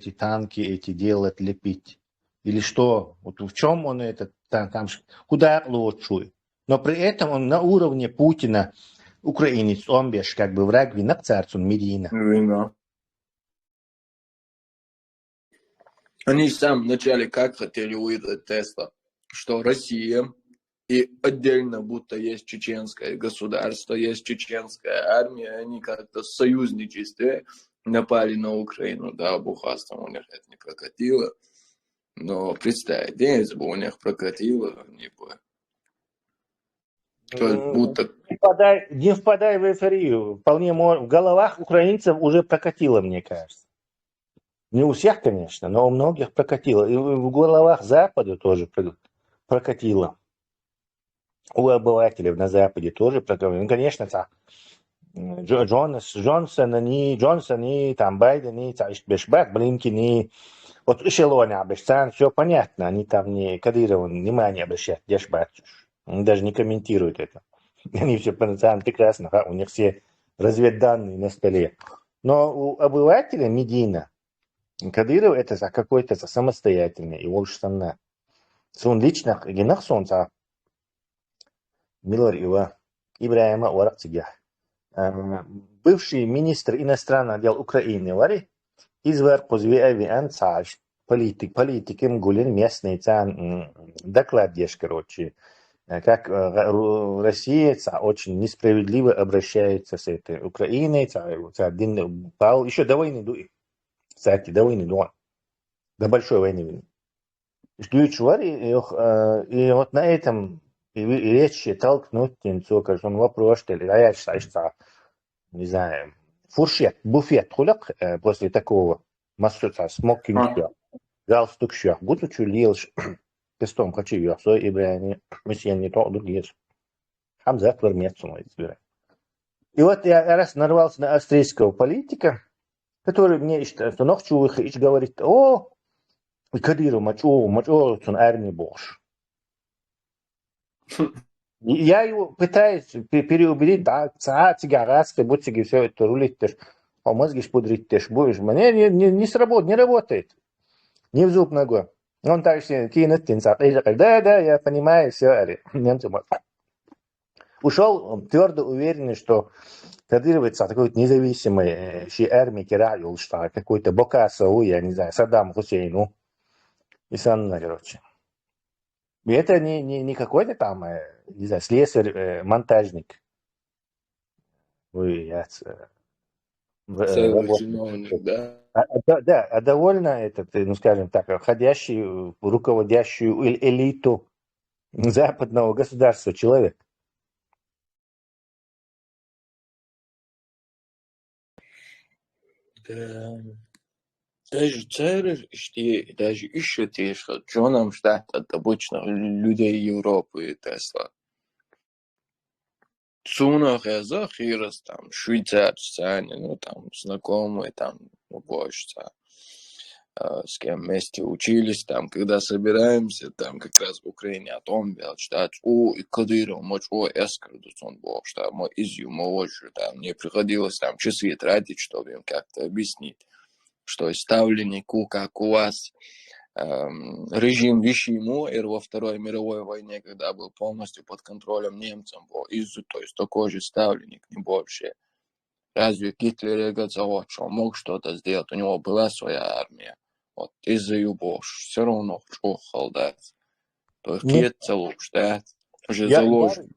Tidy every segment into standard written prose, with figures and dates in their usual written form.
эти танки эти делать, лепить? Или что? Вот в чем он это, куда лучше? Но при этом он на уровне Путина, украинец, он бишь как бы враг винок царцун Медина. Война. Они в самом начале как хотели выдать Тесла, что Россия и отдельно будто есть чеченское государство, есть чеченская армия, они как-то в союзничестве напали на Украину, да, бухастом у них это не прокатило. Но представь, если бы у них прокатило, они бы... То есть будто... Не впадай в эйфорию. Вполне в головах украинцев уже прокатило, мне кажется. Не у всех, конечно, но у многих прокатило. И в головах Запада тоже прокатило. У обывателей на Западе тоже прокатило. Ну, конечно, Джонсон и там Байден, и Бешбак, Блинкин, и вот эшелоне обещан, все понятно. Они там не Кадырова внимание обращают, они даже не комментируют это. Они все по-национальному прекрасно, у них все разведданные на столе. Но у обывателя Медина Кадыров это за какой-то самостоятельный, и уж сам сон личных генах солнца Милар Ива Ибраима Уаракцигя. Бывший министр иностранных дел Украины Вари извер позвеяви анцаж политикам гулин местный доклад дешь, короче, как Россия очень несправедливо обращается с этой Украиной, еще до войны, кстати, до войны, до большой войны. И вот на этом речь толкнуть тенцо, кажется, он вопрос, я считаю, что, не знаю, буфет хулак после такого массуца смокинг, галстук щах, будучи лилш, пестом хочу ее, свой Ибрани, месье не то, другие. Хамза квармецу мой избирает. И вот я раз нарвался на австрийского политика, который мне, что ночью говорит, Кадыров, мачо, сон армии бош. Я его пытаюсь переубедить, да, цыгаратская, будьте все это рулить, а мозгиш пудрить, будешь. Мне не работает. Не в зуб ногой. Он так что кинет, да, я понимаю, все, немцы. Ушел твердо уверенный, что Кадыров это такой независимый армии Кираю, что какой-то Бокасову, я не знаю, Саддам Хусейну и Санна, короче. И это не какой-то там, не знаю, слесарь, монтажник. Чиновник, да? Да, а довольно этот, ну скажем так, входящий, руководящую элиту западного государства человек. Да. Даже царь, даже еще те, что нам ждать от обычных людей Европы и Тесла. Цунах я захирос, там, швейцарцы, ну, там, знакомые, там, больше, с кем вместе учились, там, когда собираемся, там, как раз в Украине о том, что, и Кадыров, эскардус, он был, что мы изюм, там, мне приходилось, там, часы тратить, чтобы им как-то объяснить, что ставленнику, как у вас, режим Вишиму во Второй мировой войне, когда был полностью под контролем немцев, то есть такой же ставленник, не больше. Разве Гитлер что он мог что-то сделать? У него была своя армия. Вот из-за его все равно что холдать. То есть кетца лучше, да? Уже заложено.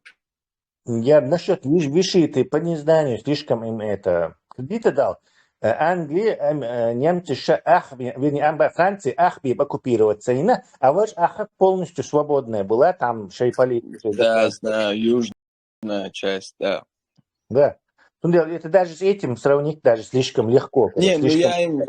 Я насчет Виши, ты по незданию слишком им это кредиты дал. Англия, немцы, Франция, Ахби оккупироваться, а ваш Ахак полностью свободная была, там шейполит. Да, знаю, южная часть, да. Да. Это даже с этим сравнить даже слишком легко. Не, слишком...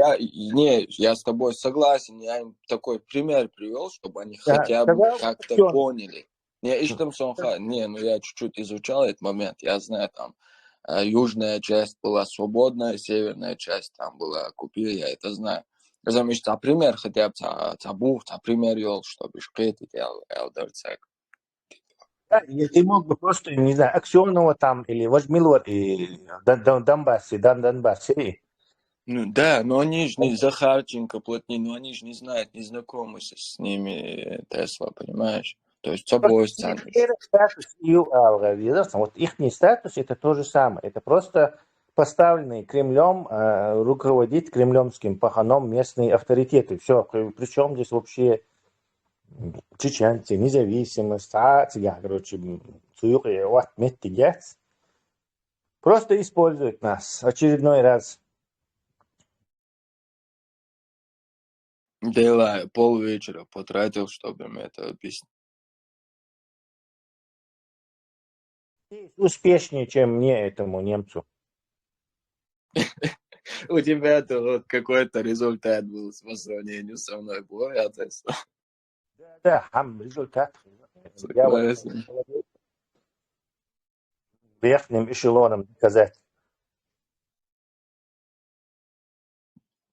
я с тобой согласен, я им такой пример привел, чтобы они хотя бы как-то поняли. Я чуть-чуть изучал этот момент, я знаю, там, южная часть была свободная, северная часть там была оккупирована, я это знаю. Замечу, пример хотя бы, пример вел, чтобы шкетить, элдерцек. Ты мог бы просто, не знаю, Аксенова там, или Важмилор, и Донбассе, Ну да, но они же не Захарченко, Плотнин, но они же не знают, не знакомы с ними Тесла, понимаешь? То есть с обоих сторон. Их статус и видно, вот их статус это то же самое. Это просто поставленный Кремлем, руководит кремлевским паханом местные авторитеты. Все. Причем здесь вообще чеченцы, независимость, короче, вот метигец. Просто используют нас очередной раз. Да, полвечера потратил, чтобы мне это объяснить. Успешнее, чем мне, этому немцу. У тебя-то вот какой-то результат был по сравнению со мной, был, я Тесла. Да, результат. Я вот Согласен. верхним эшелоном доказать.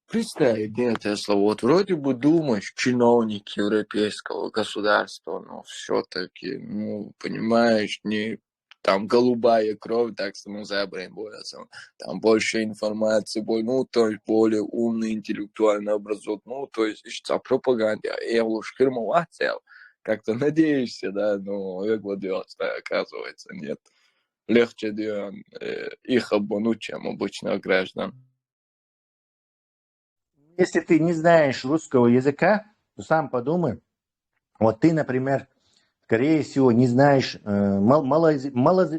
Представь, где Тесла, вот вроде бы думаешь, чиновник европейского государства, но все-таки, ну, понимаешь, не там голубая кровь, так что мы забрать боятся. Там больше информации, ну, то есть более умный, интеллектуально образован, ну, то есть ищется пропаганда. Я уж хермова цел. Как-то надеешься, да, но как вот да, оказывается, нет. Легче их обмануть, чем обычных граждан. Если ты не знаешь русского языка, то сам подумай. Вот ты, например, скорее всего, не знаешь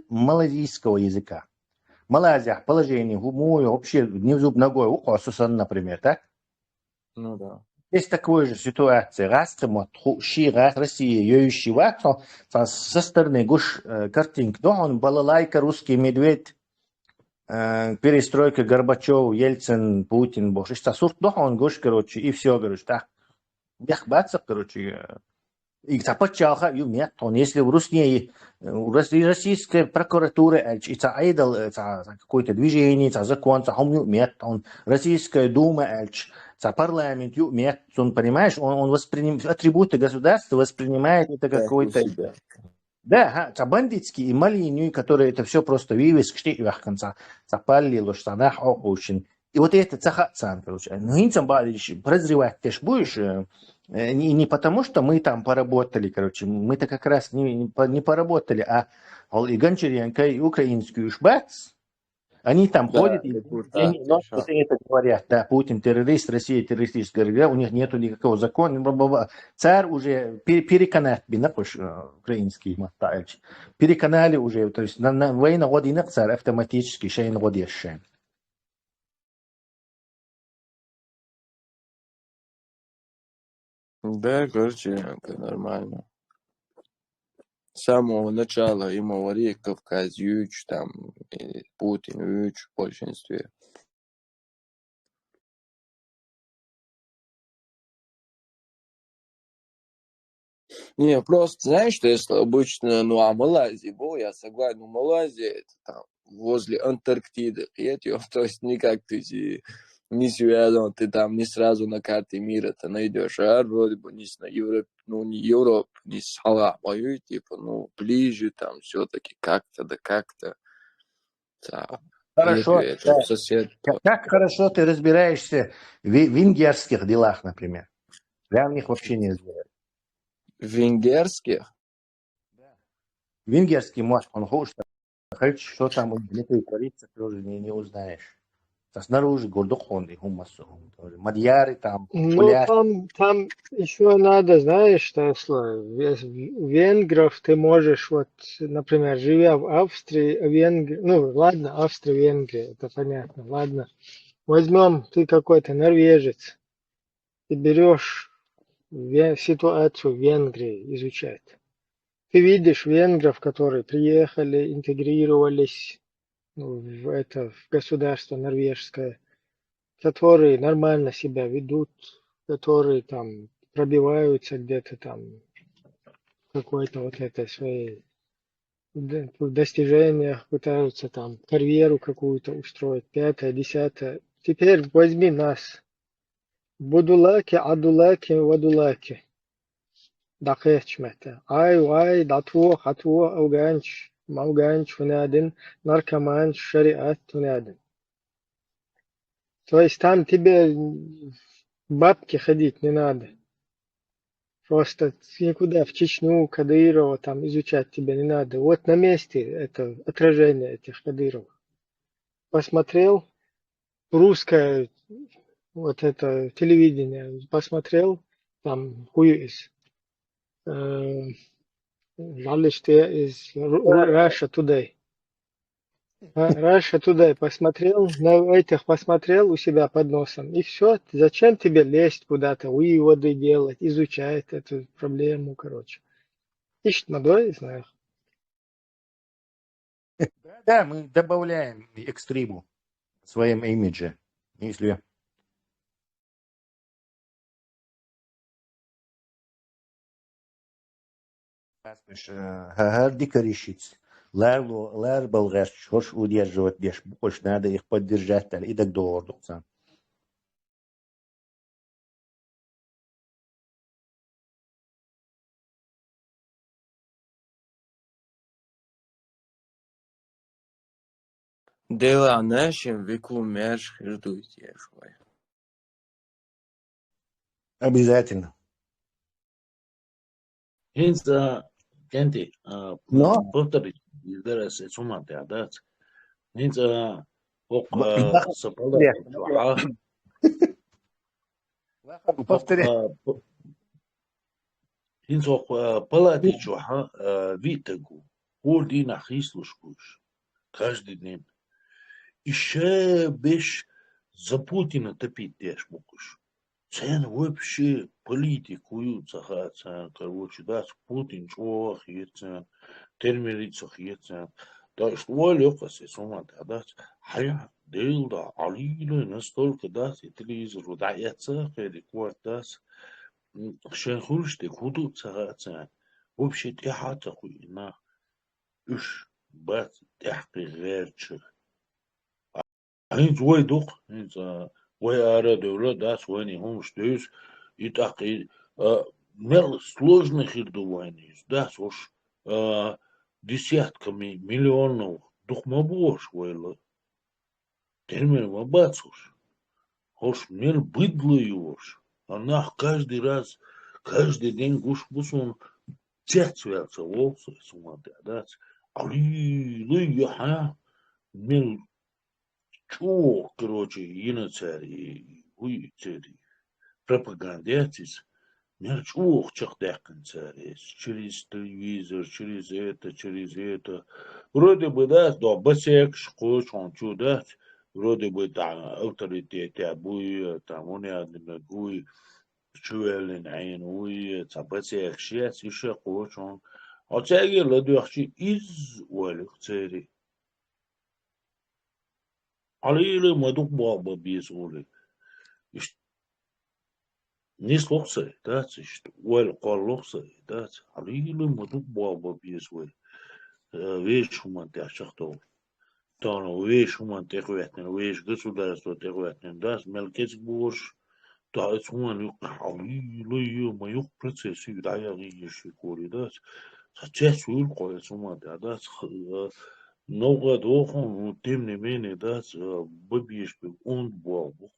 малазийского языка. Малайзия, положение, гумую, вообще внизу ногой, ухо, например, так? Ну да. Есть такая же ситуация. Раз ты раз Россия, ее со стороны гуш картинки, да, он балалайка, русский медведь, перестройка Горбачев, Ельцин, Путин, боже, сосуд, да, он гуш, короче, и все, короче, так. Яхбаться, короче, и запачалха, и нет, он если в Руснее, российская прокуратура, это айдол, это какое-то движение, это закон, это нет, он российская дума, это парламент, нет, он, понимаешь, он воспринимает атрибуты государства, воспринимает это Так у какой-то. себя. Да, это бандитские и малиню, которые это все просто вивез, кшти и вахканца, запали, лошадах, очень. И вот это цахацан, короче. Ну, инцам балиш, прозревать ты ж будешь, не потому, что мы там поработали, короче, мы-то как раз не поработали, а и Гончаренко, и украинскую шбац, они там Да, ходят, и они депутаты вот еще. это говорят, да, Путин террорист, Россия террористическая держава, у них нету никакого закона, царь уже переканает, украинский мотач, переканали уже, то есть на война годинах царь автоматически шейн годишь. Да, короче, это нормально. С самого начала и говорили Кавказ Юч, там, и Путин Юч в большинстве. Не, просто, знаешь, что если обычно, ну, а Малайзии был, я согласен, ну, Малайзия, это там, возле Антарктиды, то есть никак ты не связан, ты там не сразу на карте мира ты найдешь, а вроде бы не на Европе, ну, не Европа, не с Халамою, типа, ну, ближе там все-таки как-то, да как-то, да, Хорошо, Латвия, да. это сосед. Как хорошо ты разбираешься в венгерских делах, например. Я в них вообще не разбираюсь. Венгерских? Венгерский мост, он хочет, что там внутри творится, ты уже не узнаешь. Снаружи гордохон и хумасу. Мадьяры там, Ну, поляки. там еще надо, знаешь, что у венгров ты можешь, вот, например, живя в Австрии, ну, ладно, Австрия, Венгрия, это понятно, ладно. Возьмем, ты какой-то норвежец, ты берешь ситуацию в Венгрии изучать. Ты видишь венгров, которые приехали, интегрировались, ну, в государство норвежское, которые нормально себя ведут, которые там пробиваются где-то там какой-то вот этой своей в достижениях, пытаются там карьеру какую-то устроить, пятое, десятое. Теперь возьми нас. Будулаки, адулаки, вадулаки. دقيقة آي واي داتو خطوة أوغانش موغانش ونادن نركمانش شريعات ونادن То есть там тебе в бабки ходить не надо. Просто никуда в Чечню, Кадырова там изучать тебе не надо. Вот на месте это отражение этих Кадыровых. Посмотрел русское вот это телевидение, посмотрел там хуис. Жаль, что из Russia Today. Russia Today посмотрел, на этих посмотрел у себя под носом, и все. Зачем тебе лезть куда-то, выводы делать, изучать эту проблему, короче. Ищет молодой, знаю. Да, мы добавляем экстриму в своем имидже. Если Гагарди решить. Лар болгаш, хош удерживать деш, хош надо их поддержать, и так долго. Дела нашим веку мяш ждуйте. Обязательно. Hence, Kenti, Но повторить, درس سمعت عادات. Hence, فوق سبلا جوعة. повторяй. Hence, فوق палати جوعة витагу. Курди нахислушкуш. Каждый день. Еще беш за Путина топить дешь мукуш. Цен вообще политику цахаться, короче, да, Путин чох яцен, термерицах яцен. Да что легко се сума да, хая дел да, алилы настолько да, телевизор да яца, хэди кварт да, шенхурште худу цахаться. Вообще тяхата хуйна, уж бат тяхты герче. Heinz way doch, Heinz way ара devlet das войны homstöß и так и мел сложных ирдувайнис, да, уж десятками миллионов духмабош войла, термин мабацуш, уж мел быдло юж, она каждый раз, каждый день гуш бусон церцвятся волсы сумада, да, али, я мел чё, короче, иноцари, уйцари, пропагандятис, меня чё, чахдякан цари, через телевизор, через это. Вроде бы, да, басек, шкоч, он чё, да, вроде бы там авторитет, буй, там, он ядный, гуй, чуэлин, айн, уй, там, басек, шец, еще коч, он. А цаги, ладуахчи, из, уэлих, цари. Алилы мадук баба безули. Нис локсай, да, цишт. Уэл кол локсай, да. Алилы мадук баба безули. Веш хуман тяшахтов. Тано веш хуман техуятнен, веш государство техуятнен, да. Мелкец бурш. Да, это хуман юк. Алилы маюк процессы, да, я гиеши кори, да. Сачес уйл кой хуман, да. Много дохом, тем не менее, да, бабьеш он бабух.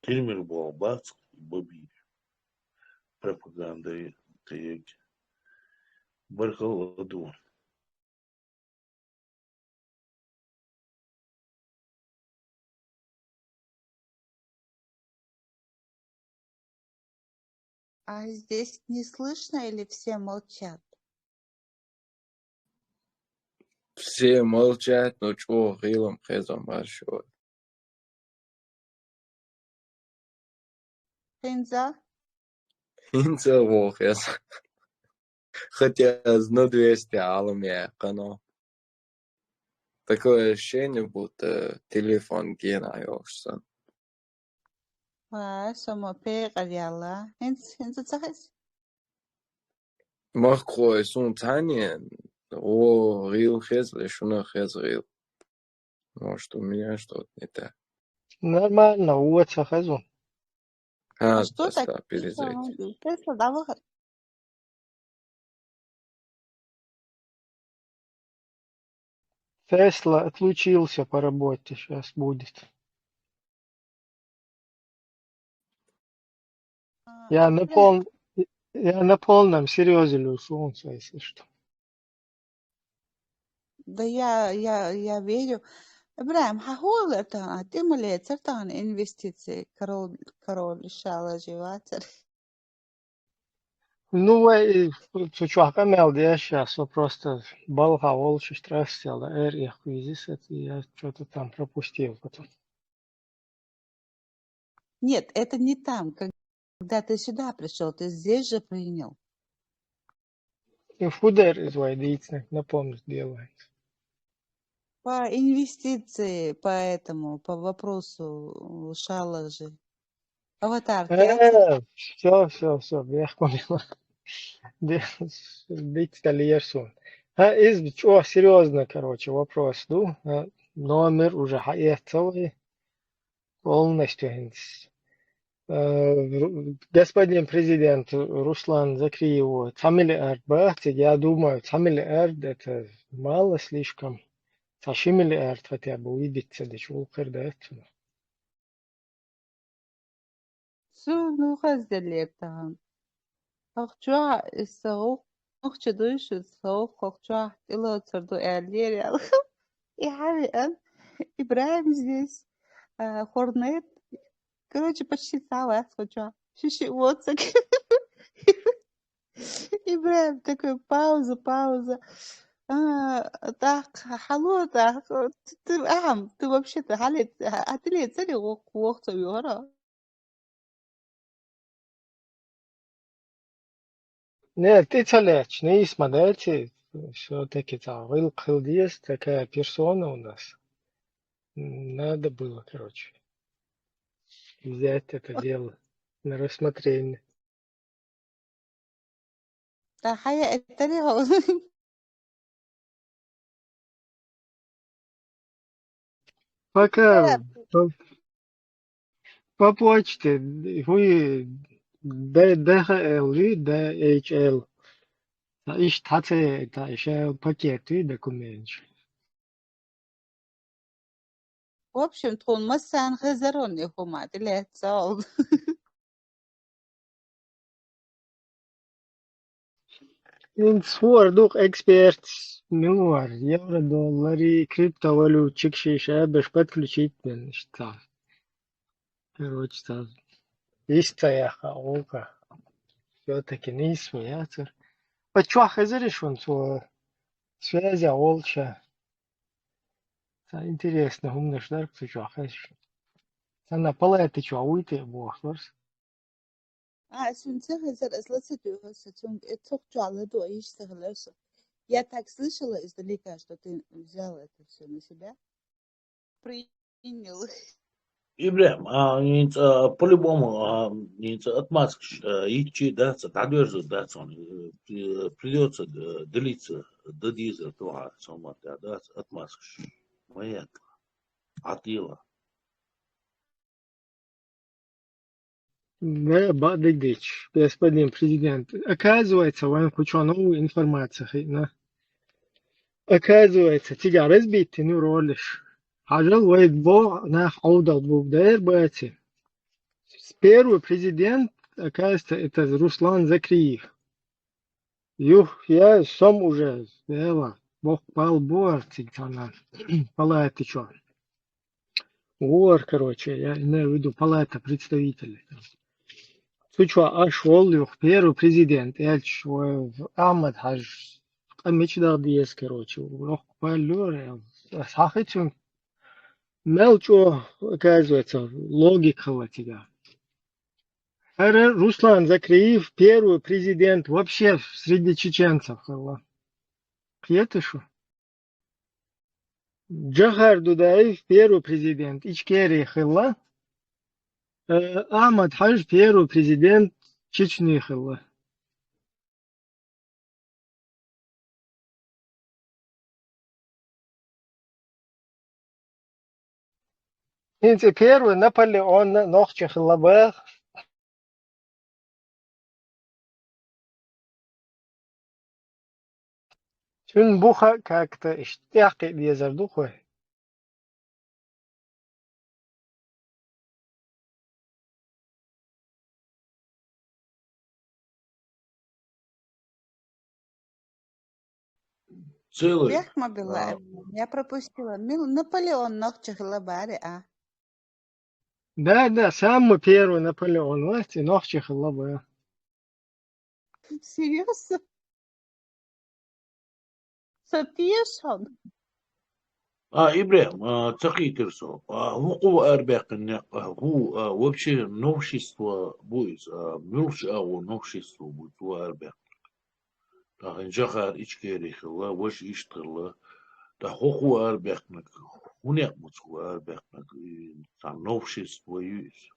Термир бабац, баби. Пропаганда тег. Бархаладу. А здесь не слышно или все молчат? Все молчат, но чё, хилом, хезом, большой. Хинза? Инца вохес. Хотя на 200 алами, кано. Такое ощущение, будто телефон генаешься. Сама перегаляла. Хинза цахис? Махкой сун танин. О, рил хезли, шуна хез рил. Может, у меня что-то не так. Нормально, вот сахазу. А А, что да, такое? перезайти. Тесла, да, выход. Тесла отлучился по работе, сейчас будет. Я на Ибрahim, я на полном серьезе Солнце, если что. да я верю. Ибрahim, haholertan atималецертан инвестиции король шала живатер. Ну, чувак, мел, я сейчас просто балха волчий стресс сел, я визис, я что-то там пропустил потом. Нет, это не там, когда ты сюда пришел, ты здесь же принял. И фудер из Вайдицны, напомню, делает. По инвестиции, по вопросу шала же. Аватар, Все, я понял. Бить Талиерсон. Серьезно, короче, вопрос, номер уже целый, полностью. Господин президент Руслан Закриев, миллиард бахтит, я думаю, миллиард это мало слишком. 2 миллиард хотя бы увидеться, до чего кырдается. ну разделетан. Хохчуа исаух, хохчадуш исаух, хохчуа илоцарду эльдерял. И Хариан, Ибраим здесь, Хорнет. Короче, почти целая, хохчуа. Шиши воцак. Ибраим такой, пауза. Так, халло, так, ты вообще-то, а ты ли цели вокса юра? Нет, ты целяч, не смотрите, все-таки Хилдис такая персона у нас. Надо было, короче, взять это дело на рассмотрение. Да, хая, это ли Пока по почте вы DHL, DHL, ich hatte da еще пакеты, документы. В общем, тон масан хазарон не хума, ты ли цал. Свор дух эксперт, нуар, евро, доллары, криптовалют, чекшиша, без подключить, что. Короче, так. Истая ока. Все-таки не смеяться. Почему хазаришь он связи волча? Интересно, умный шдар, кто что хазаришь. Она палая ты что, уйти, бог, ворс. Сунце хазар, слаться дюхаса, это чуала до ишь. Я так слышала издалека, что ты взял это все на себя. Принял. Ибрahim, по-любому, отмазка, идти, да, тадверзу, да, придется делиться, до диза, то, сама, да, отмазка. Моя, атила. Да, Бадыгдыч, господин президент. Оказывается, вам хочу новую информацию. Оказывается, тебя разбить не ролишь. Ажал Вейдбо нах аудал бубдер бати. Первый президент, оказывается, это Руслан Закриев. Юх, я сам уже, эва, бог пал бор, цигтана. Палата чё? Вор, короче, я имею в виду палата представителей. Сучва ашвол юх, первый президент, Эльч Ахмад Хаж. Амич дардиес, короче, бог пал бор, сахачун. Мелчо, оказывается, логика у тебя. Руслан Закриев, первый президент вообще среди чеченцев. Это что? Джахар Дудаев, первый президент. Ичкерия Хилла. Ахмад Хаж, первый президент Чечни Хилла. Инте первый Наполеон Нохче Хиллабах. Чун буха как-то иштяхки дезардухой. целый. Вехма была, я пропустила. Наполеон ногче хлебари, а? Да, самый первый Наполеон. Вот и ногче хлебы. Серьезно? Сатишон? Ибрahim, цахитерсо, هو أرباق هو вообще новшество будет, мюлш новшество будет, هو أرباق. جخار إشكيري خلا وش إشتغلا ده هو أرباق نك هناك هو أرباق نك تاع новшество يوز.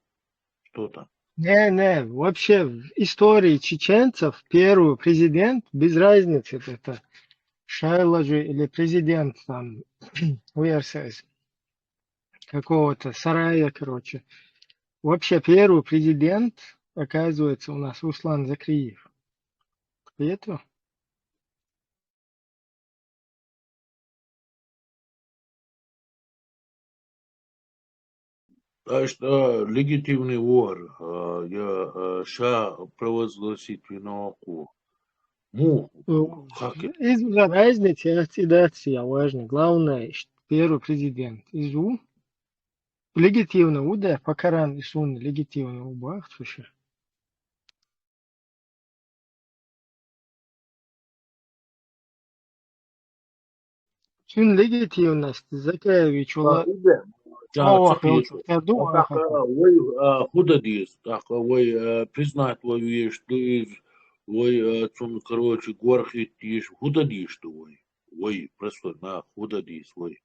Что там? Не, вообще в истории чеченцев первый президент, без разницы, это Шайлажи или президент там УРСС, какого-то сарая, короче. Вообще первый президент, оказывается, у нас Руслан Закриев. И это? Так что легитимный вор, я ша провозгласить виновку. Как это? Из-за разницы аттестация важно. Главное, что первый президент изу легитимно уда покаран исун легитимно убах слушай. Сун легитимность Закаевич ула чава хелчу таду ахаку. Вы худа дис, так вы признать вы есть, вы цун короче горхит есть, худа дис что вы просто на худа дис вы.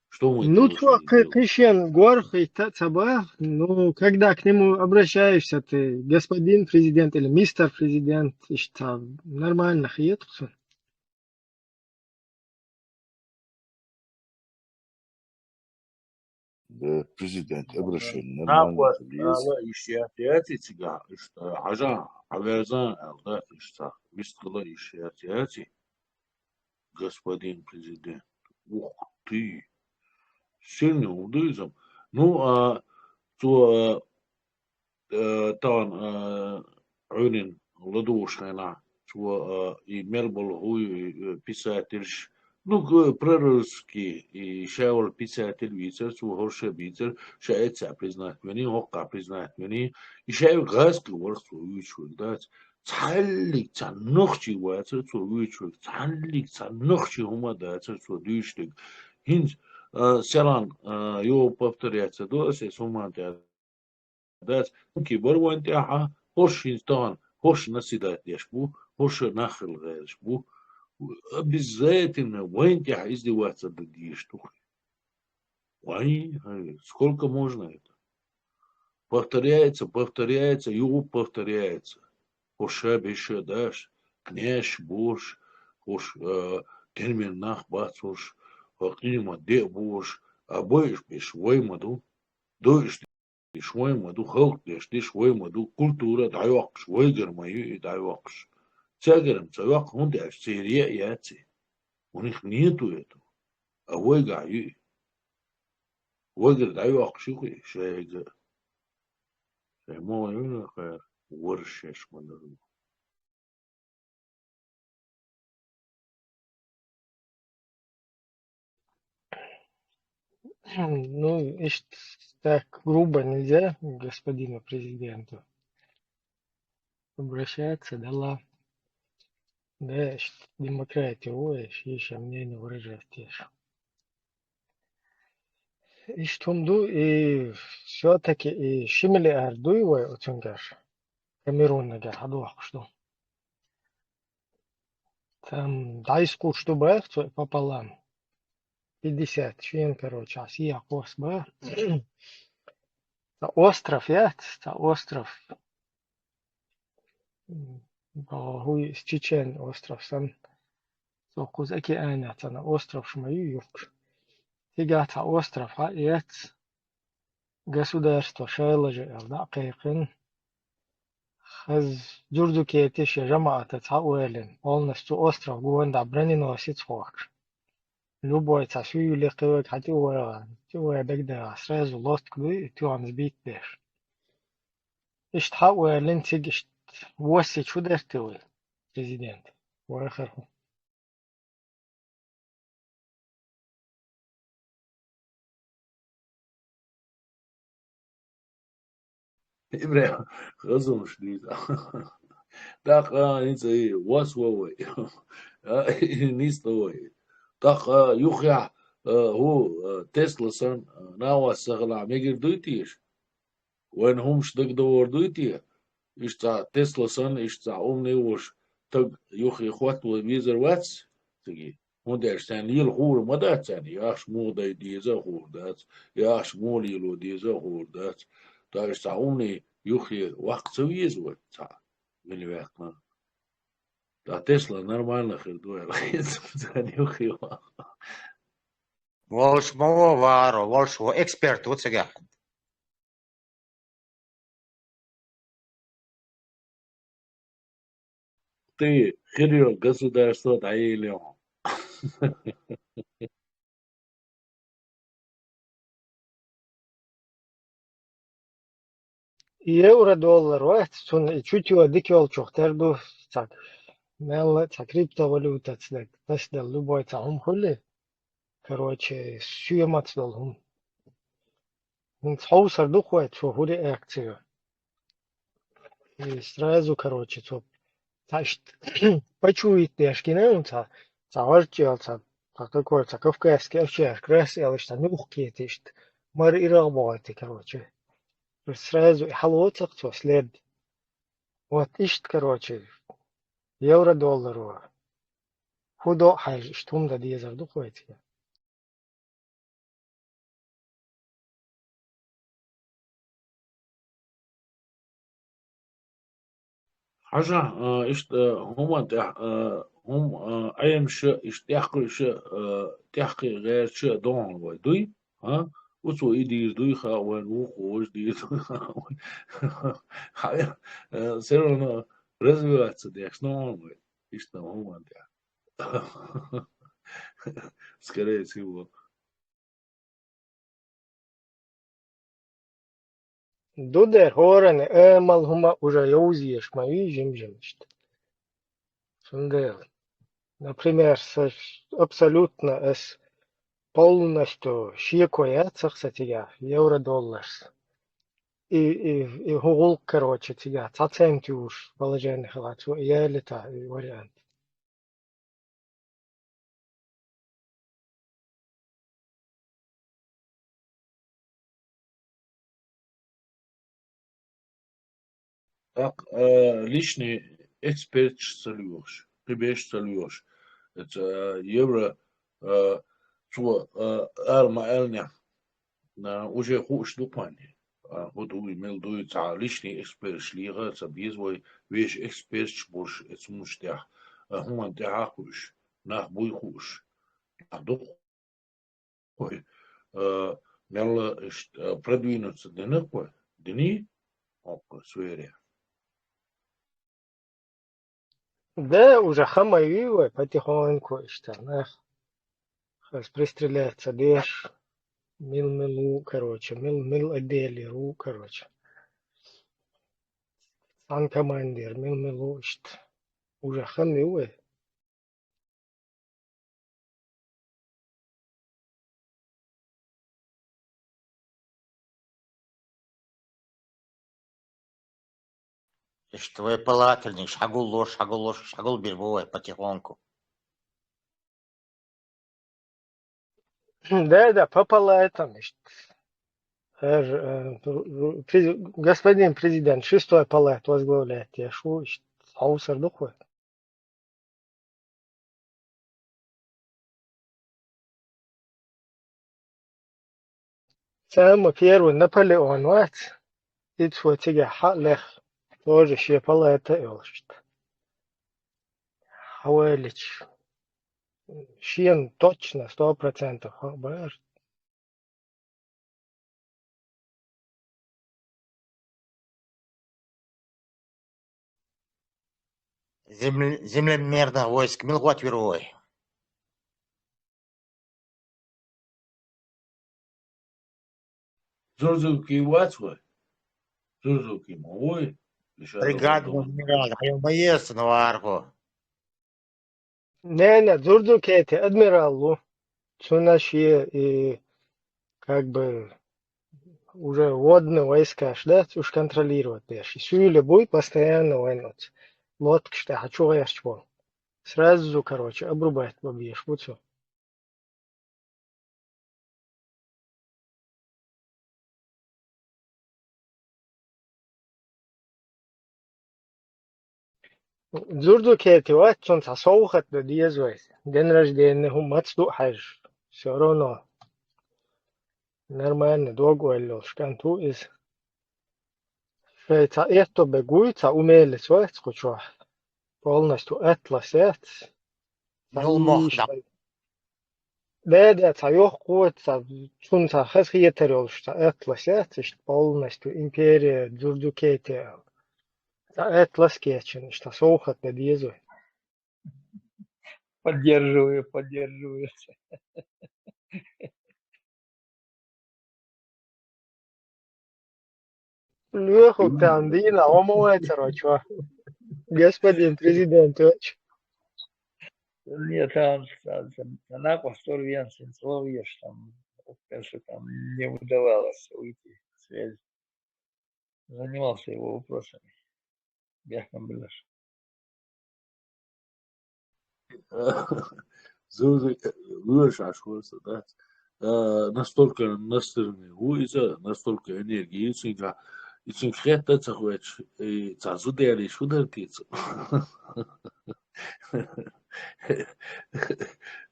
Что мы Ну, должны делать? Кришен Горх и Цаба, ну, когда к нему обращаешься, ты господин президент или мистер президент, и что, нормально, хиетку. Да, президент, обращение Так нормально, вот, есть. ищите тебя, что ажа, аверзан, да, что мистер ищите, господин президент. Ух ты, сильный удизм. Ну, то طبعا عينين لدوش هنا تو и Мельбол хуй писательш. Ну, прорусский и шаул писатель вицер, цу хорше вицер, шаэца признать мени, хока признать мени, и шаул газ говорит цу вичук, да, цаллик цаннохчи вацер цу вичук, цаллик цаннохчи хума да цу дюштик. Хинж, селан, его повторяется, да, се суманте, да, كبر وانت هوش طبعا هوش نسيدات يشبو هوش نخل يشبو بالذات ان وانت عايز وقت بديش تخي вай, сколько можно это? Повторяется, его повторяется. Хоша беше даш, кнеш бош, хош термин нах бацош, клима де бош, а боиш биш воймаду, доиш شوي مدو خلق دي شوي مدو كولتورا دايوق شوي جرمايو دايوق تاجرم تايوق هون دي سيريا ياتي ونخ نيتو يتو اوي غايو وجر دايوق شوي شيء مو يونا خير ورشش من Ну, и так грубо нельзя к господину президенту обращаться, да ла. Да, демократия, ой, еще мнение выражать тешь. И что и все-таки и шимли ардуевой оценгаш. Камерун нага хадуах что. Там дайску что бэх, пополам. 50 член, короче, а сия кос бэх. Остров, я, остров. هو Чечен остров сам. Сокуз эки айнат, на остров шмаю юг. Тигата остров, хаят государство шайлажи, да, кайкын. Хаз джурду кетиш я жамаата цауэлен. Полностью остров гуэнда броненосец хок. Любой цасую лекывек хати уэга. Тюэ бэгда сразу лост кды, тюан сбит беш. Ишт хауэлен тиг ишт 8 чудер тюэ президент. Уэхэр Ibrahim, خزم شديد. داق انت واسوي نيستوي داق يخيع هو تسلا سن ناوا سغلا ميجر دويتيش وين همش دق دور دويتي اشتا تسلا سن اشتا امني وش تق يخي خوات وبيزر واتس تجي understand يل غور ما دات يعني ياش مو داي ديزا غور دات ياش مو ليلو ديزا غور دات دا اشتا امني يخي وقت ويزور تا من وقت Да, Тесла нормально хердуя. Волш мова варо, волш эксперт вот сега. Ты херил государство даилем. Euro dollar vaxt чуть дик olçuq terdu tak. Mel tak криптовалюта цлек. Тасдал любой цахум хули. Короче, сюемат долхум. Он хаусар духует, что хули акцию. И сразу, короче, то ташт почует дешкина, он цаварчил, так такой, кавказский овчар, красил, что нюхки тишт. Мар и работы, короче. Сразу халуцак, то след. Вот ишт, короче, евро доллару. Худо хай, что он да дизер духует. حاجة إيش هم أيام شو إيش تحقي شو تحقي غير شو دون ودوي ها وتو إيدير دوي خا وين وخوش دير هاي سيرنا رزقات ديك شنو إيش تام هم أنت скорее всего. Дудер хоране эмал хума уже яузиеш мои жимжимшт. Сундел. Например, абсолютно с полностью щекоятся, кстати, евро-доллар. И гугл, короче, тебя, цаценти уж положение халат, я лета вариант. Так, личный эксперт сольешь, прибежь сольешь. Это евро, что арма элня, уже хуш дупани. Вот у имел дует, личный эксперт шлига, забизвой, вещь эксперт больше, это муштях. Хуман тяхуш, нах буй хуш. А дух, ой, мел продвинуться денеквой, дни, ок, свере. Да, уже хамаю, потихоньку, что, пристреляться, дешь, мил-милу, короче, мил-мил отдели, ру, короче. Сан командир, мил-милу, что, уже хамаю. Ишь твой палательник, шагул ложь, шагул бельбовой потихоньку. Да, попала это, господин президент, шестой палат возглавляет, я шу, хаусар духует. Самый первый Наполеон, вот, и твой тебе халех, тоже ще палата элшт. Хавелич. Шен точно, 100%. Хабар. Землемерных войск, милгот верой. Зурзуки ватсвы, Зурзуки мой, Бригадный генерал, а маестро на арку. Не, Зурду Кейти, адмиралу. Цунаши и как бы уже водные войска, да, уж контролировать дальше. Сюля будет постоянно войнуть. Лодка, что хочу я что. Сразу, короче, обрубать побьешь, вот все. Зурду кейти ват, сон соухат да диезвайс. День рождения, хум мацду хаж. Все равно. Нормально, долго лёж, канту из. Фейца это бегуется, умели свать, хочу. Полностью атласет. نلمخ Саиш. Да, цаёх кот, цун хас хиетерол, что атласет, что полностью империя зурду кейти. Атлас кетчен, что соухат да диезвайс. Поддерживаю, поддерживаю. Леху тандина, омывается, рочва. Господин президент, Нет, там она посторвенцин, словишь, там, конечно, там не удавалось уйти в связь. Занимался его вопросами. Бяхом Беляш. Выше школса, да. Настолько настырный уйза, настолько энергии, için hayatta çakıveç, çazı değerli şudur tiyatsı.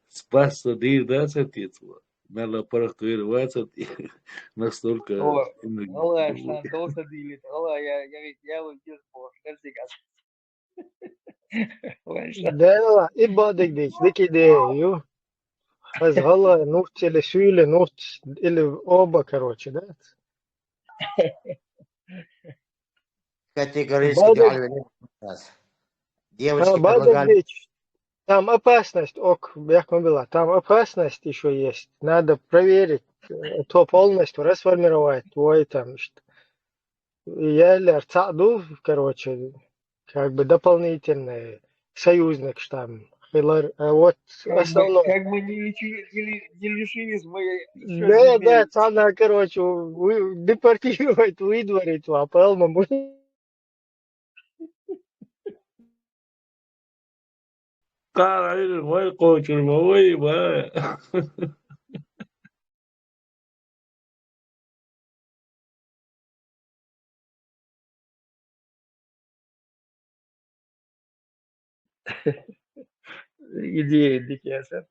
Спасся değil да тiyatsı. Надо порахтоваться, настолько Алла, что долго дилит. Алла, я вот здесь был, каждый газ. да, и бадик дич, дики де, ю. Хазгала, нурт или сюля, нурт или оба, короче, да. Категорически Бадик, говорили. Девочки бадик предлагали. дич. Там опасность, ок, бяхма была, там опасность еще есть. Надо проверить, то полностью расформировать твой там, что. Я лерцаду, короче, как бы дополнительный союзник там. Вот основной. Как мы не лишились мы еще Да, земель. надо, короче, депортировать, выдворить в АПЛ, мы будем. Cara, vai coach, vai. Идеи дикие, а?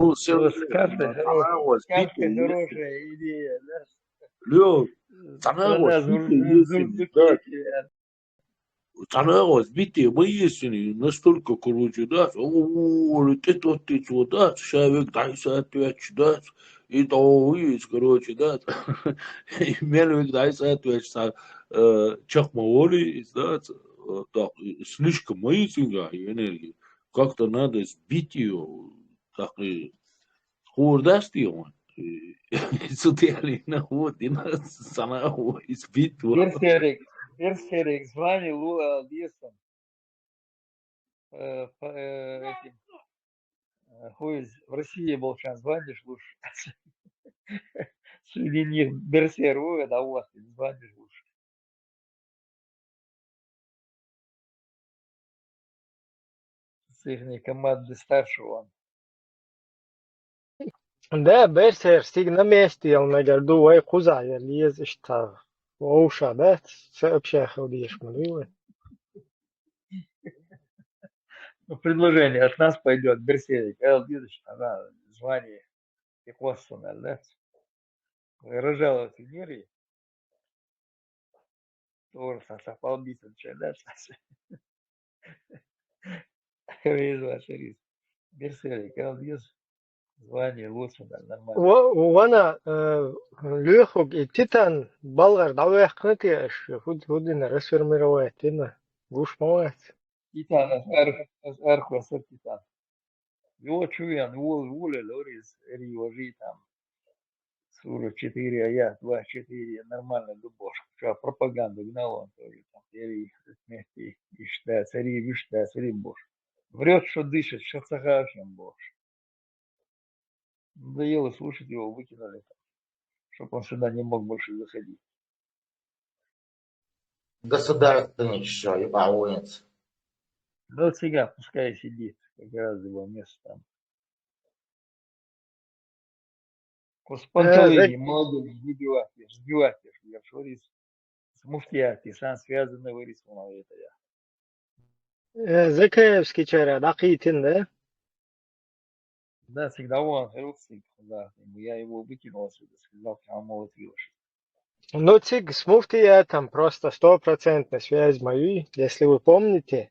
Ну, все Вот карта сбитые, хорошая идея, да? Лё, Цанагос Страна сбитые, да, Зурдукети. Цанагос сбитые, мы есть настолько короче, да, летит вот эти да, человек, дай соответствие, да, и то есть, короче, да, и мельвик, дай соответствие, чахмаволи, да, так, слишком маятинга энергии, как-то надо сбить ее, так, и хурдast его. Сутели на вот, и на самого избит. Берсерик звонил Лесом этим. Хуй, в России был сейчас звонишь лучше. Среди них Берсеру, да вот, звонишь лучше. С их команды старшего. Да, Берсер стиг на месте, он нагарду, ой, куза, я лез, что, оуша, да, вообще ходишь, мы. Предложение от нас пойдет Берсерик. Видишь, она звание и косвенно, да? Выражала в мире. Тоже совпал битвен, да? Берсерик, видишь, звание лучше, нормально. وانا ليخوج التيتان بلغر دعوة قناتي اش هودنا رسر مروات هنا جوش موات Титан, арку, Титан. Его чуян, его лорис, риожи там. Сура 4 аят 2-4 нормально дубош. Что пропаганду гнал он тоже там. Ери вместе и шта цари вишта цари бош. Врет, что дышит, что сахашем бош. Надоело слушать его, выкинули, чтобы он сюда не мог больше заходить. Государственник еще, ебауец. Ну, цыган пускай сидит, как раз его место там. Коспанталыни, молодежь, сбивать, я говорит, с муфтияти, сам связанный вырисовал это я. Закаевский чарят, Акитин, да? Да, всегда он русский, да, я его выкинул отсюда, сказал, а мол, отвилось. Ну, циг с муфтиятом просто 100% связь мою, если вы помните,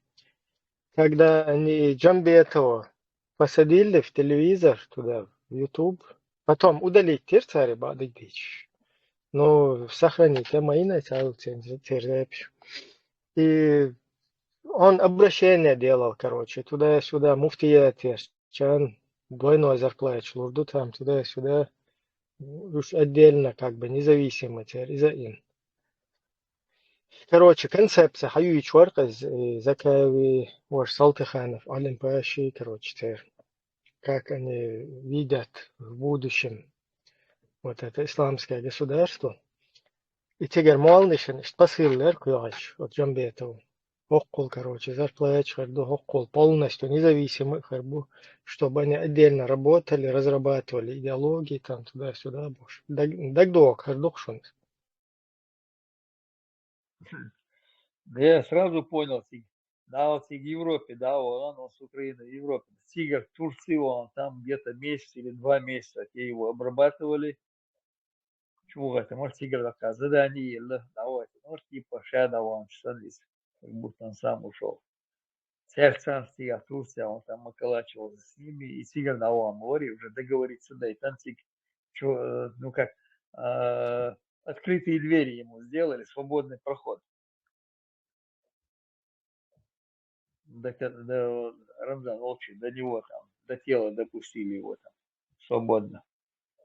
когда они Джамбетова посадили в телевизор туда, в YouTube, потом удалить терцари бадык бич. Ну, сохранить, а мои начал терзепиш. И он обращение делал, короче, туда-сюда, муфтият, чан, двойной зарплат, лурду там, туда-сюда, уж отдельно, как бы, независимо теперь, из-за им. Короче, концепция Хаюич Варказ, Закаеви, Ваш Салтыханов, Алим Паши, короче, теперь, как они видят в будущем вот это исламское государство. И теперь молнишен, посыльер, кuyağaç, от Джамбетова. Хоккул, короче, зарплата, харду хоккул, полностью независимый, харбу, чтобы они отдельно работали, разрабатывали идеологии, там, туда-сюда, больше. Дагдок, хардук шунс. Да я сразу понял, да, вот в Европе, да, он с Украины, в Европе. Тигр в Турции, он там где-то месяц или 2 месяца, те его обрабатывали. Чего это? Может, тигр такая, задание, давайте, может, типа, шада он, садись, как будто он сам ушел. Царь сам стига в Турции, он там околачивался с ними, и тигр на море уже договориться, да, и там тигр, ну как, открытые двери ему сделали, свободный проход. До Рамзан Волчий, до него там, до тела допустили его там свободно.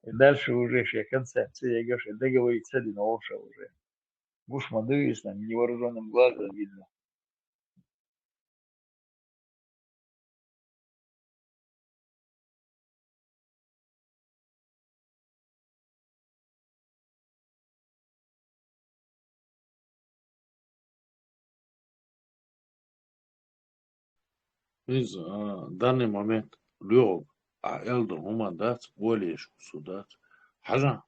И дальше уже все концепция, я говорю, договориться один Волша уже. Гушмадуис там невооруженным глазом видно. Biz данный момент лёг, а элдер умадат, болеешь судат. Хажа,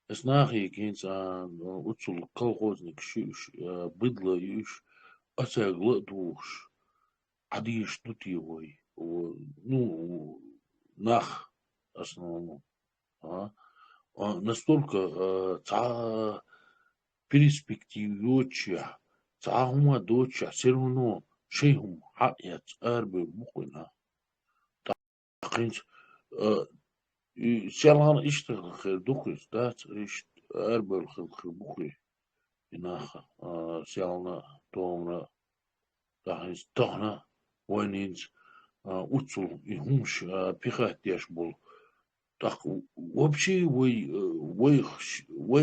эснахи кинца, уцул колхозник шиш, быдло иш, оцегло душ, адиш нутьевой, ну, нах основном. Настолько перспективёча, цахума доча, все равно шейхум хаят арбы мухина. Хинч сялан иштагал хэр духис дат ишт арбы хэр бухи инаха сялна томна дахис тохна войнинс уцул и хумш пихатяш был. Так вообще вы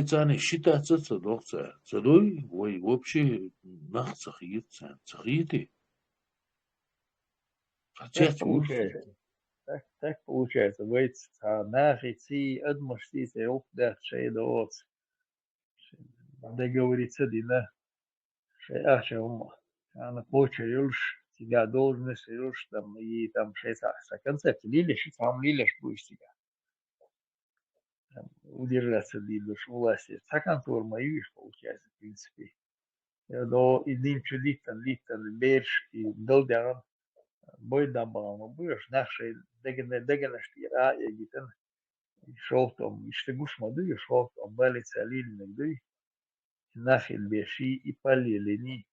цаны считаться цадокца цадой вы вообще нах цахица цахиты хотя Так получается. Так получается. Говорит, наши ци адмуштицы да шейдоц. Договориться дина. Шейаша ума. Она получаешь тебя должность, там и там шейса концепт. Лилиш, сам лилиш будешь себя. Удержаться лилиш власти. Сакантур моюш получается, в принципе. Но и димчу литтан берш и долдян. Бой дамбалма будешь наши дегенештира и гитен шел там işte гушмады шел там балица лильнегды нахил беши и полилени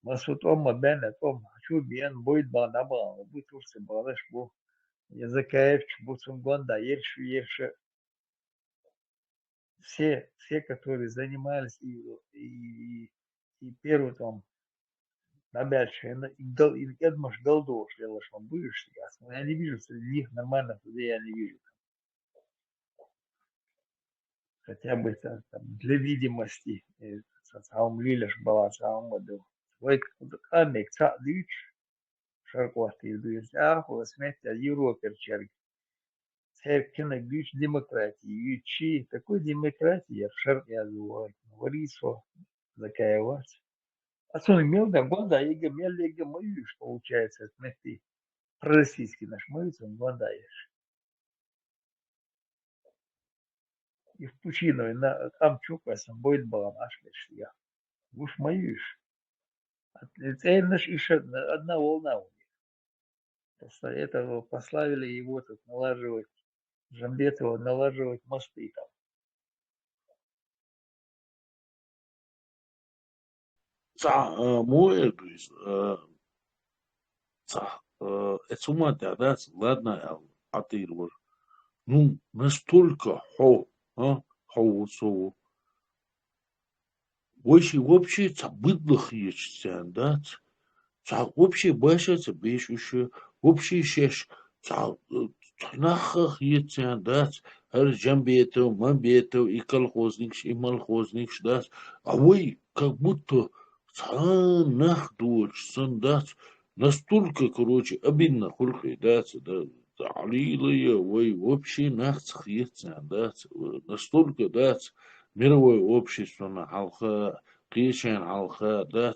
масут омма бена том şu bien boyut bana bağlı bu turse bağlaş bu языкаев бутун гонда ершу ершу все которые занимались и первый там дальше и Эдмаш Голдов сделал, что он будешь сейчас. Но я не вижу среди них нормальных людей, я не вижу. хотя бы там, для видимости, сам лилиш была сам году. Свой камик цадыч, шаркватый дует, сметя Европер черг. Церквенная дичь демократии, ючи, такой демократии, в шарке я говорю, варисо, такая вот. А сон имел, да, года, и гамел, и гамаю, что получается, смети. Российский наш мыться, он годаешь. И в пучину, на там чупасом, будет балам, аж лишь я. Уж моюш. Это наш еще одна волна у них. Просто этого пославили его тут налаживать, Жамбетова налаживать мосты там. Моэдуис, это да, ладно, атырвар. Ну, настолько хо, вообще, быдлых есть, да, вообще башается бешуще, вообще шеш, нахах есть, да, жамбетов, мамбетов, и колхозник, и малхозник, да, а вы как будто нах дочь, да, настолько, короче, обидно, хульхай, да, алилуя, ой, вообще нах есть, да, настолько, да, мировое общество на халха, крещен халха, да,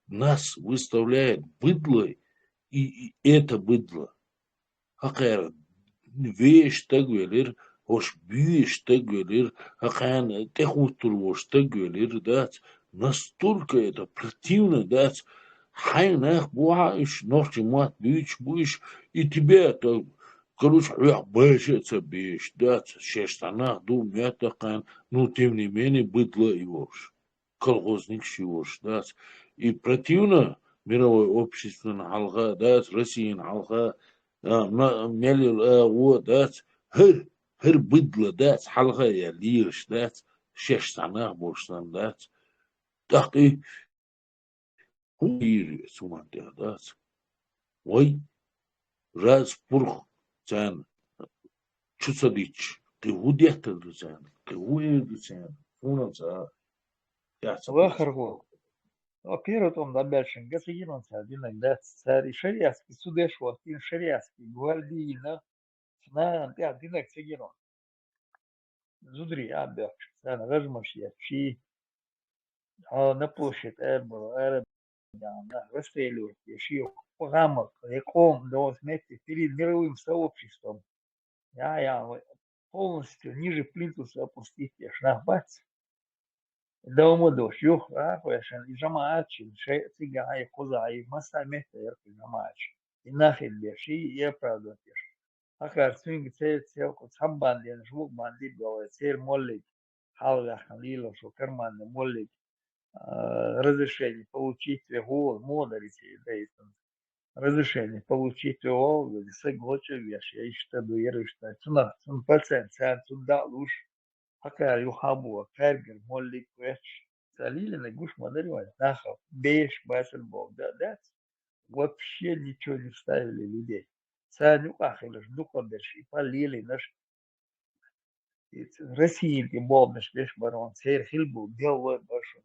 нас выставляет быдло, и это быдло. Хакер вещь так велир, хош бьешь так велир, хакан техутур вош так велир, да, настолько это противно, да, хайнах буаешь, ночи мат бьешь, и тебе это, короче, бэшется бьешь, да, шештанах, думя такан, ну, тем не менее, быдло его, колхозник шивош, да, и противно мировое общество на халха, да, Россия на халха, ملل ودات هر بدلة دات حلقة يا ليش دات شش سنة بوشتن دات دقي هو يري سومان دات وي راز برخ جان شو صديش كهو ديحتر جان كهو يري جان فونا جان يحسب Вахаргу. Во-первых, он дальше гасигинонся один иногда царь шариатский судеш вот ин шариатский гвардейна на один аксигинон. Зудри абяк sana размаш я чи на площадь Эрбола на расстреливать еще в рамках яком до смерти перед мировым сообществом. Я полностью ниже плинтуса опустить я шнахбац. دوم دوش يخ عشان الجماعات شيء تيجي قضاء ما سمعت يرك الجماعات الناخل بيشي يبرد بيش أكثر سوين تيل كتحبان لأن شو باندي بقى تيل مولد حاول خليل شو كرمان مولد разрешение получить его модерите дейтон разрешение получить его согласие вещи я считаю что цена пациент цена луж Hakka yuhabu ferger mollik wech залили на гуш модеревать нахал бейш басен бог да вообще ничего не вставили людей саню ахилаш духовдеш и полили наш России бог наш беш барон сер хилбу дело башу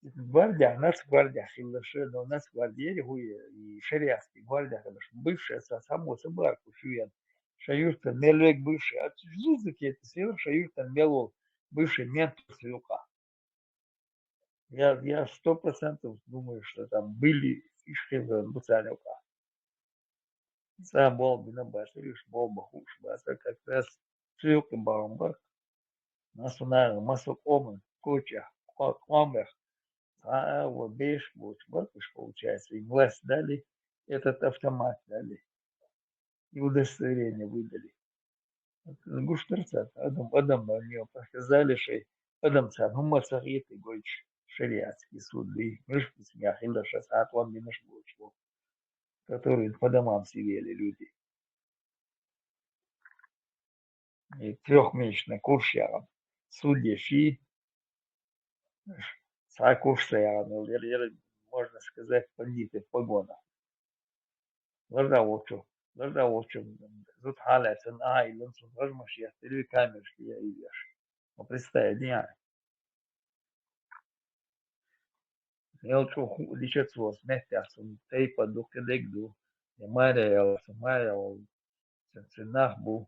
гвардия нас гвардия хилаше но нас гвардия хуй и шариатский гвардия бывшая само собой кушуян Шаюртан Мелек бывший, а Зузыки это север Шаюртан Мелол, бывший ментор Слюка. Я 100% думаю, что там были фишки в Буцалюка. Сам был бы на Басариш, был бы хуш, Басар как раз Слюка Баумбак. Нас на массу комы, куча, комбах. А вот беш, вот баркуш получается, им власть дали, этот автомат дали. И удостоверение выдали. Гуштарцат, адам мне показали, что адам цар, ну масахит и гойч шариатский суд, и мышь смях, и даже сад вам не наш был, которые по домам сидели люди. И трехмесячный курс яром. Судья фи, курс яром, можно сказать, бандиты в погонах. Ладно, вот что. لرجع وشم زود حالة سن لنصن رجمش يحتلي كامل شيء يبيش وبرستا يعني يل شو دي شت وس مهتعسن تيبا دو كدك دو يمارا يل سمارا سنخبو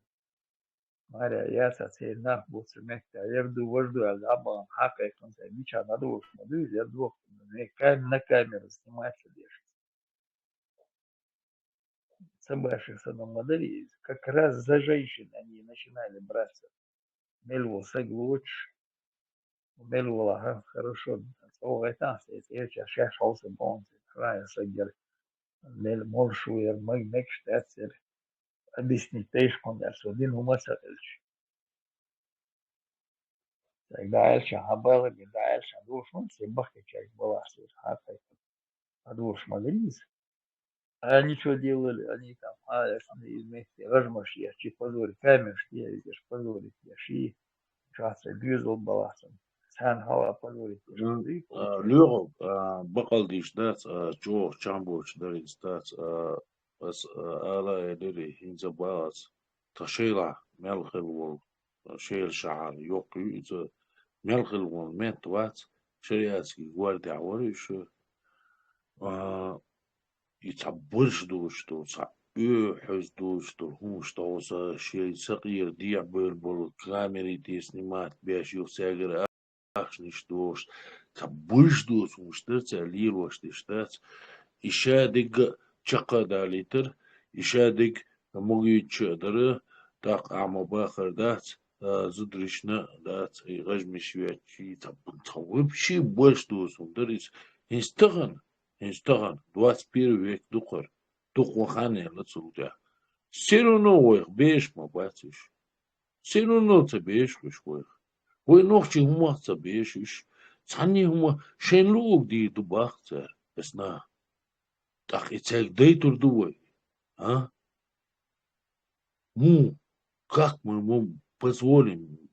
مارا ياسا سنخبو سمهتا يردو وردو الأبا حقا يكون سيبيش على دوش مدوز يردو كان نكامل استماع سديش собравшихся на модели как раз за женщин они начинали браться. Мелвул Сеглуч, Мелвул хорошо, я сейчас шелся бонс, края Сегер, Мел Молшуер, мой Мекштецер, объяснить тейшкон, один умасательч. Тогда Эльша Хабала, когда Эльша Душман, Себахи часть была, а Душ Мадрис. А они что делали? Они там, вместе, размашья, чи позорить, камеш, я видишь, позорить, я ши, часто бюзл баласом, сан хала позорить, Лёгов, бакал диш дац, Джо Чамбурч дарис дац, бас ала эдери хинза балац, ташейла, мелхел вол, шейл шахар, йок юза, мелхел вол, мент вац, шериацкий гвардия воришо, يتعبرش دوشتو يحز دوشتو هوشتو شيء صغير ديع بالبول كاميري تسنيمات باش يوساجر اخشنش دوش تعبرش دوش مشترت ليل واشتشتات إشادق شقا داليتر إشادق موجي تشدر تاق عم باخر دات زدرشنا دات غجمش وياتشي تعبر شي больше دوش مدرس Инстаган 21 век духар, тухвахане лацулда. Все равно уих беш ма батиш. Все равно та беш вишвих. Ой нохчи хума та бешиш. Цани хума шенлуг ди дубахта. Эсна. Так и цег дейтур дуой. А? Как мы ему позволим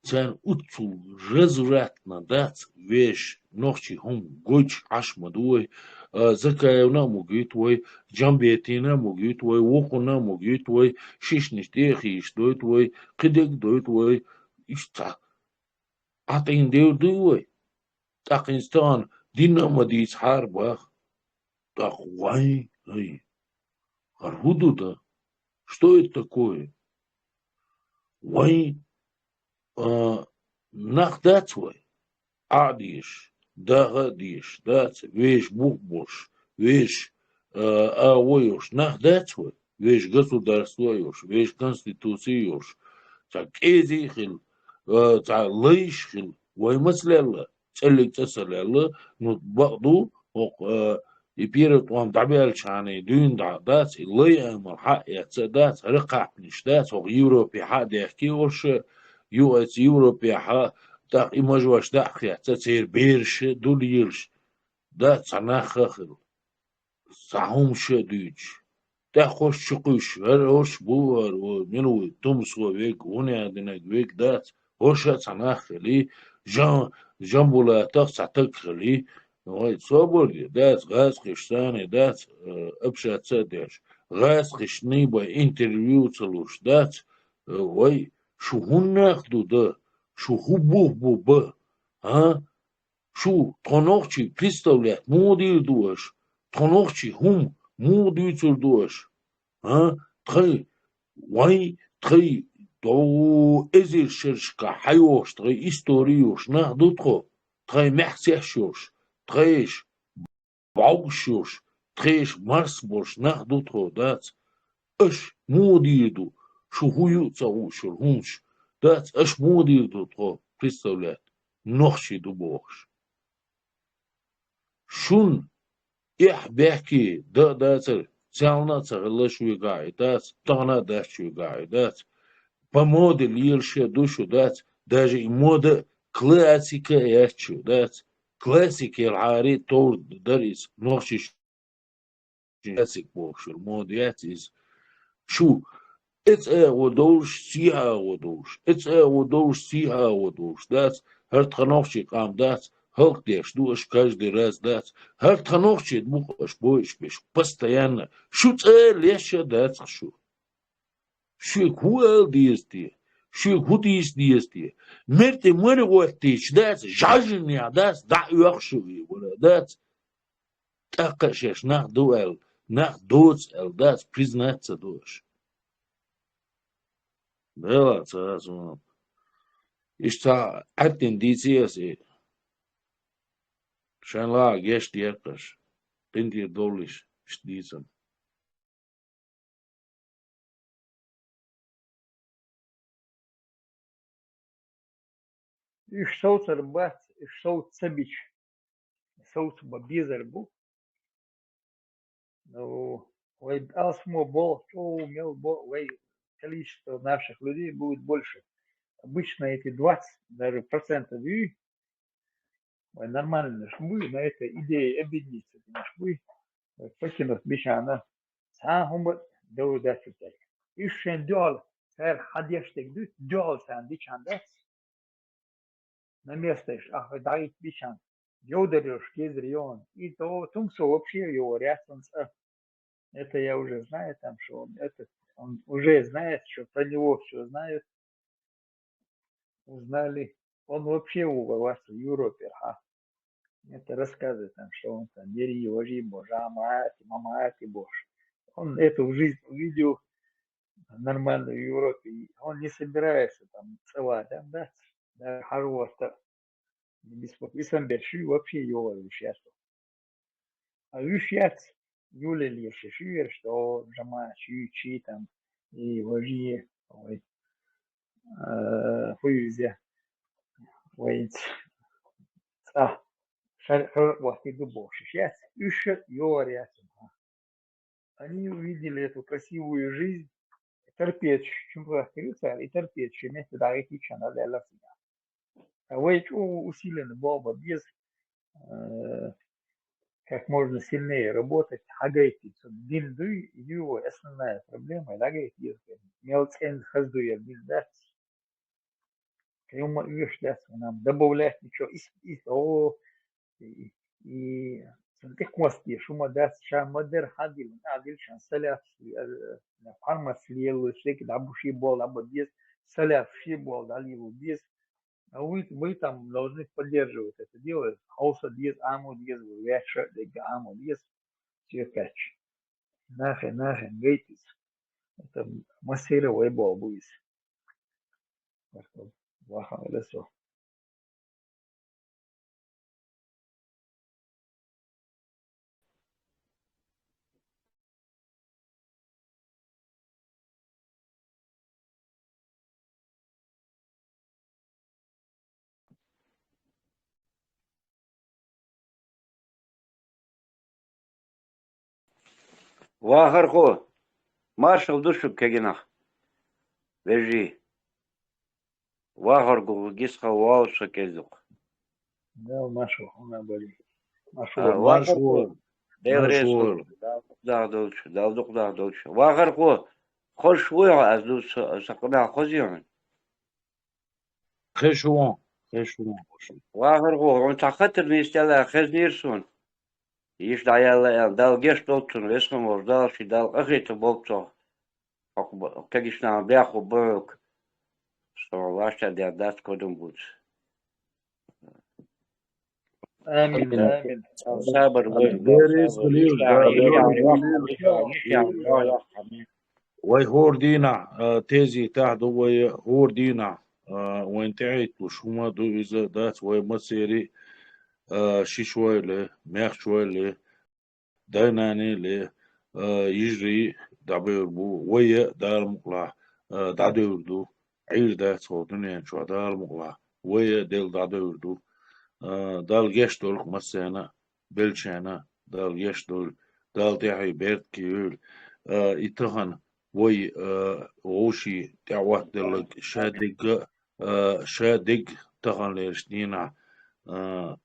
цен утцу резурятно дать вещь ночи хум гоч ашмадуй закаевна мугитвой джамбетина мугитвой вохуна мугитвой шишниш техи штойтвой кидек дойтвой ишта атин деудуй такинстан динамадис харбах так вай архудуда что это такое вай нахдацвой адиш дагадиш дац веш бухбош веш авоюш нахдацвой веш государствоюш веш конституциюш так эзихил так лейшхил ваймаслелла целик цасалелла ну баду يبيرت وان دعبال شاني دون دعدات اللي امر حق يتصدات رقع نشدات و يوروبي حق يحكي وش يو اس يوروبي حق تاق إمجوش داق يتصير بيرش دول يرش دا صناخخل صحوم شديج دا خوش شقوش هرش بوهر ومنو تمسو ويك وني عندنا ويك دات خوش صناخلي جان بولا تاق ساتقلي وای صبر داس غاز خشتانه داس ابشات سدش غاز خشني با انترفيو تلوش داس وای شو هون ناخدو ده شو هو بو ها شو تنوخشي представлять مودير دوش تنوخشي هم مودير دوش ها تخي وای تخي دو ازير شرشكا حيوش تخي استوريوش ناخدو تخي محسيحشوش تخيش باوشوش تخيش марсбош нахдутро дац аш модирду шухую цаушур хунш дац аш модирду тро представлять нохши дубош шун их бяки дац цална цалашуй гай дац тана дашуй гай дац по моде лирше душу дац даже и мода классика ячу дац كلاسيك العاري طور درس نوخش كلاسيك بوش الموديات شو اتس ودوش سيها ودوش اتس ودوش سيها ودوش دات هرت خنوخش قام دات Халктеш, душ каждый раз дац. Халк ханохчет бухаш боиш беш. Постоянно. Шу цель еще дац шу. Шу хуэл диести. Шу худис диести. Мерте море уахтич дац. Жажня дац. Да уахшуви. Дац. Такашеш на дуэл. На доц эл дац. Признаться душ. Бела цазун. Ишта аттендициаси. Шанла геш диакаш. Тенди долиш. Штизан. Иш соуцер бац, иш соуц цабич. Соуц бабизер бу. Ну, ой, алсмо бол, мел бол, ой, количество наших людей будет больше. Обычно эти 20 даже процентов и нормально мы на этой идее объединиться. Мы покинут бешана. Сам до десяток. Ишен дёл, сэр хадештек дёл сан дичандец. На место иш, ах, дает бешан. Дёдарёш кезрион. И то тумсо вообще его рясанца. Это я уже знаю, там, что он уже знает, что про него все знают, узнали. Он вообще у вас в Европе, это рассказывает там, что он там бери, ложи, божа, мамати, бож. Он эту жизнь увидел нормально в Европе, он не собирается там целовать, да, хорошо, не беспокойся. И сам большой вообще его сейчас. А сейчас Юля лишь что жама, чи там, и ложи, ой, хуйзе, ой, вот иду больше. Сейчас ищут его рядом. Они увидели эту красивую жизнь, терпеть, чем говорится, и терпеть, чем это дарит и чана для себя. А вы усиленно Боба без как можно сильнее работать, хагайти, бинды, его основная проблема, хагайти, мелцен хаздуя бинда, кому видишь, нам добавлять ничего, и как мости, шума даст, шамадер хадил, шан саляф, фарма слил, шлик, дабуши бол, або без, саляф, ши бол, даливу без. А вы там должны поддерживать это дело. Хауса без аму без вяча дега аму без циркач. Нахен гейтис. Это массировый бол будет. Ваха лесо. Вахархо, маршал душу кегинах. Вежи. Вахаргу гисха вауша кезух. Да, машу, она были. Маршал. Девресу. Да, дольше. Вахархо, хош вуя, аз душ сакна хозион. Хешуан. Вахархо, он тахатер не стяла хезнирсун. Иш даяла дал гештолтун весмор дал шидал ахито болцо. Кагишна бляху бök. Что ваша диадас кодум будет. Амин. Сабр وي هوردينا تيزي تحدو وي هوردينا وانتعيت وشوما دو إذا دات وي مسيري شيشوي له ميخشوي له دايناني له يجري دابير بو وي دار مقلا دادور دو عير دات صوتنين شو دار مقلا وي ديل دادور دو دال جشتول مسينا بلشانا دال جشتول دال تحي بيرت كيول إتهان وي غوشي تعوات دلق شادق تهان ليرشنينا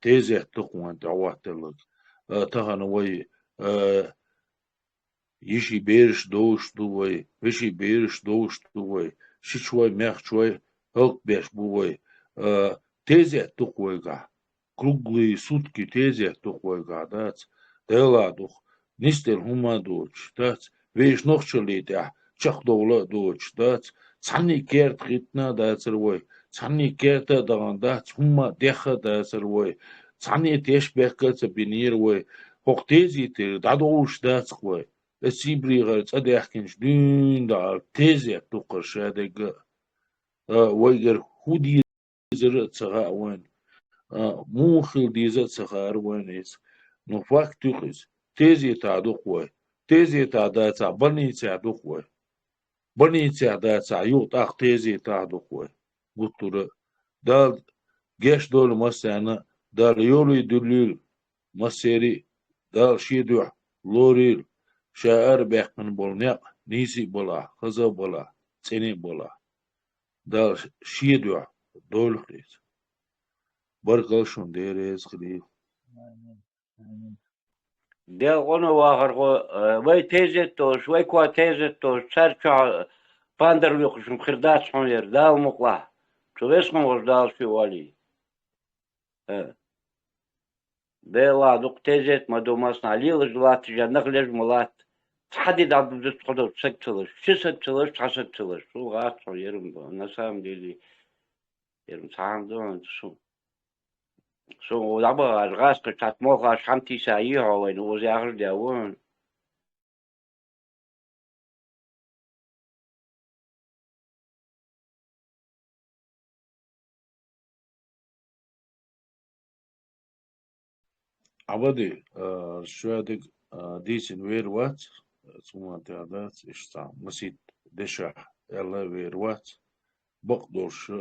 تيزي تقوان تعوات دلق تهان وي يشي بيرش دوش دوي وشي بيرش دوش دوي شي شوي ميخ شوي هلق بيش بوي تيزي تقويقا круглые сутки тези тухвой гадац, дела дух, нистел хума дуч, дац, веш нохчалит я, чах довла дуч, дац, цани керт хитна дацервой, цани керта даган дац, хума деха дацервой, цани теш бехкац бинирвой, хох тези тер дадоуш дацвой, сибригал цадяхкинш дün da тези тухар шадега, ويجر هودي زر تسغا وين موخل ديزا تسغا وينيس نفاك تخز تيزي تعدوق وي تيزي تعدا تع بني تعدوق وي بني تعدا تع يوت اخ تيزي تعدوق وي قلت دال جيش دول مسانا دال يولي دليل مسيري دال شيدوع لوريل شاعر بيحمن بولنيا نيسي بولا خزا بولا تيني بولا دال شيدوع دول خريز برقلشون ديريز خريز ديال غنو واخر وي تيزيتوش وي كوا تيزيتوش سارچا باندر يوخشم خردات شونير دال مقلا شويسكم وش دال في والي ديلا دوك تيزيت ما دوماسنا ليل جلات جنق لج ملات تحدي عبد تقدر تسكتلش شسكتلش تحسكتلش شو غات يرم نسام ديلي يرم سام دون شو لعبة الغاز كتات موقع شمتي سايها وين وزي آخر داون عبدي شو هذيك ديسن وير وات ثم تعدات اشتا مسيت دشا يلا وير وات بقدرش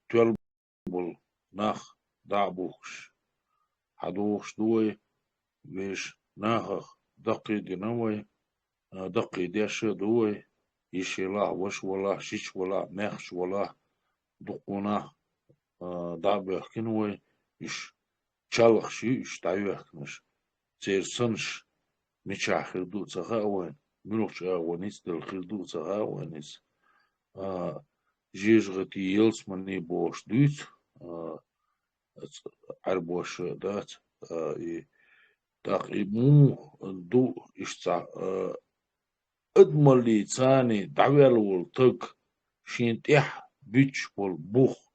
تولبل ناخ دعبوش حدوش دوي ويش ناخ دقي دنوي دقي ديش دوي يشيلا وش ولا شيش ولا نخش ولا دقونا دعبه كنوي يش چالخ شي يش دايوه كنش تير سنش ميچا خردو تسغا وين مروخ ونيس دل خردو تسغا ونيس جيجغتي يلس مني بوش دوت عربوش دات تقيمو دو اشتا ادمالي تاني دعوال والتق شين تيح بيتش والبوخ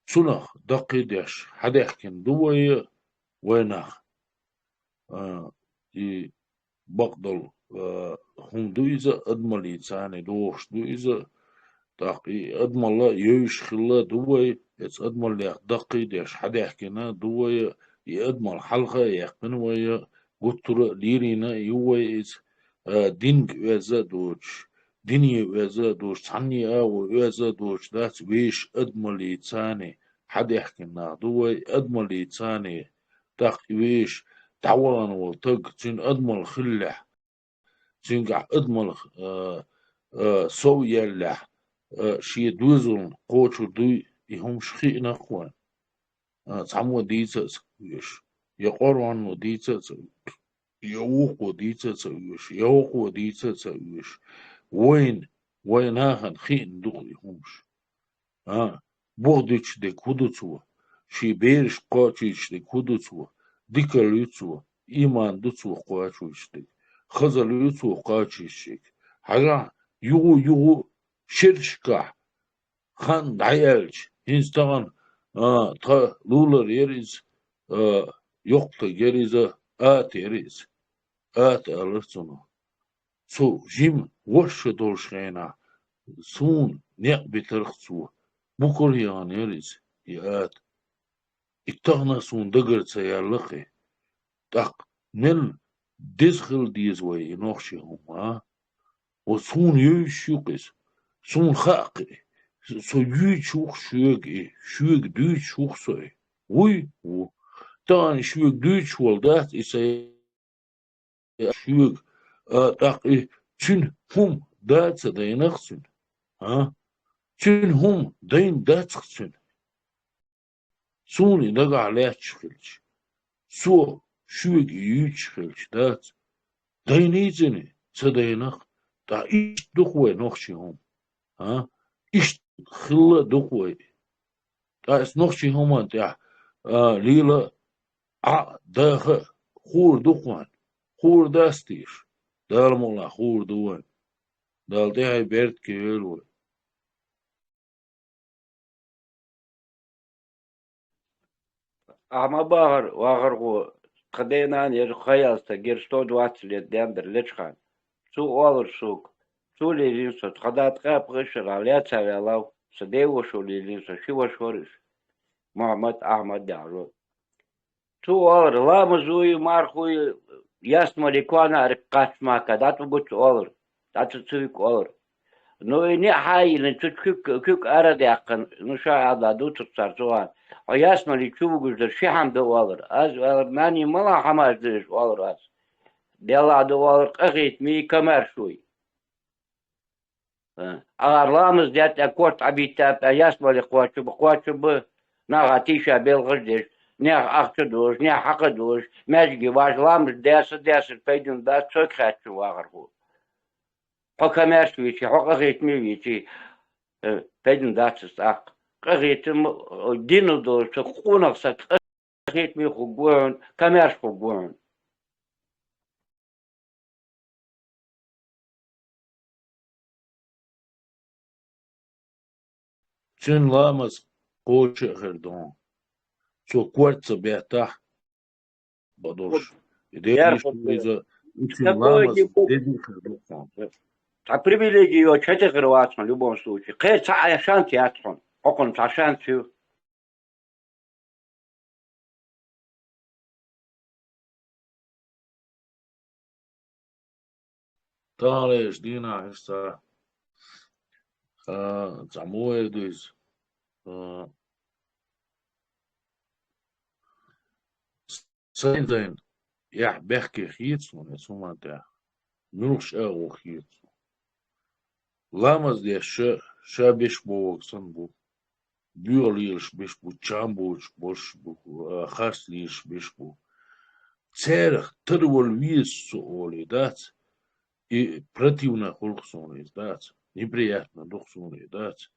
سنخ دقيدش حديحكن دوي وينخ بقدل هم دويزا ادمالي تاني دوش دويزا تاقي ادمالا يوش خلا دوي اتس ادمال دقيدش حديحكنا دوي يادمال حلقة يحقن ويا قطر ليرينا يوي اتس دينك ويزا دوش ديني ويزا دوش تاني او ويزا دوش دات ويش ادمالي تاني حديحكنا دوي ادمالي تاني تاقي ويش تعوان والتق تين ادمال خلح تين قاع ادمال سو يلح شي دوزون قوتشو دوي يهم شخي نخوان تعمو ديتس ويش يقروان ديتس يوقو ديتس ويش يوقو ديتس ويش وين هاخن خين دوغ يهمش بوغديش دي كودوتسو شي بيرش قوتشيش دي كودوتسو ديكاليوتسو إيمان دوتسو قوتشوش دي خزاليوتسو قوتشيشيك حالا يغو شرشكا خان دايالج إنستان تا لولر يريز يقطة يريز يريز ألرسونو سو جيم وش دولشينا سون نيق بترخصو بكريان يريز اتغنا سون دقر سيالخي تاق نل دزخل ديز وي نوخشيهم وسون يوشيوكس سون خاقي سو يوشوخ شوك دوشوخ سوي وي تان شوك دوش والدات إسا شوك تاقي تشن هم دات دينخسن تشن هم دين داتخسن سوني دقع لا تشخلش سو شوك يوشخلش دات دينيزني تدينخ تا إيش دخوة نخشي هم إيش خلا دخوة تا إس نخشي هم أنت ليلة داخل خور دخوان خور داستيش دال مولا خور دوان دال تهي بيرت كيلو أما باهر واغر قدينا نير خيال تغير 120 лет дендер лечхан. Су олар сук. Су лилинсо тхадат қап ғышыр авляция авялау. Садево шо лилинсо шива шориш. Мухаммад Ахмад Дяру. Су олар лама зуи мархуи ясно рекуана реккат мака. Дату гуч олар. Дату цуик олар. Ну и не хайли, тут кюк аради акан. Ну ша ада дутук царцуан. А ясно ли чувгуш да шихам да олар. Аз олар мани мала хамаш дыриш олар аз. Дела да олар қағит ми камар шуй. Ағарламыз дәт акорт абитап, ясно ли қуачу бы нағатиша белғырдеш. Не ақчы душ, не хақы душ. Мәжгі важламыз дәсі пейдін да цөк хәтші вағырғу. Қокамар шуйчи, қоқағит ми вичи. Пейдін датсыз ақ. Қағитім дину душ, қунақса қағит ми хугуын, камар хугуын. Чын ламас قوچه خردون سو кварца бета بدوش Яр идеиш из чын такое ламас не деди خردون а привилегию чете грываться в любом случае. Кэца шанти атхон. Окон шанти. талеш дина хиста замуэр дуз سين يح بحكي خيتسون يسوما تا نوش اغو خيتسون لامز دي شا بيش بوكسن بو بيوليش بيش بو چامبوش بوش بو خاصليش بيش بو церх тырвол вис соли дат и противно холксони дат неприятно дохсони дат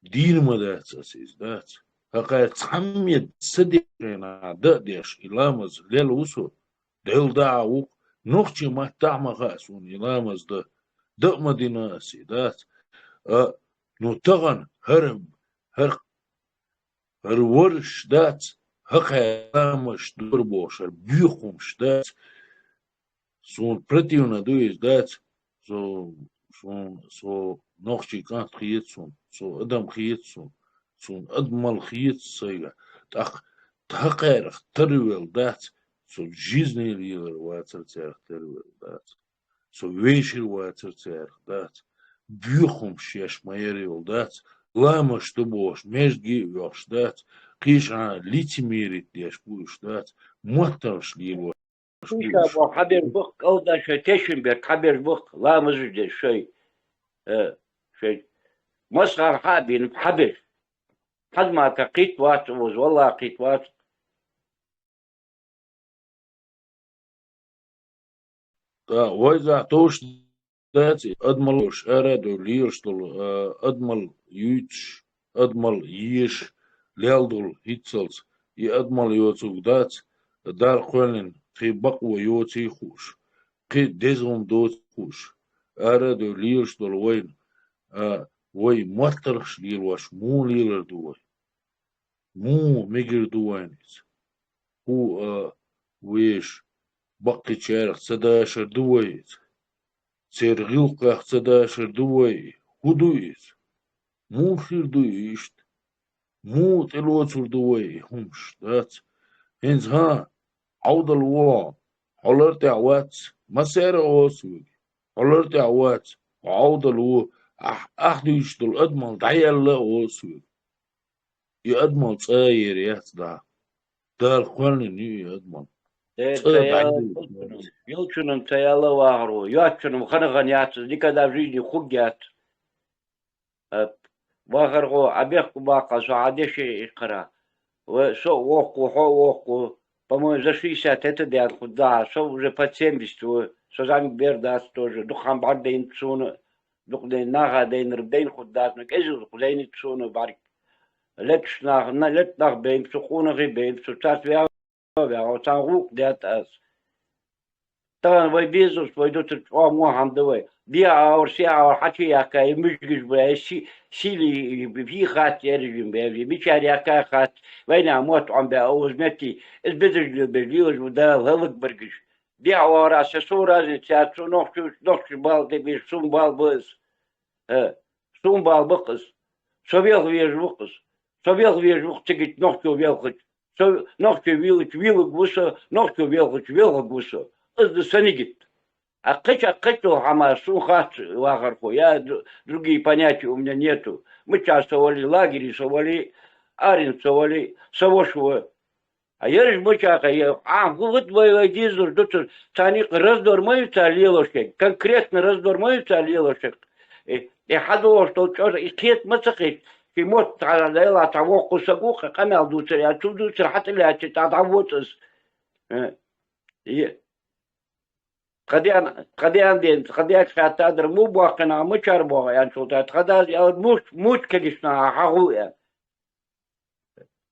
дирма дат сис дат какая цаммет сдешена дадеш иламаз лелусу делдау нохчи маттама хасун иламаз да мадина сидат ну таган هر ورش دات هقامش دوربوش بيخمش دات سون противно дуис дат سو نوخشي كانت خيتسون سو ادم خيتسون سون ادمل خيت سيغا تحقير ترويل دات سو жизни лилер واتر ترويل دات سو ويشر واتر دات بيخمش يش مايريل دات лама что бош межги вёш дат قيشا ليتميرت ديش بوش دات محترش ليلو Шабо хабер бух колда шо тешинберг хабер бух ламыз де шой. Шой. Мосгар хабин хабер. Хадма кaqit ват воз والله قيت وات. وإذا توش داتي أدملوش أرادو ليرشتل أدمل يوتش أدمل يش ليالدول هيتسلز أدمل يوتسوك دات دار قولن قي بقوة يوتي خوش قي ديزهم دوت خوش أرادو ليرشتل وين وي محترش ليلواش مو ليلر دوي مو ميجر دوينيز هو ويش بقي تشارخ سداشر دويز سيرغيل قاخ سداشر دوي هدويز مو خير دويشت مو تلوتر دوي همش دات هنز ها عود الوا حلرت عوات مسير اوسوي حلرت عوات عود الوا أحديش دل أدمل دعيال لا اوسوي يأدمل صاير يحتدا دار خواني نيو يأدمل Yılçının tayalı var, yatçının xanıgan yatsız, ne kadar жизни хугят. Вахарго абех кубака со адеше икра. Со оку, по-моему, за 60 это дяд худа, со уже под 70, со зами бердас тоже. Духам бардейн цуна, духдейн нага дейн рдейн худас, но кезу худейн цуна барик. Let nach beim zu khunere beim zu tat wer tan ruk dat as. Tan vai bezos vai do tu mo handwe. Dia or sia or haki ya ka imujgish bu شيلي في خات يرجم بيبي بيشاري أكا خات وين أموت عم بأوز متي البدر باليوز ودا هلك برجش بيع ورا سسورة زيتات نوخش بال تبي سوم بال بس سوم بال بقص سبيل ويج بقص سبيل ويج بقص تجت نوخش ويلخش نوخش ويلك بوسا نوخش ويلخش بوسا إذا سنجت أقيتو Хамасу хат вахарку. Я другие понятия у меня нету. Мы частовали лагерь, совали, аренцовали, совошего. А я лишь бычака, вот твои дизель, доктор, они раздормаются лилошек, конкретно раздормаются лилошек. И хадо, что тоже, и кет мацахит, и мот тарадайла того кусагуха, камел дуцер, отсюда дуцер, хатыляти, тадавотас. قديان خاطر مو باقنا مشار بوغ يعني شوطات خداز يا مش كديشنا حقوقا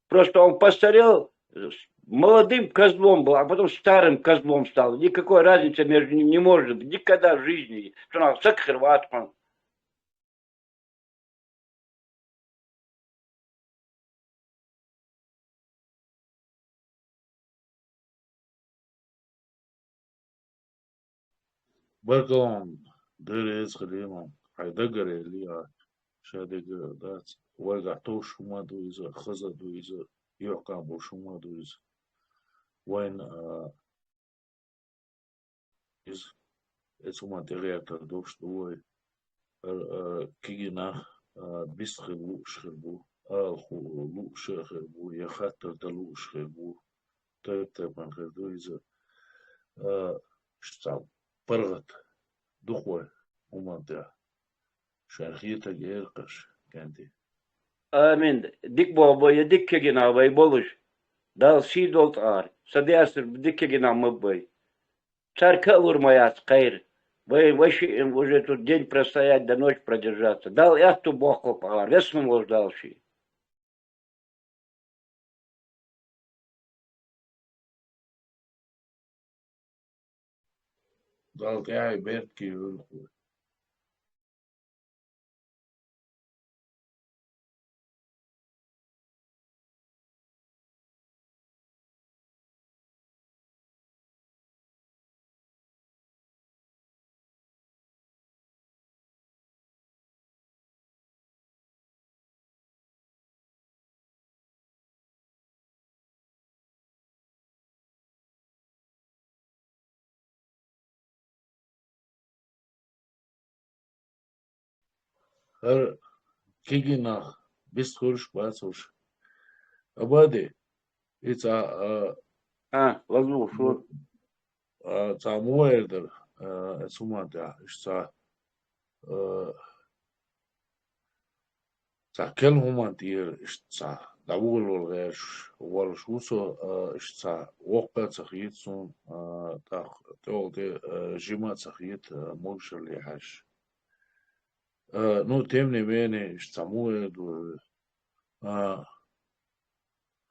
просто он постарел молодым козлом был, а потом старым козлом стал. Никакой разницы между ним не может быть никогда в жизни. Что надо сакхерват. برقم درز خليهم حيدقر اللي شادق دات وقعتو شما دويزة خزا دويزة يعقا بو شما دويزة وين إز إسوما تغيرتر دوش دوي كينا بيسخلو شخلبو آلخو لو شخلبو يخاتر دلو شخلبو تايب من خير دويزة شتعب برغت دخوة ومنطقة شرخيتها جيرقش كانتي آمين ديك بابا يديك جنا باي بولش دال سي دولت آر سدياسر بديك جنا مباي царька урмаят кайр вы уже тут день простоять до ночь продержаться дал я ту боху погар весну уж дальше دال قاعد بيركي والخوة هر كيجينا بيسخورش باسوش أبادي إذا возьму что تعموير سوما إشتا كل هما دير إشتا داول والغيش والشوسو إشتا وقت سخيتسون تقول دي جيما سخيت موشر ليحاش ну, тем не менее, самое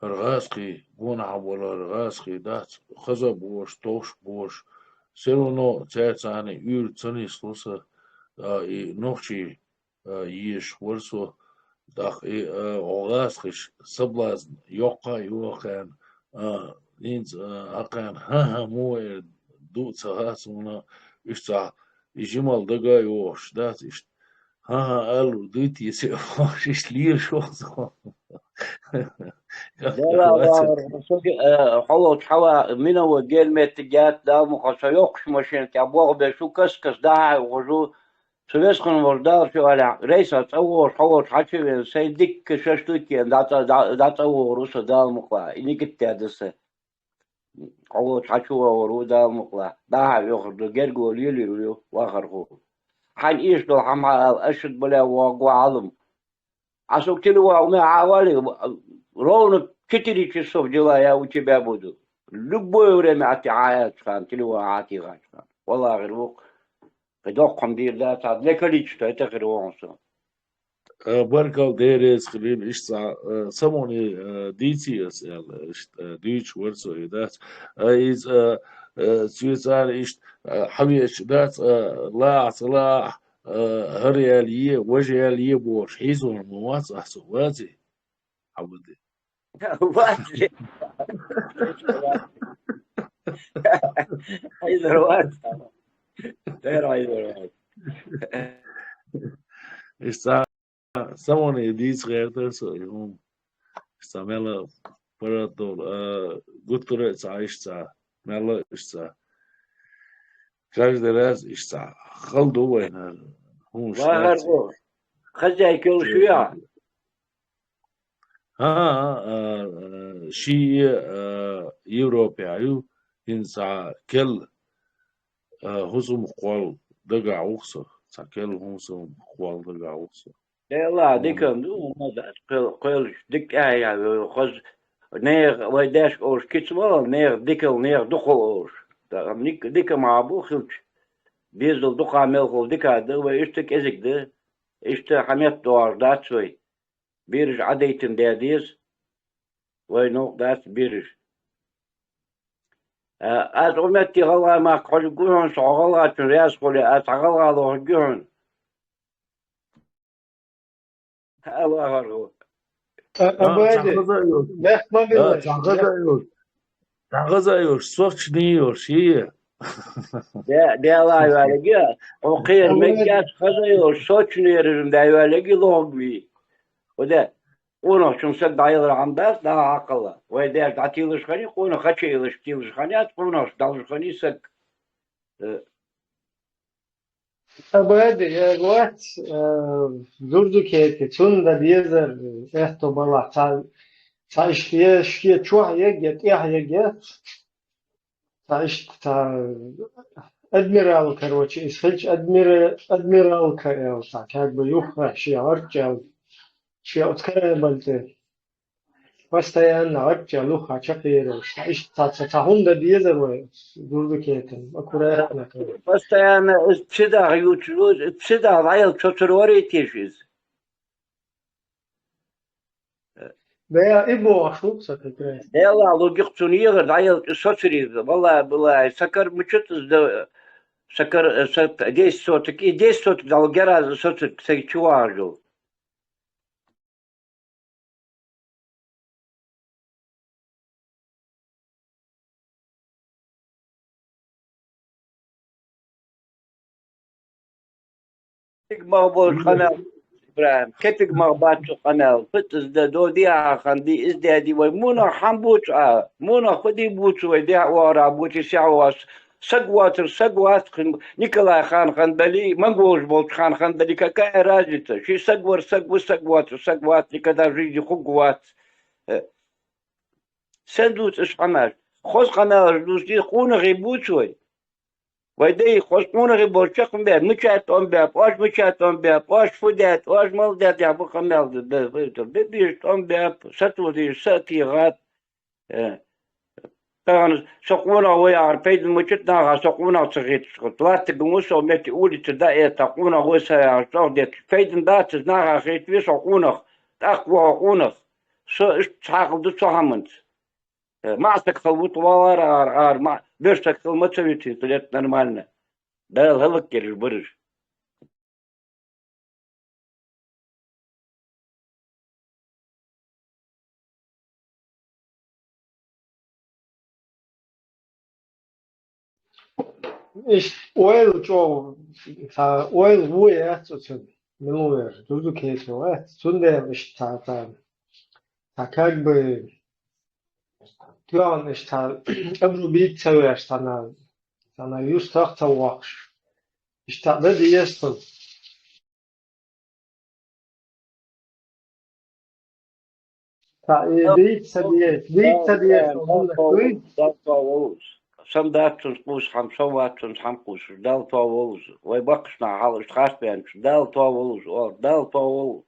ргаски, гона была ргаски, да, хаза бош, тош бош, все равно цяцаны, юр цаны слуса, и ночи еш ворсо, да, и огаскиш, соблазн, йоқан, линз, акан, ха-ха, мое, дуца, хасуна, ишта, и жимал дага йош, да, ишта, ها قالوا ديت يسيبوش ليه شوزو لا حوض حوا من وجيل متجات دا مخصص يوقش ماشين كابوغ بشو كسكس دا وجو سويسخن وردار شو على رئيس تصور حوض حكي سيدك كششتوكي دا تصور روس دا مقلا إني كنت هذا حوض حكي ورو دا مقلا دا يخرج جرجو ليلي واخره حين إيش دو هم أشد بلا واقع عظم عسوك تلوا وما عوالي رون كتير تشوف جوايا وتبع بدو لبوا ورمي عتيعات خان تلوا عتيعات خان والله غير وق قدوق قمدير ذات عاد لكليش تغير وانسو Barkal deres gelin ist samoni ditius ist Deutsch word so that is Suizar ist حبيش that لا صلاح هريالية وجهالية بوش حيزو المواص أحسواتي حبدي واتي حيدر واتي غير حيدر واتي ist samoni dies غيرتر so يوم استعمل برادول قطرة تعيش ملا ist каждый раз ist خلدو وين هو ظاهر شتاتي خزاي كل شوية شيء يوروبيايو إنسا كل هزم قوال دقا عوصة كل هزم قوال دقا عوصة لا ديكم دو ماذا قل ديك يا خز نير ويداش اوش كيتسوال نير ديكل نير دخل اوش ديك مع ابو خلش بيزل دقا ملخل ديكا دو ويشتك ازك ده اشتا حميت دوار دات شوي بيرج عديتن داديز وينو دات بيرج از امتي غلا ما قل قولون شغلا ترياس قولي اتغلا له قولون الله هرغو أبو هادي بيخ ما بيلاش تغزايوش صوتشنيوش هي ده لا يوالجي وقير مجاز خزايوش صوتشنيرم ده يوالجي لوغبي وده ونو شون سد دايلر عنداس ده عقله ويداش داتيلش خاني ونو خاتشيلش تيلش خانيات ونو دالش خاني سك أبو هادي يا الوقت زوردو كيتي تون دا ديزر احتو بلا تا اشتيه شكيه تشوح يجيت يجيت تا أدميرال كروتشي إسخلش أدميرال كأو تا كاك بيوخ شيء أرجع شيء أتكلم بلته постоянно أرجع لوخ شقير إيش تا هوندا ديزر وين زوردو كيتي أكورا постоянно всегда ючуз всегда вайл чочорори тишиз veya İbo aşık sakın. يلا لوجيك تونيغ دايل سوتري والله بالله سكر مشت سكر 10 соток и 10 соток дал гораздо соток сечуажу مقبول قناة إبراهيم كتك مقبات قناة فتز دا دو دي آخان دي إز دي ومونا حنبوش مونا خدي بوش ويدي وارا بوشي سعواس سقوات نيكولاي خان خندلي منقوش بولت خان خندلي كاكاي راجتا شي سقوات نيكدا جيدي خقوات سندوت إش قناة خوز قناة جدوس دي قونا غيبوش وي ويدي خصمونا غير بورشقم بيت مشات أم بيت واش مشات أم بيت واش فدات واش مالدات يا أبو خمال بيت أم بيت ستو دي ساتي غات كان سقونا ويا عرفيد المشت ناغا سقونا صغيت لا تقوموس ومتي أولي تدائي تقونا ويسا يا ديك فيد دات ناغا خيت في سقونا تقوى قونا ساقل دو سهمنت ما استخلوت وار ما بيش تخل ما تسويتي طلعت نورمالنا ده الهلك كيرش برج İş oil çoğu ta oil bu ya tutun. Ne oluyor? Durduk kesiyor. Evet. Sunde iş ta как бы Tuan iş ta öbür bir sever sana yüz tahta vakş. İşte ne diyorsun? Ta deyip diye سم داتون قوس خم سواتون خم قوس دال طاووز ويبقشنا حالش خاص بين دال طاووز أو دال طاووز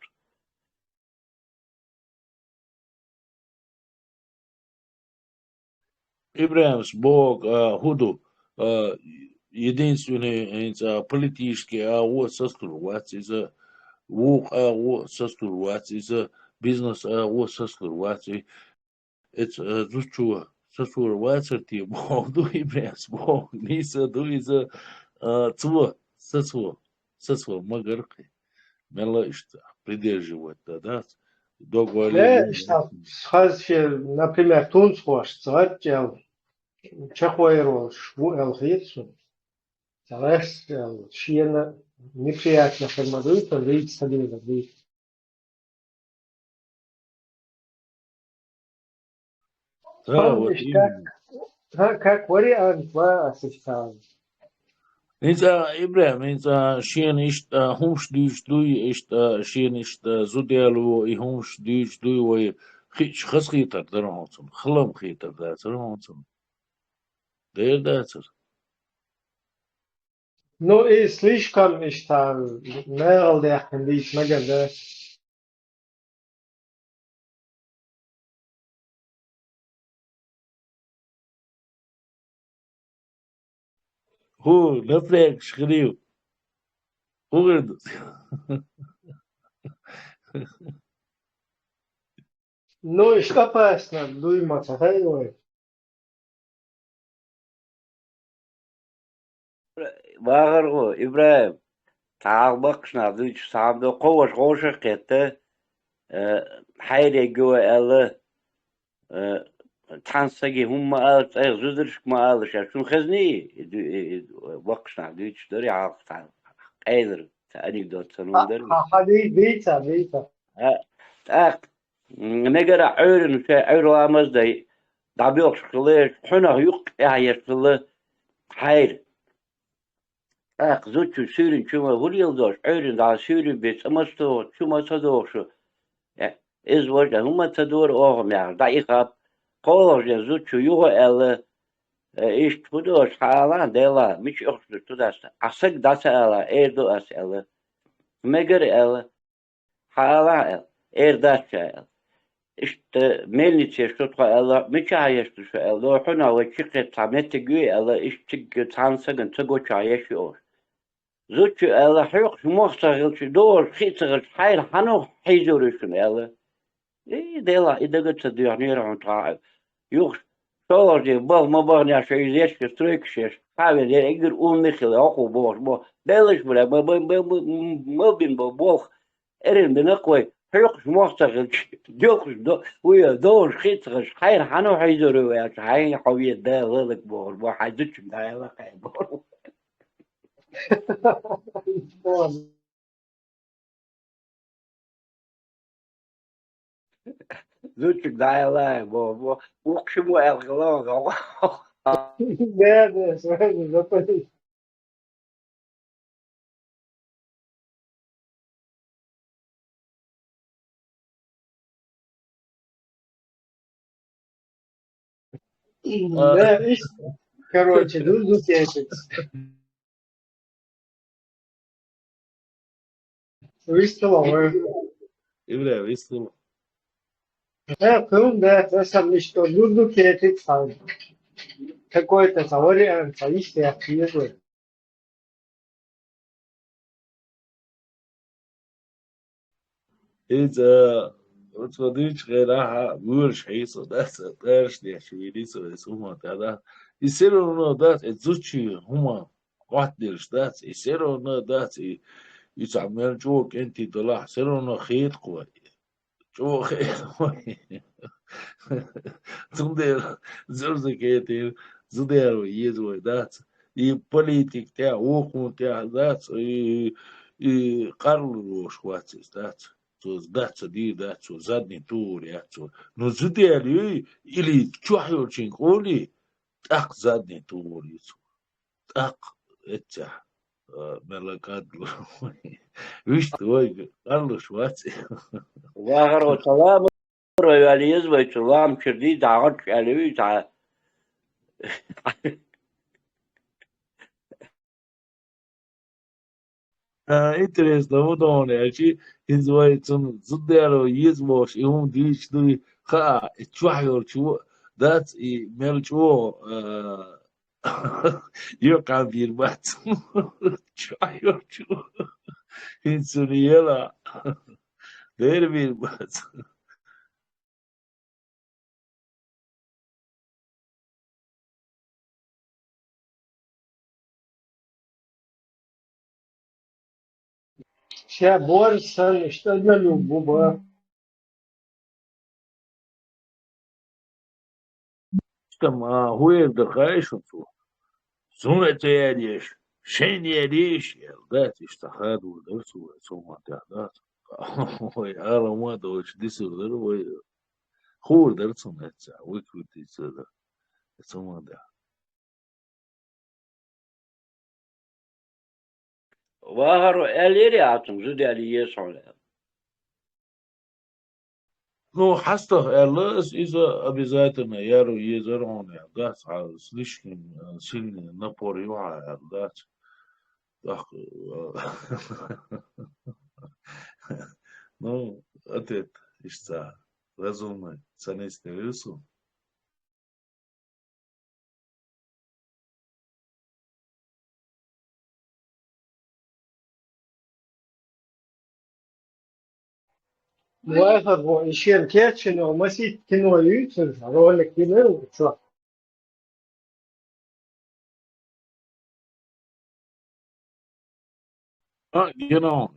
Ибраимс Бог Худу единственный политический вот состругать из wo sastur wats is a business wo sastur wats it's zuchu sastur watser ti bo do ibres bo nisa do is a цво сасво магарки мела ишта придерживать да договор Что например, тунцош, цвател, чахуэро, швуэлхитсу, целэш, шиена, неприятно формирует, он видит стабильно, видит. да вот именно Как вариант, ассистент. Инца Ибрахим, инца шен ишта хумш дюш дуй ишта шен ишта зуделу и хумш дюш дуй ой хич хасхитар дарамцун хлам хитар дарамцун дердацер Ну и слишком что мерл der nicht mehr. هو نفرق شخريو هو غير Ну и что опасно, дуйма цахайой. واغر إبراهيم تعال بقشنا دوش صعب دو قوش قوش قيته حيري جوا ألا تانسجي هم ما زودرش ما ألش شو خزني بقشنا دوش دري عارف تعال قادر تاني دوت سنون دري هذه بيتا نقرأ عورن عور أمز داي دابيوش خليش حنا يق يعيش حير زوجو سورين شو هوليل دوش عورن دا سورين بيت أمستو شو ما تدوشو إز وجه هم تدور أوهم يعني دقيقة قولش زوجو يوه ألا إيش تدوش حالا ديلا مش أخشو تداس أسك داس ألا إيردو أس ألا مجر ألا حالا ألا إيرداس ألا İşte melnice şu ela müçayeşti şu ela huna ve çıkıp tamete gü ela işte tansagın tıgo çayeşiyor. Zuçu ela yok muhtarıl şu doğru xitır hayır hanu hizuruşun ela. Dela idagıt diyor ne ranta. Yok şöyle bal ma bal ya şey yeşke strükşes. Abi de egir unmixil oku bo. Deliş bile ma bin bo erin de koy. حيوقش مختغل جوقش دو ويا دور خيتغش خير حنو حيزورو يا حي حويه ده غلق بور بو حيدش ده يلا خير بور زوج ده يلا بو وقشمو الغلو ده Да, короче, дуду тешит. Выставил. Ибрахим выставил. Да, это самое, что дуду тешит сам. Какой-то вариант, если активирует. إذا وتفضيش غيرها بورش حيصو داس تارش دي شويريسو يسوما تادا يسيرو نو دات اتزوتشي هما واحد ديرش دات يسيرو نو دات يتعمل جوك انتي دلاح سيرو نو خيط قوي جو خيط قوي تندير زرزكيتي زديرو يزو دات يبوليتيك تاع وقون تاع دات قرلو شواتس دات даться ди даться задний тур яцу но зудели или чухyorчин коли так задний тур яцу так это мелакадло виш твой карлош вац واغر سلام روالي يزوي سلام شدي دعوت عليه تاع интересно вот он яки называется зудelo езмош и он дич дуй ха чухyorчу дат и мелчо eu can vir, but чухyorчу Insuniela. Dervir bas. Ще борса, что на любого. Там хуев да хайшун ту. Сунете ядеш. Шен ядеш. Да, ти штахаду да су сумата да. Ой, ала ма да уч дису да ой. Хур да сунетса. Викрути да. Сумада. Вагару элери атым жудали есонле. Ну, хаста эллас иза обязательно яру езерон да. Слишком сильный напор его да. Так, ну, ответ ишца разумный, ценистый рису. Вафа, еще керчено, масит кино ютуб, ролик кино, что? Genau.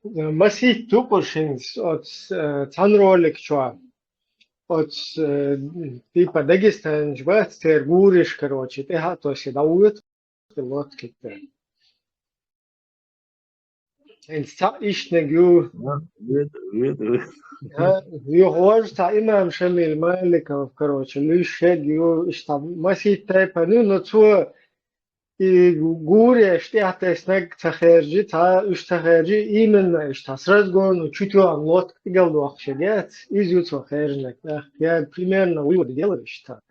Масит тупошин, от цан ролик, что? От типа Дагестан, жбат, тергуриш, короче, ты хато си даует, вот как-то. Инста ишнегю, يغوج تا إمام شميل مالك короче, лишегю, что масит тайпа, ну, то и гуре, что это снег цахерджи, та уж цахерджи, именно, что сразу говорю, чуть ли лот игал вообще, нет, изют цахерджи, я примерно вывод делаю, что.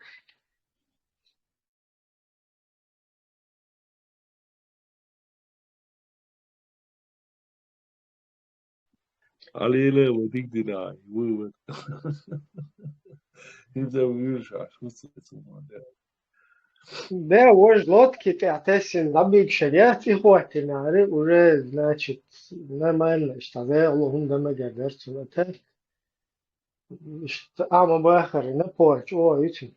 Алиле, вот их динай, вывод. Это вирша, что это модель. Да, вож лодки, ты отесен набег шагать и хватит, уже, значит, нормально, что да, Аллахум да магадер, это, что, ама бахар, на порч, о, видите.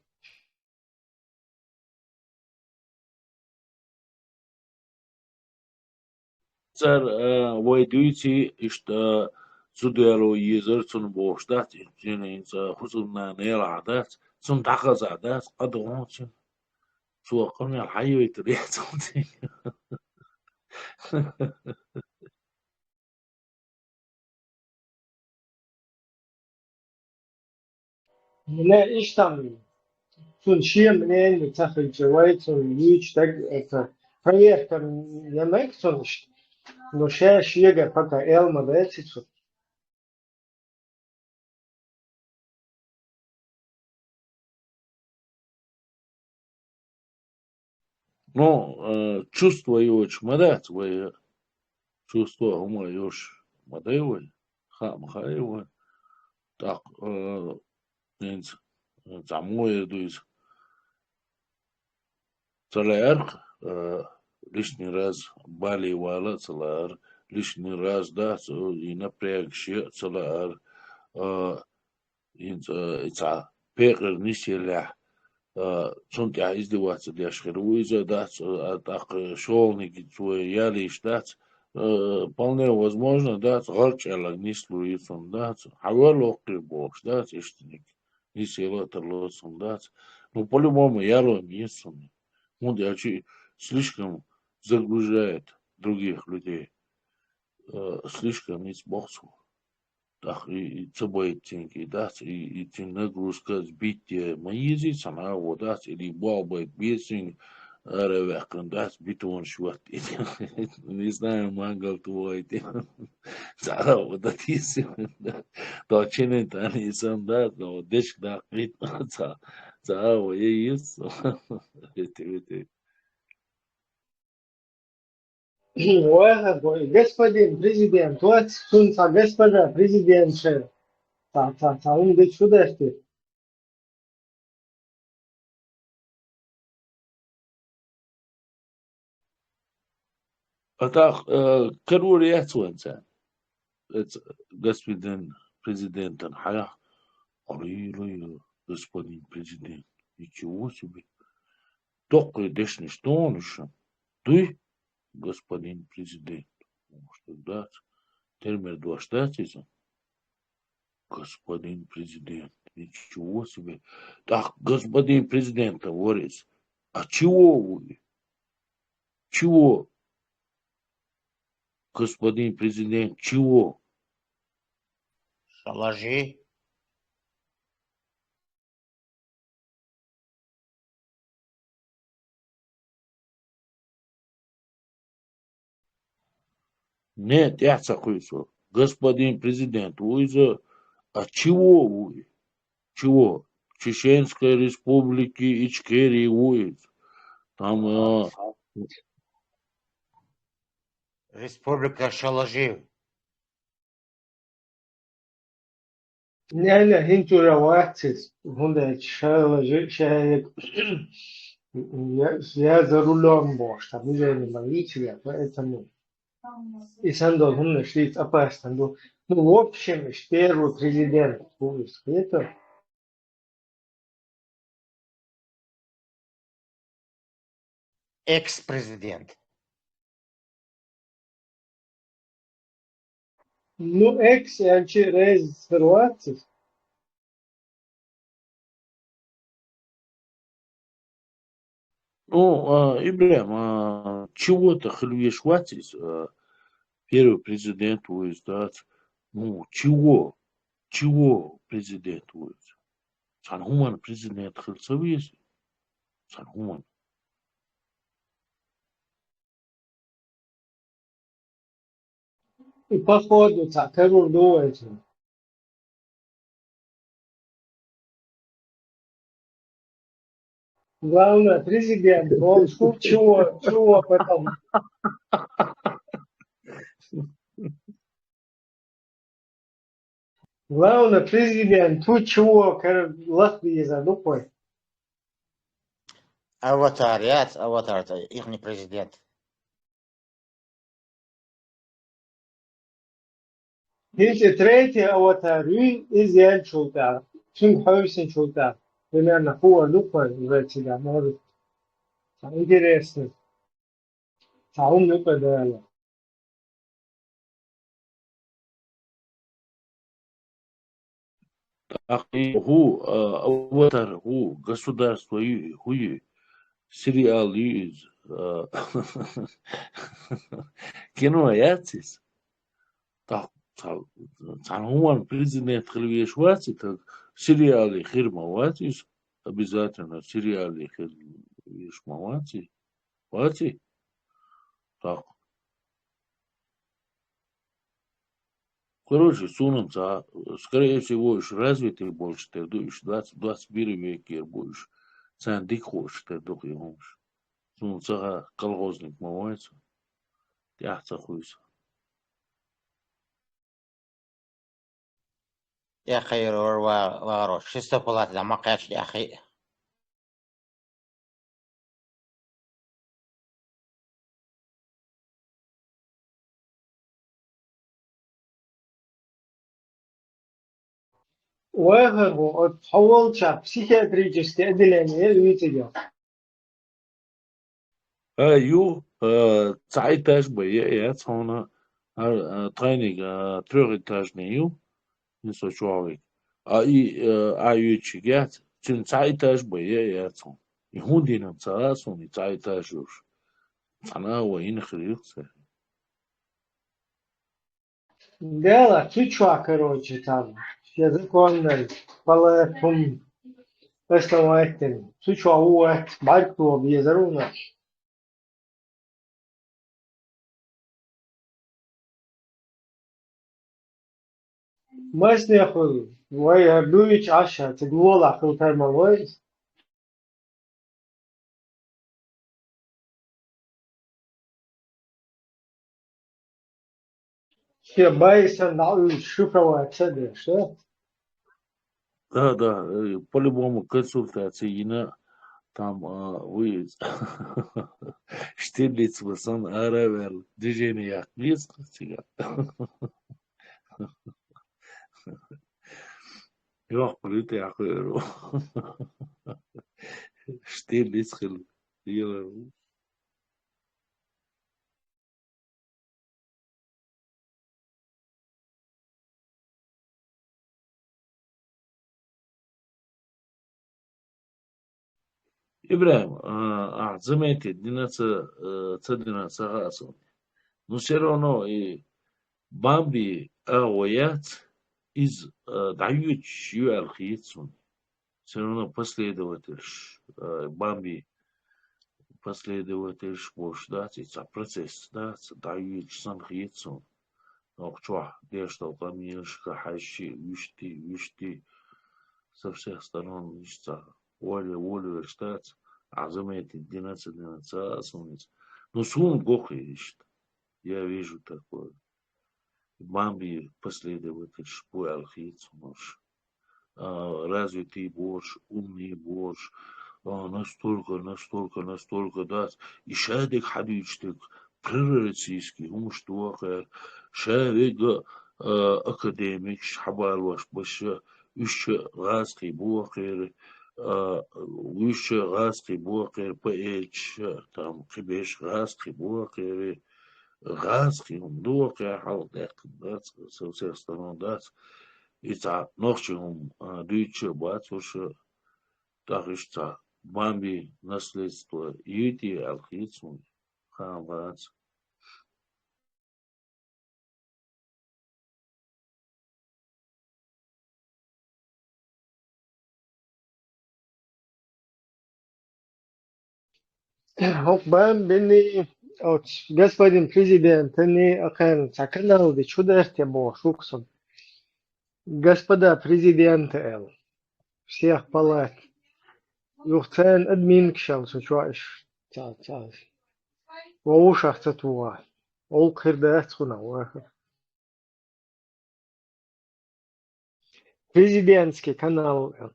Цар, войдуйте, что судеру езер цун боштат, жинин за хусунна неладат, цун дахазадат, адончин. Суаками алхайо итриятунти. لا إيش تعمل؟ تون شيء منين تاخذ جواي تون يجي تك это проверка يمك تون но сейчас يجي пока элма да тицу. Ну, чувство его чмада, твои чувства ума yosh мадайвай, хамхайвай, так, нинц, замой дуйс, целяр, лишний раз бали вала, целяр, лишний раз да, и напрягши, целяр, инц, ица, пекер ниселя, цунтя издеваться для шхеруиза, да, так, шолники твои ялиш, да, вполне возможно, да, горчала не слуицун, да, хавало крибош, да, иштник, не села терлосун, да, ну, по-любому яло местун, он слишком загружает других людей, слишком не сбохсу, так, и собой тенки, да, и нагрузка сбитие мои языцы, она вот, да, или балбай бесин, ревекан, да, битон шват, не знаю, мангал твой, зара вот да тиси, то чине тани сам, да, но дешк да, вид, зара вот есть, это, Господин президент, вот сунца господа президент, та, он говорит, что ты? А так, король яцванца, это господин президент, хая, ой, господин президент, ничего себе. Только дешни что он еще, ты, господин президент, что да, термер два штатиза, господин президент, ничего себе. Так, господин президент, говорит, а чего вы? Чего, господин президент, чего? Шалажи. Нет, я цахуйся. Господин президент, вы за... А чего вы? Чего? Чеченской республики Ичкерии вы? Там... Республика Шалажи. لا هنتو رواتس هنده شاید я за рулем бош, там уже не могли, поэтому и сандал он шли опасно. Ну, в общем, первый президент будет это Экс-президент. ну экс я через Хорватию. Ну, Ибрам, чего-то хлюешь хватит, первый президент вы сдать. Ну, чего? Чего президент вы? Санхуман президент хлцавис. Санхуман. И походу так террор думаете. Главное, президент, он чего потом. Главное, президент, тут чего, Латвии задумай. Аватар, это их президент. Если третий аватар, изъять шулта. Тüm хависин шулта. Примерно хуа лупа за тебя, может. Интересно. Таум лупа да. Аватар, государство, хуи, сериал из кино яцис. Так, Санхуман президент хлюешь хватит, сериалы хирмаватис, обязательно сериалы хирмаватис, хватит. Так, короче, сунутся, скорее всего, уж развитый больше, ты думаешь, 21 веке будешь, сам дик хочешь, ты думаешь, сунутся колхозник мывается, тяхца хуйся. يا أخي وغروش شو استقبلات لما قاش يا أخي. وهو تحول شاب психиатрическое отделение, видите. Ю, цайтаж бы, я цона, тренинг, трехэтажный ю, не сочувствую. Ю чигят, чин цайтаж бы, я цон. И хундина царасун, и цайтаж уж. Она воин хрился. Дело чучва, короче, там. Языконный, полетум, основательный. Чучва уэт, маркту объезруна. Масне хуй, вай обуич аша, тигвола хултар малой. Все байся на шифровать себе, что? Да, по-любому консультации, там выйдет. Штирлиц васан аравел движение активист сега. Yok brute akıyor. Штирлиц хил. Ибраим, заметьте, 12 сагасу. Но все равно и Бамби ауят из дают юалхицун. Все равно последователь Бамби последователь шпош, да, это процесс, да, дают санхицун. Но что, где что там немножко хащи, вишти со всех сторон, что волю штат, а заметьте, 12 асунец. Ну, сум гохи, я вижу такое. Бамби последователь шпуалхиц, развитый борщ, умный борщ, настолько, да. И шадик хадичтик, пророссийский, умштуахер, шавик академик, шабалваш, баша, еще газкий буахер, еще газкий буахер, пэч, там, кибеш газкий буахер, газкий, дуахер, халдек, да, со всех сторон, да. It's ночью дюче батюша, так и что Бамби наследство юти алхицун хамбац. Hokban beni господин президент, они ахан саканал де чудерте бо шуксон. Господа президенты эл, всех палат. Юхтен админ кшал сучуаш. Та. Воушах татуа. Ол кирдат хуна вахр. Президентский канал эл.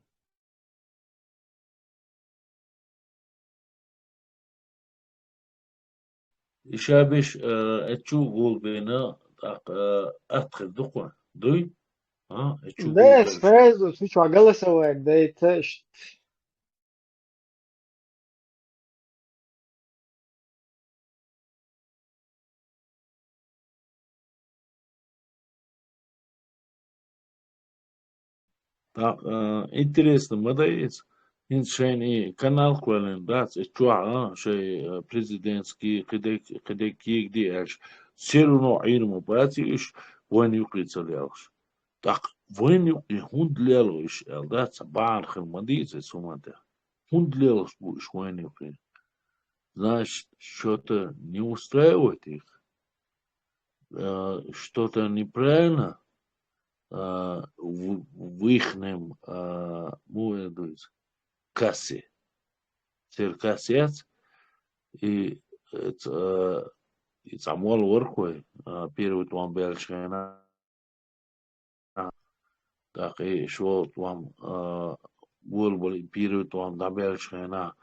Ишабиш ачу гол бена атхр дуква. Дуй? Ачу гол Да, бена. сразу, сучу, голосовать, да это Так, интересно, мадается. Иншайни канал квален, да, чуа, шей президентский, кедеки, где аж. Все равно ирма батиш, войн юкрица лялш. Так, войн юкри хунд лялш, да, цабан хилмадицы сумата. Хунд лялш будешь войн юкри. Значит, что-то не устраивает их, что-то неправильно в их кассе. Циркасец и самол воркой первый вам большая так и шо вам был первый вам большая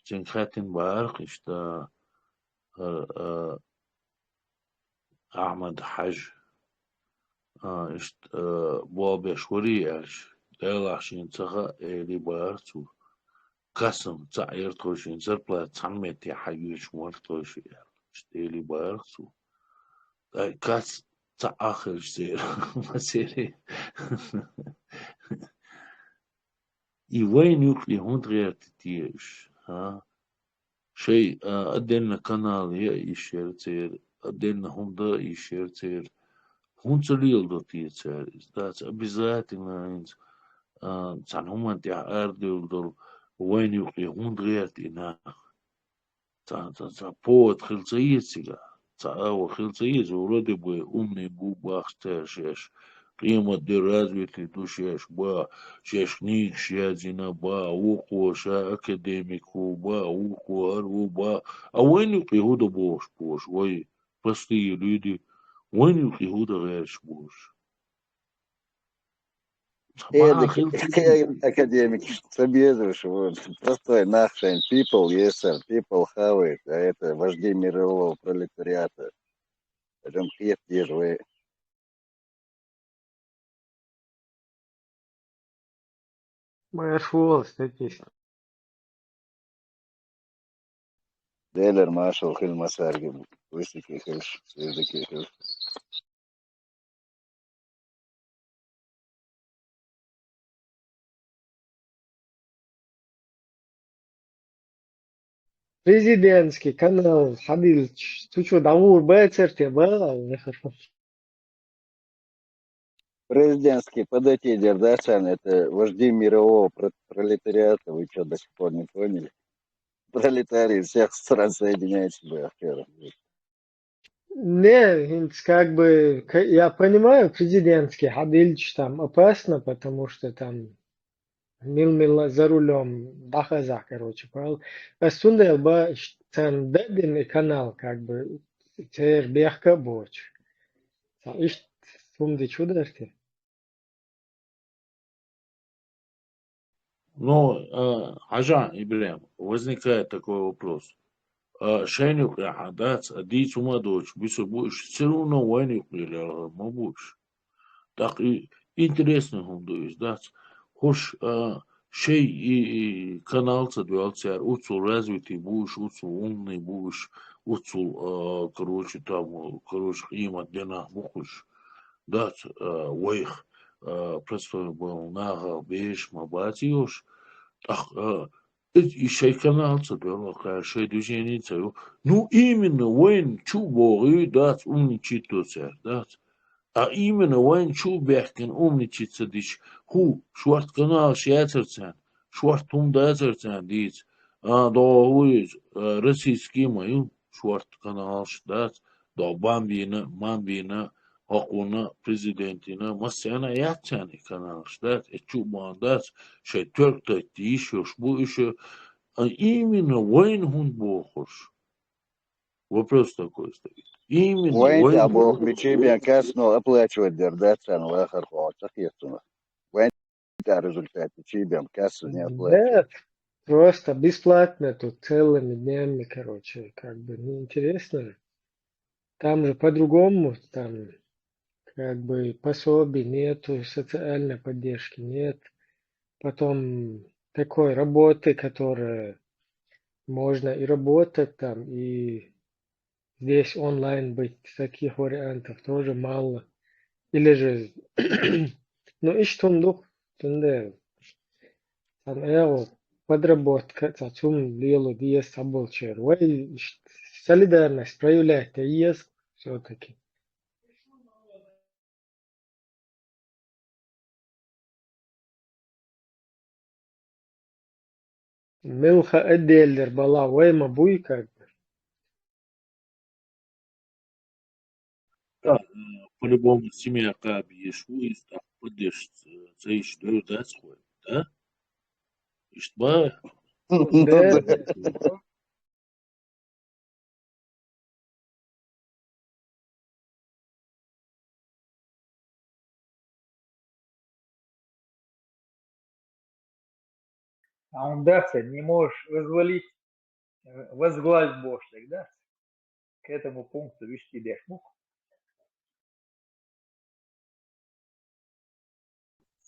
Цинхатин барх что Ахмад Хаж باب شوریش دلاشین تها ایلی بارتو قسم تعیر توشین زرپلا تنمتی حیوش مرتوشی ایلی بارتو قس تأخر سير مسيري وين يخلي هون غير تتيش شيء أدينا قناة يشير تير أدينا هم دا يشير تير هون تليل до тица, издаться обязательно цануман тя ардил дол войнюк и хун дрият и на ца повод хилцаицига ца ава хилцаиц вроде бы умный бубах стяшеш климат де развитый душеш ба шеш книг шязина ба ухо ша академику ба ухо арву ба а войнюк и худо бош ой простые люди وين يخلي هو ده غير شبوش Мах илфи. Академик Собезович, вот, простой нахшен, people, yes sir, people have it, а это вожди мирового пролетариата. Прям хет держи. Маршал, кстати. Делер Машал Хильмасарги, высоки хильш, языки хильш. Президентский канал, Хабилович. Ты что, Давур Бецерте, был? Президентский подойти Дердасан, это вожди мирового пролетариата, вы что, до сих пор не поняли? Пролетарии всех стран соединяются, бля, хера. Не, как бы, я понимаю, президентский Хабилович там опасно, потому что там мил за рулем, дахаза, короче, понял? А сундел ба, там дебин канал, как бы, тер бехка боч. Ишь, сумды чудо-то. Но, Ажан Ибрahim, возникает такой вопрос. Шайник Хадат, Адич Умадоч, Бисобуш, все равно войны или Мабуш. Так и интересно он есть, да. Хош шей и канал цадвалцер, уцул развитый буш, уцул умный буш, уцул, короче, там, короче, им отдена бухуш, да, вейх, просто был нага, беш, мабатиош, так, и шей канал цадвалцер, шей движение царю, ну, именно, войн, чубори, да, умничий тоцер, да. А именно вайн чубехкен умничица дич ху шварт канал шяцерцен шварт тумдазерцен диц до хуй российский мою шварт канал шдат до бамбина акуна президентина масяна ячани канал шдат чубандат ше түркта диш бу еще именно вайн хун бохуш. Вопрос такой стоит. Именно Вайн вайн табох, бичи кас, но оплачивать Дердасан, лахар хуатах естуна. Вайн результате, чибиам кассу не оплачивать. Да, просто бесплатно тут целыми днями, короче, как бы неинтересно. Там же по-другому, там как бы пособий нету, социальной поддержки нет. Потом такой работы, которая можно и работать там, и здесь онлайн быть, таких вариантов тоже мало. Или же, ну, iş tuндuk, tunde, там подработка, цацум лилу диес саболчер. Вай, солидарность проявлять, есть все-таки. Милха отдельдер бала, вай мабуй как бы. Да, по-любому семья как есть, там поддержится, заищет, да, сходит, да? Ишба, Да, да. А он даться не можешь возглавить бошлик, да? К этому пункту вести бешмух.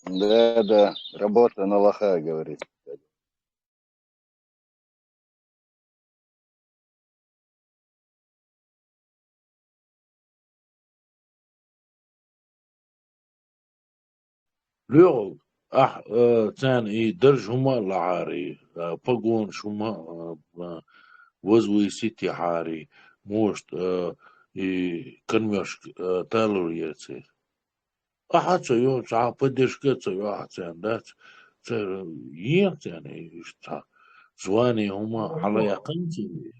Да, работа на лоха, говорит. لو تان درج هما العاري بقون شما وزوي سيتي عاري موشت كنمش تالور يرسي أحد سيو ساعة поддержка سيو أحسن دات يعني زواني هما على يقين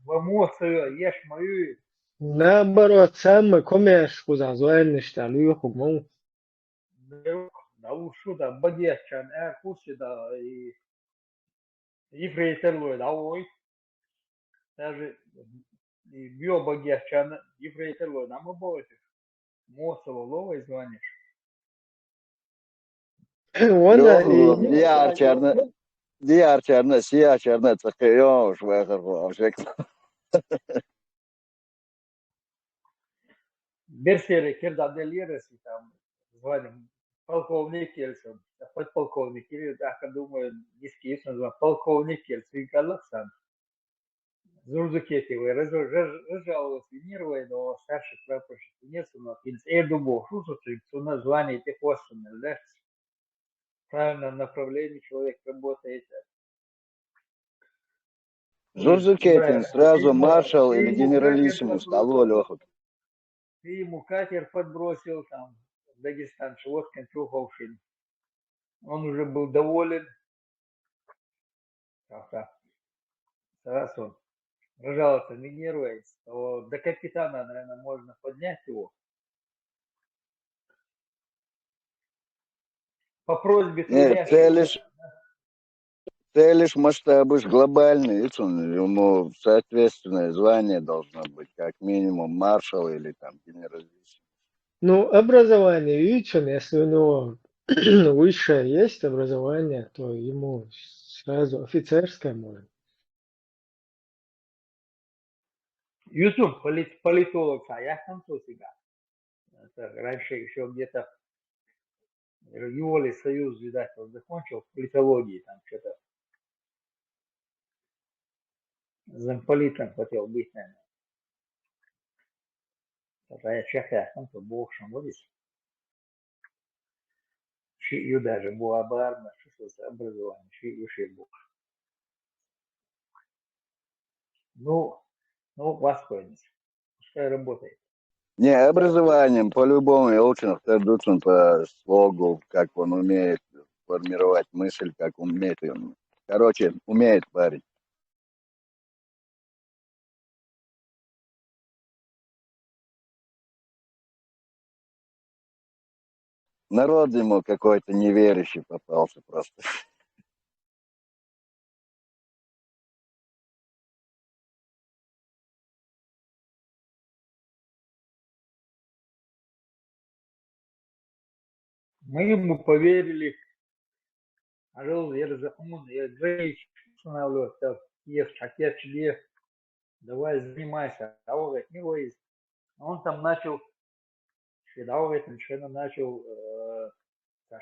Вамосаю, ешь мою. Наоборот, сам комеш кузазвайны шталю хуму. Да ушу да бадьячан, куси да и ефрейтерлой да ой. Даже и биобагьячан ефрейтерлой да мы бойся. Мосово ловой звонишь. وانا Yok, diğer çarına, siyah çarına çıkıyor. Şu bakır bu. Берсеры Кирдадельеры, там, звали полковник Ельцин, подполковник, или, так, думаю, диски называют полковник Ельцин, и Казахстан. Зурзукетевый, разжаловался нервы, но старший прапорщик Ельцин, Эдубо, Шусуцик, название этих островных, да, в правильном направлении человек работает. Жужукетин, сразу маршал Ты или ему катер генералиссимус. Алло, подбросил, Леха. ты ему катер подбросил, там, Дагестан, Шводкин, Труховшин. Он уже был доволен. Так. Раз он рожался, не нервуясь, то до капитана, наверное, можно поднять его. По просьбе Нет, ты лишь масштабы глобальные, видишь, ему соответственное звание должно быть, как минимум маршал или там генералиссимус. Ну, образование, видите, если у него высшее есть образование, то ему сразу офицерское можно. YouTube, политолог, а я концу себя. Это раньше еще где-то его ли союз, видать, он закончил в политологии, там что-то замполитом хотел быть, наверное. Это я чехая, концу богшим водись. Шию даже была барна, что с образованием, шию бог. Ну, воспользуйтесь. Пускай работает. Не, образованием по-любому Елчин втордуцин по слогу, как он умеет формировать мысль, как умеет. Короче, умеет парень. Народ ему какой-то неверующий попался просто. Мы ему поверили. А жил я устанавливал, так, хотя тебе, давай занимайся. А он говорит, не боись. Он там начал, когда он совершенно начал,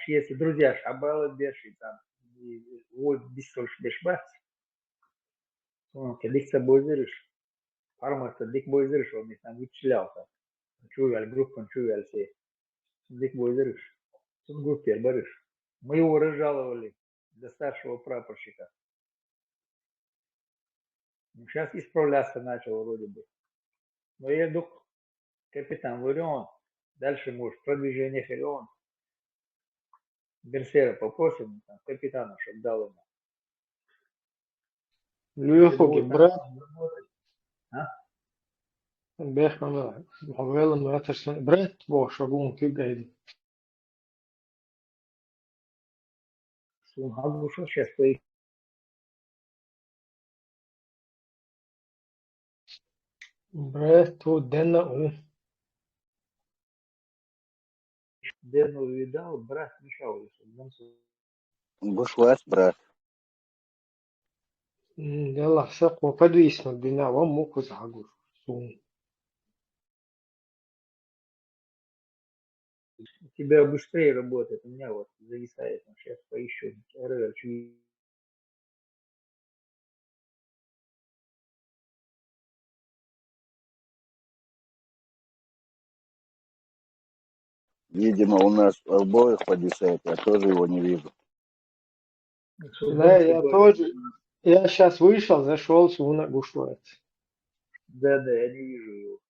если друзья шабалы беши, там, вот бисольш бешбац, он кедик собой зырыш, фармер дик бой зырыш, он их там вычислял, там, чуял группу, чуял все, дик бой зырыш, тут группе барыш. Мы его разжаловали до старшего прапорщика. Ну, сейчас исправляться начал вроде бы. Но я думаю, капитан Варион, дальше может продвижение Херион. Берсера попросим, там, капитана, чтобы дал ему. Лёху брат, А? бехмана, мавелом ратарсан, брат, во шагун кигайди. Сунхагу что сейчас стоит. Брат, то дена у. Дену видал, брат мешал. Бушлась, брат. Yalla saqo padwisma bina wa muku zahagur. У тебя быстрее работает, у меня вот зависает. Сейчас поищу. Видимо, у нас обоих подвисает, я тоже его не вижу. Да, я тоже. Я сейчас вышел, зашел, Суна гушлается. Да, я не вижу его.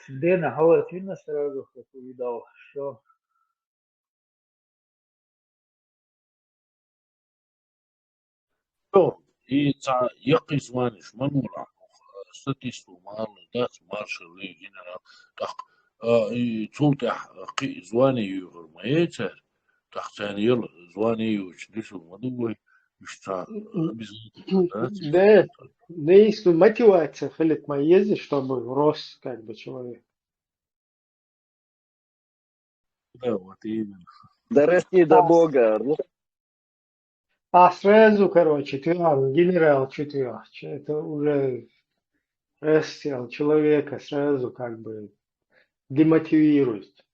Дэна, голос видно сразу, как увидал, что... И يقي زوانش منورا ستيستو مان داس مارشال جنرال تق تولتح قي زواني يغر ما يتر تختان يل زواني يوش نشو مدوي يشتا Да, есть мотивация, Халит, ездить, чтобы рос как бы человек. Да, вот именно. Дорасти до Бога, Орлов. А сразу, короче, генерал четверг, это уже расстрел человека сразу как бы демотивирует.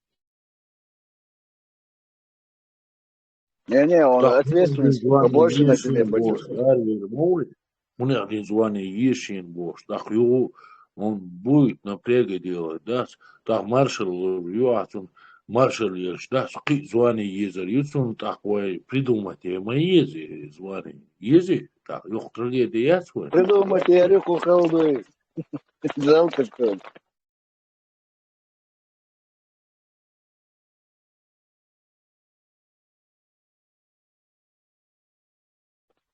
Не-не, он Так, ну, ответственности звание побольше на себе Ешин бош, почувствовал. Арвер Моуль, у них один звание Ешин бош, так его, он будет напряга делать, да, так маршал, он маршал ешь, да, звание Езер, он такой придумать, мои Ези, звание Ези, так, yok труднее деять свой. Придумать Ярику колдуй. Жалко, что ли.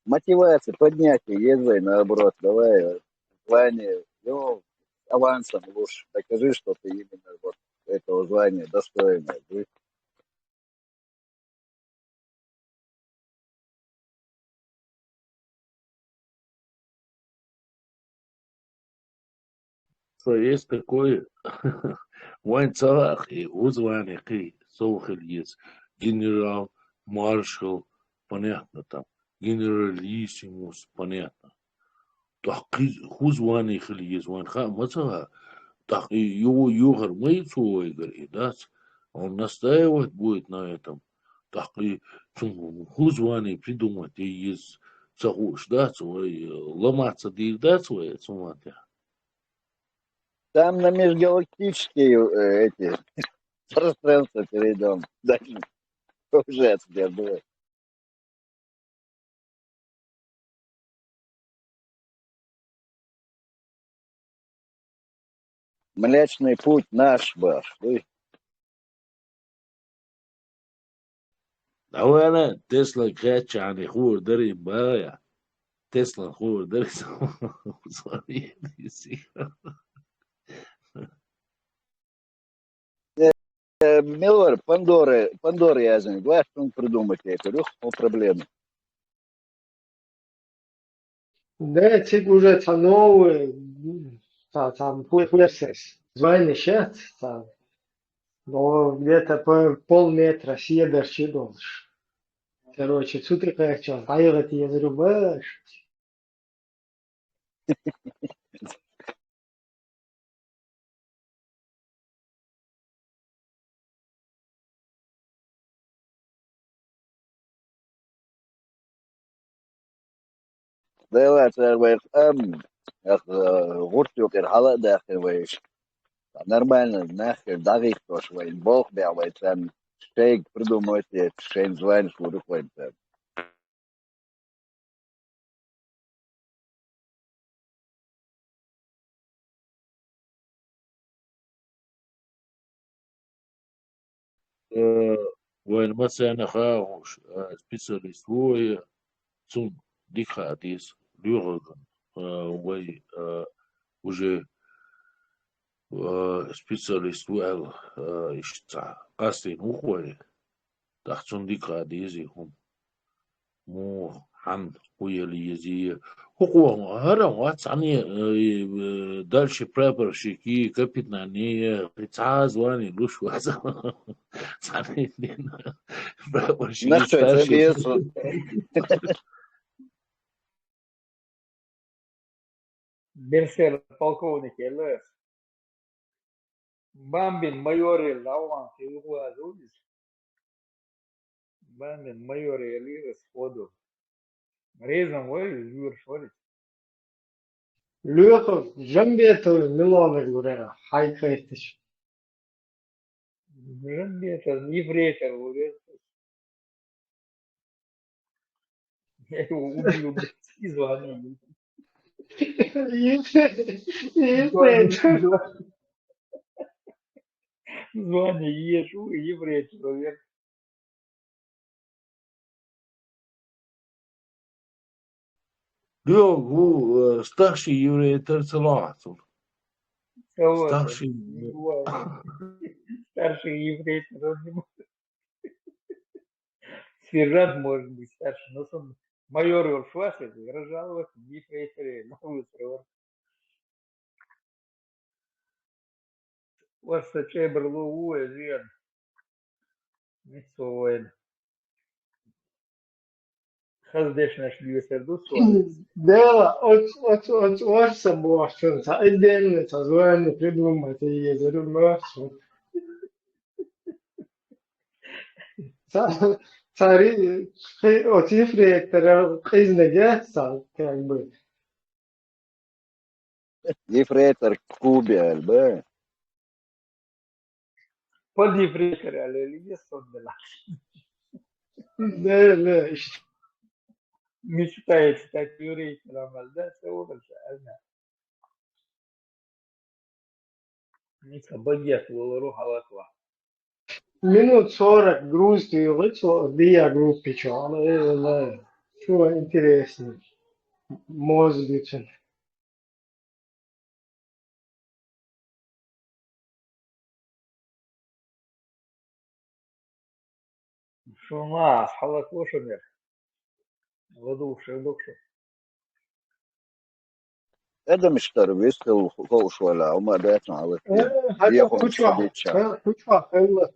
Мотивация, поднятие, езжай наоборот, давай, звание, ну, авансом лучше, докажи, что ты именно вот этого звания достойный. Что есть такой Вайнцах и узвание кей, Сохель есть, генерал, маршал, понятно там, генералиссимус, понятно. Так, хузвание хили есть, ванха, мацага, так, и его югар мейцу говорит, да, он настаивать будет на этом. Так, и хузвание придумать, и есть цагуш, да, свой, ломаться, да, свой, смотря. Там на межгалактические эти пространства перейдем. Дальше уже ответ будет. Млечный путь наш, баш. أولا تسلا كاتش عن يخور دري بايا تسلا خور دري Милор, Пандоры язык. Давай что-нибудь придумать. Я говорю, проблемы. Да, цик уже новый, там плесес, звание щет, там, но где-то по полметра съедешь и должен. Короче, цутри как что, айрат я зарубаешь. Давай, гуртюк ирхала дахер вейш. Нормально, нахер, давик тоже вейн. Бог бявай, там, шейк придумайте, шейн звань, шуру хвейн. وين مثلا خاوش سبيشاليست هو цун дихадис люрган وي уже специалист уэл ишца قاسين وخوي تحتون ديخاديس هم مو عن ويا ليزي هو هذا واتس عني دالشي بريبر شيكي كابيتانية قطعة زواني لوش واسا عني بريبر شيكي Нахто, это ستارشي без... Берсер, полковник ЛС. Бамбин, майор Лауан, ты углазулись. Бамбин, майор Элира сходу. Резом, ой, жур, шорит. Люхов, жамбету Миловер говоря, хайкайтиш. Это ефрейтор, говорит. Я его убил, блядь, и звонил. Звание Ешу, еврей человек. Лёг, هو старший еврей Терцелуацу. Кого-то, Старший... не бывает. Старший еврей, он не может. Сержант может быть старше, но он майор Урфасы, разжаловать ефрейторе, новый срок. Вasta Чебрлу Уэзен. نسوين خزدش نشلي سردوس ولا ده أت ورثة بوحشون سأيدين تزوان كدوم متي يزرو مرسون ساري أتيفري ترى قيز نجاه سال كأنبي يفريتر كوبي البا بدي فريكر على اللي يصد لا لا لا إيش مش تايت تاكيوري كلام ده سوى بالفعل نيكا بجيك وروح على طول منو صورك جروز تيغت ديا جروب بيشو أنا إيه والله شو إنتريسني موز بيتشن شو ناس حلق وشمر غدوش شدوكش هذا مش تربيس خوش ولا وما بيتنا على كده هذا ياخد سديتشا كوشوا يلا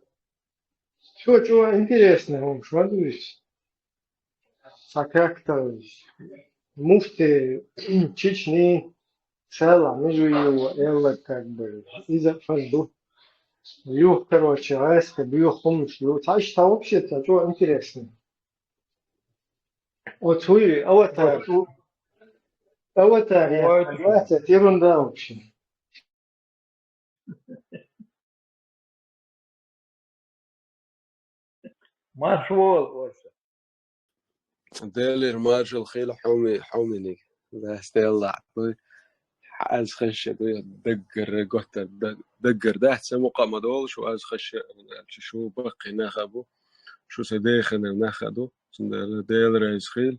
شو إنتريسني هم شو أدريش как-то муфты Чечни, села, между его, элла, как бы, из-за фальду. Юг, короче, айска, бью хумш, ю. Таш та вообще-то, что интересно. Вот хуй, аватар, аватар, я, وايد понимаете, это ерунда вообще. ما شوال ورسة ديلي مارشال خيل حومي لا استيلا از خش دقر قلت دقر ده سمو قام دول شو از خش شو بقي ناخبو شو سديخنا ناخدو ديل رئيس خيل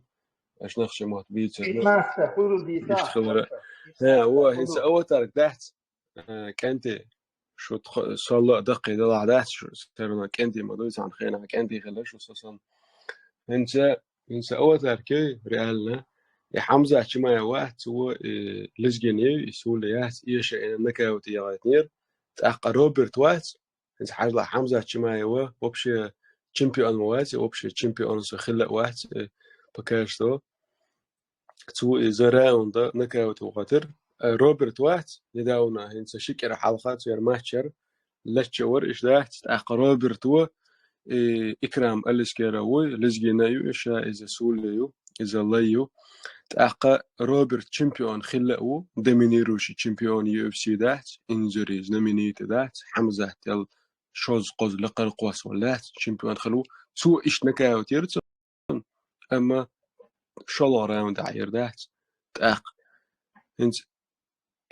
اش نخش موت بيتر ناسا كل دي ساعة يشتغل ورسة ها هو يسافر هنسا كله اول تارك دهت كانتي شو صار دقي دلع دهت شو سرنا كانتي ما دويس عن خينا كانتي خلاش وصصن هنسا اول تاركي ريالنا يا حمزة شما يا واحد هو لزجني يسول ياس إيش إنك وتيارتنير تأقى روبرت وات هنسا حاجة حمزة شما يا وا وبشي تشامبيون وات وبشي تشامبيون سخلة وات بكاشتو تو زراون دا نكاوت وقتر روبرت وات يداونا هنسا شكر حلقات ير ماتشر لتشور إيش ده تأقى روبرت و إكرام ألسكيراوي لزجنايو إيشا إذا سوليو إذا ليو تأقى روبرت تشامبيون خلقو دمينيروشي تشامبيون يو اف سي دات انجريز نمينيت دات حمزة تل شوز قوز لقر قواس ولات تشامبيون خلو تو إيش نكاو تيرتو أما شلو راوند عير دات تأق انت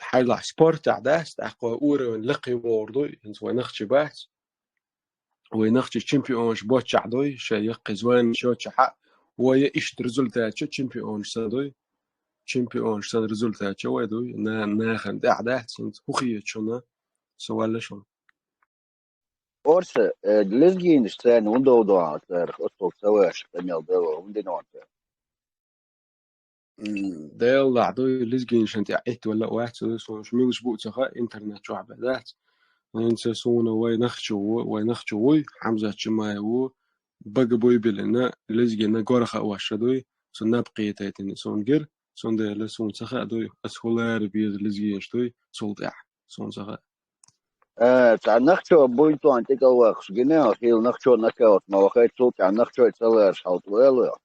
حيلا سبورت دات تأقى أورون لقي ووردو انت وينخشي بات وينخشي تشامبيون شبوت شعدوي شايق زوان شوت شحق ويا إيش ترزلتات تشامبيون شادوي تشامبيون شتان ريزولتا تشوادو ناخن دعدات سنت وخيت شونا سوال شون Orsa, lezgin sen undo do atar, otto sawash tamel do undi no atar. ديل عدو لزجين شنتي عيت ولا واحد سو شميلش بوت سخا انترنت شو عبادات انت سونا وي حمزة شماي و بق بوي بلنا لزجين غورخ واشدوي سناب قيتايتين سونجر سون ديل سون سخا دوي اسخولار بيز لزجين شتوي سولدع سون سخا تاع نخشو بوينتو انتك واخش جنا خيل نخشو نكاوت ما وخيت صوت تاع نخشو تسلاش حوت ولا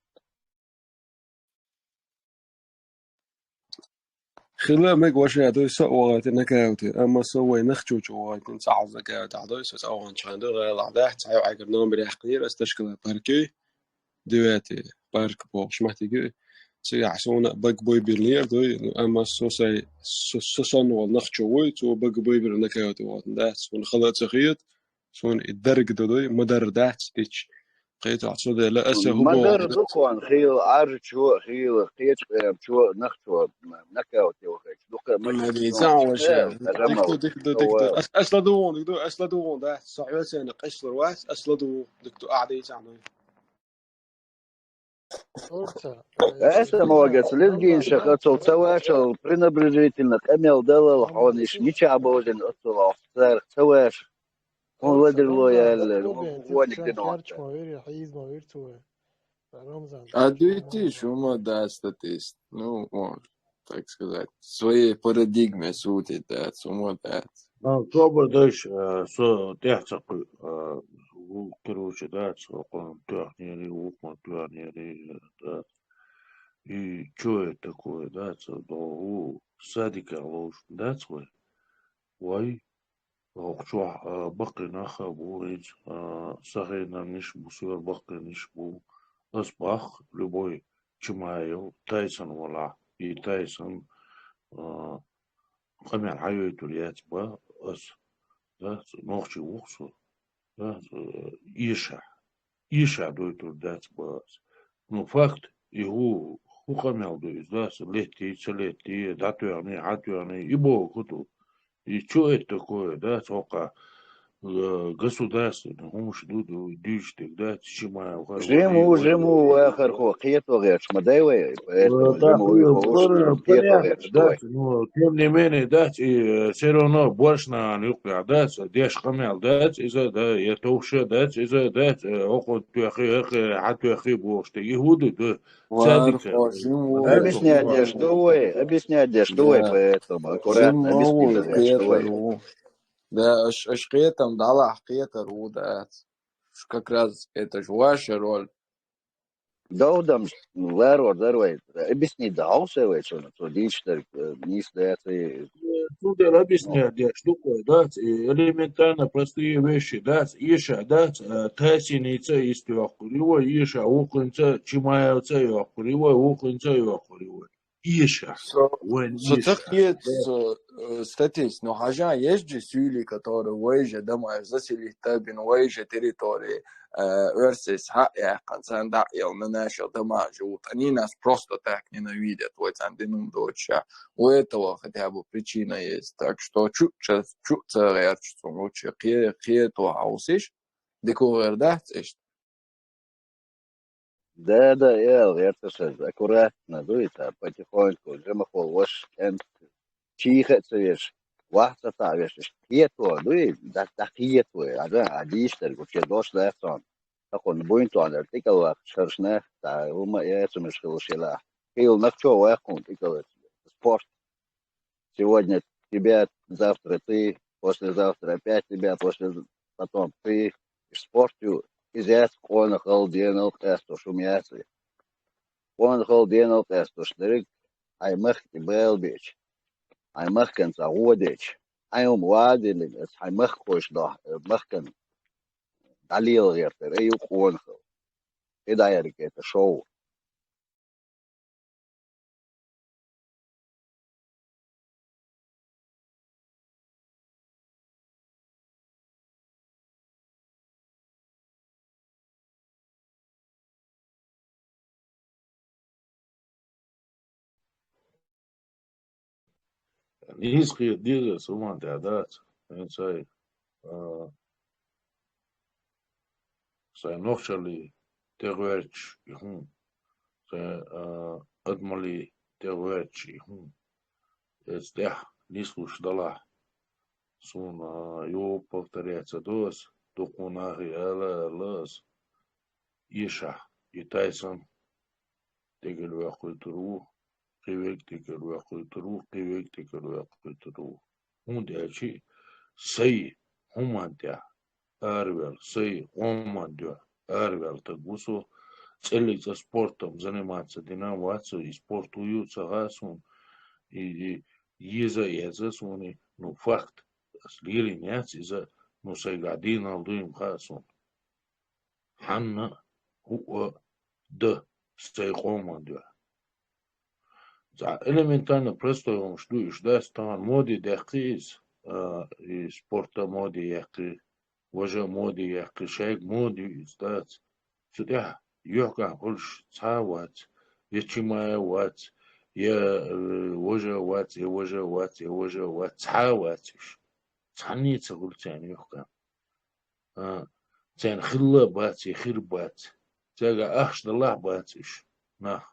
خلا ميك واش هادو سوات نكاوتي اما سوي نختو جوات نصعز نكاوت هادو سوان شاندو غير عداه تعيو عقر نومبر يحقير استشكل باركي دواتي بارك بو شمحتي سي عسونا بق بوي بيرنير دو اما سوساي سوسن والنختو وي تو بق بوي بير نكاوتي وات دات سون خلات سخيت سون الدرج دو مدر دات ديتش قيت عصود لا اسا هو مدر دوكوان خيل عارج شو خيل قيت شو نخشو نكاوت وخيت دوك مش ما نو بيزعوش تجمع دكتور اصلا دوون ده صعوبة سنة قشر واس اصلا دكتور قاعد يساعدني Орца, هسه ما وقت لزجين شغلت سواش пренебрежительно امел دلال حوانيش نيچا بوجن اصلا صار سواش أو ودر له يا رمضان مو هو بيتت نقدر شان نوع كارتش ما وير حيز ما وير توه رمضان А شو ты ما шума да статист. Ну, можно так сказать. В своей парадигме сути, да, сума, да. صوبر داش سو تحتق كروش دات سو قوم تحنيري وقم تحنيري دات и что это такое, да, у садика лош, да, свой, вай, что бакы наха бурить, сахай на ниш бусур бакы ниш бу, асбах любой чимайл, тайсон вала, и тайсон خمن حيوي توليات با أس ده نوخشي وخسو ده إيشع دويتور دات باس نو فاكت يهو هو خمل دويز ده سليتي داتو يعني يبو كتو يشو это да توقع государственный هوش دودو ديشتك ده تشيما جيمو آخر خو قيتو غير شمداوي поэтому Да, جيمو يخوش قيتو غير понятно, да, شتوي но тем не менее, да, и все равно больше на нюкля, да, деш хамел, да, из-за, да, это уже, да, из-за, да, около тухи, хатухи бошты, Иуды, да, цадика, Варфа, жиму, это объяснять, штуй, да. поэтому аккуратно, без Жиму, пизда, штуй. кетеру. Да, шкетам дала кетеру, да. Как раз это же ваша роль. Daudam, vērot, объяснить даусевой, что на то дичтер, низкая, Тудер объясняет, да, что такое, да, элементарно простые вещи, да, иша, да, тасиница из трехкуревой, иша, уклинца, чимаевца и охкуревой, уклинца и охкуревой. Иша, вен иша. Сотахет статист, но хажа есть же сюли, которые выезжают дома, засели табин, выезжают территории, versus концерн да, и он начал дома живут. Они нас просто так ненавидят, вот андинум доча. У этого хотя бы причина есть. Так что чуть царят, что лучше то аусиш, декорер да, Да, это же аккуратно, дуется потихоньку, жемахол, ваш эн чихаться, веш, вахта та, веш, хието, дуй, да хието, а дичтер, вообще дошло сон. Так он будет то, артикл, шершне, та ума это мы шелушила. Хил нахчо, вахун, артикл, спорт. Сегодня тебя, завтра ты, послезавтра опять тебя, потом ты, спортю. Изяц кона халденал тесто шумяцы. Кона халденал тесто штрик. Ай махти белбич. Ай махкен заводич. Ай умладили. Ай мах кош да. Махкен далил гертер. Ай кон хал. Это ярик это шоу. Низкие дизы, с ума ты, да, сай нохшали, терверч, ихун, сай адмали, терверч, ихун. Это низкую ждала. Сун его повторяется дос, докунаги лас, иша, и тайсон, тегелю культуру, кивек тегелю культуру, кивек тегелю культуру. Ундячи, сей, хумантя, арвел, сей, хумантя, арвел, так гусу, целиться спортом, заниматься динамоваться и спортуются гасун, и еза суни, ну факт. Слили няц из-за ну сайгадин алдуим хасон. Ханна хуа д сайхома да. За элементарно просто он ждуешь, да, стан моди дехиз, и спорта моди яхи, вожа моди яхи, шайк моди издать. Сюда йога больше цавать, ячимая вать, я вожа вать, я вожа вать, я вожа вать, цавать. Цаница гульцан юхка. Цан хилла баци, хир бац. Цага ахшдалlah бациш. Нах.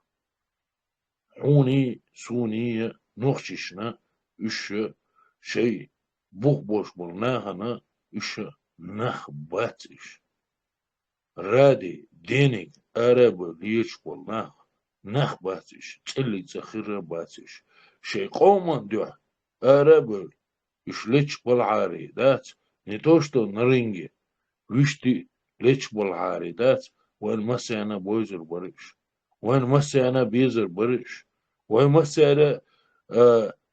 Уни, суни, нохчишна, үші, шей, бух бош бол, нахана, үші. нах бациш. Ради денег араба лечпол нах бациш. Целица хира бациш. Шей коман дё араба иш лечпол ари, дать. Не то, что на ринге. Вишь ты лечпол ари, дать. وين مسي أنا بويزر بريش وين مسي أنا بيزر بريش وين مسي أنا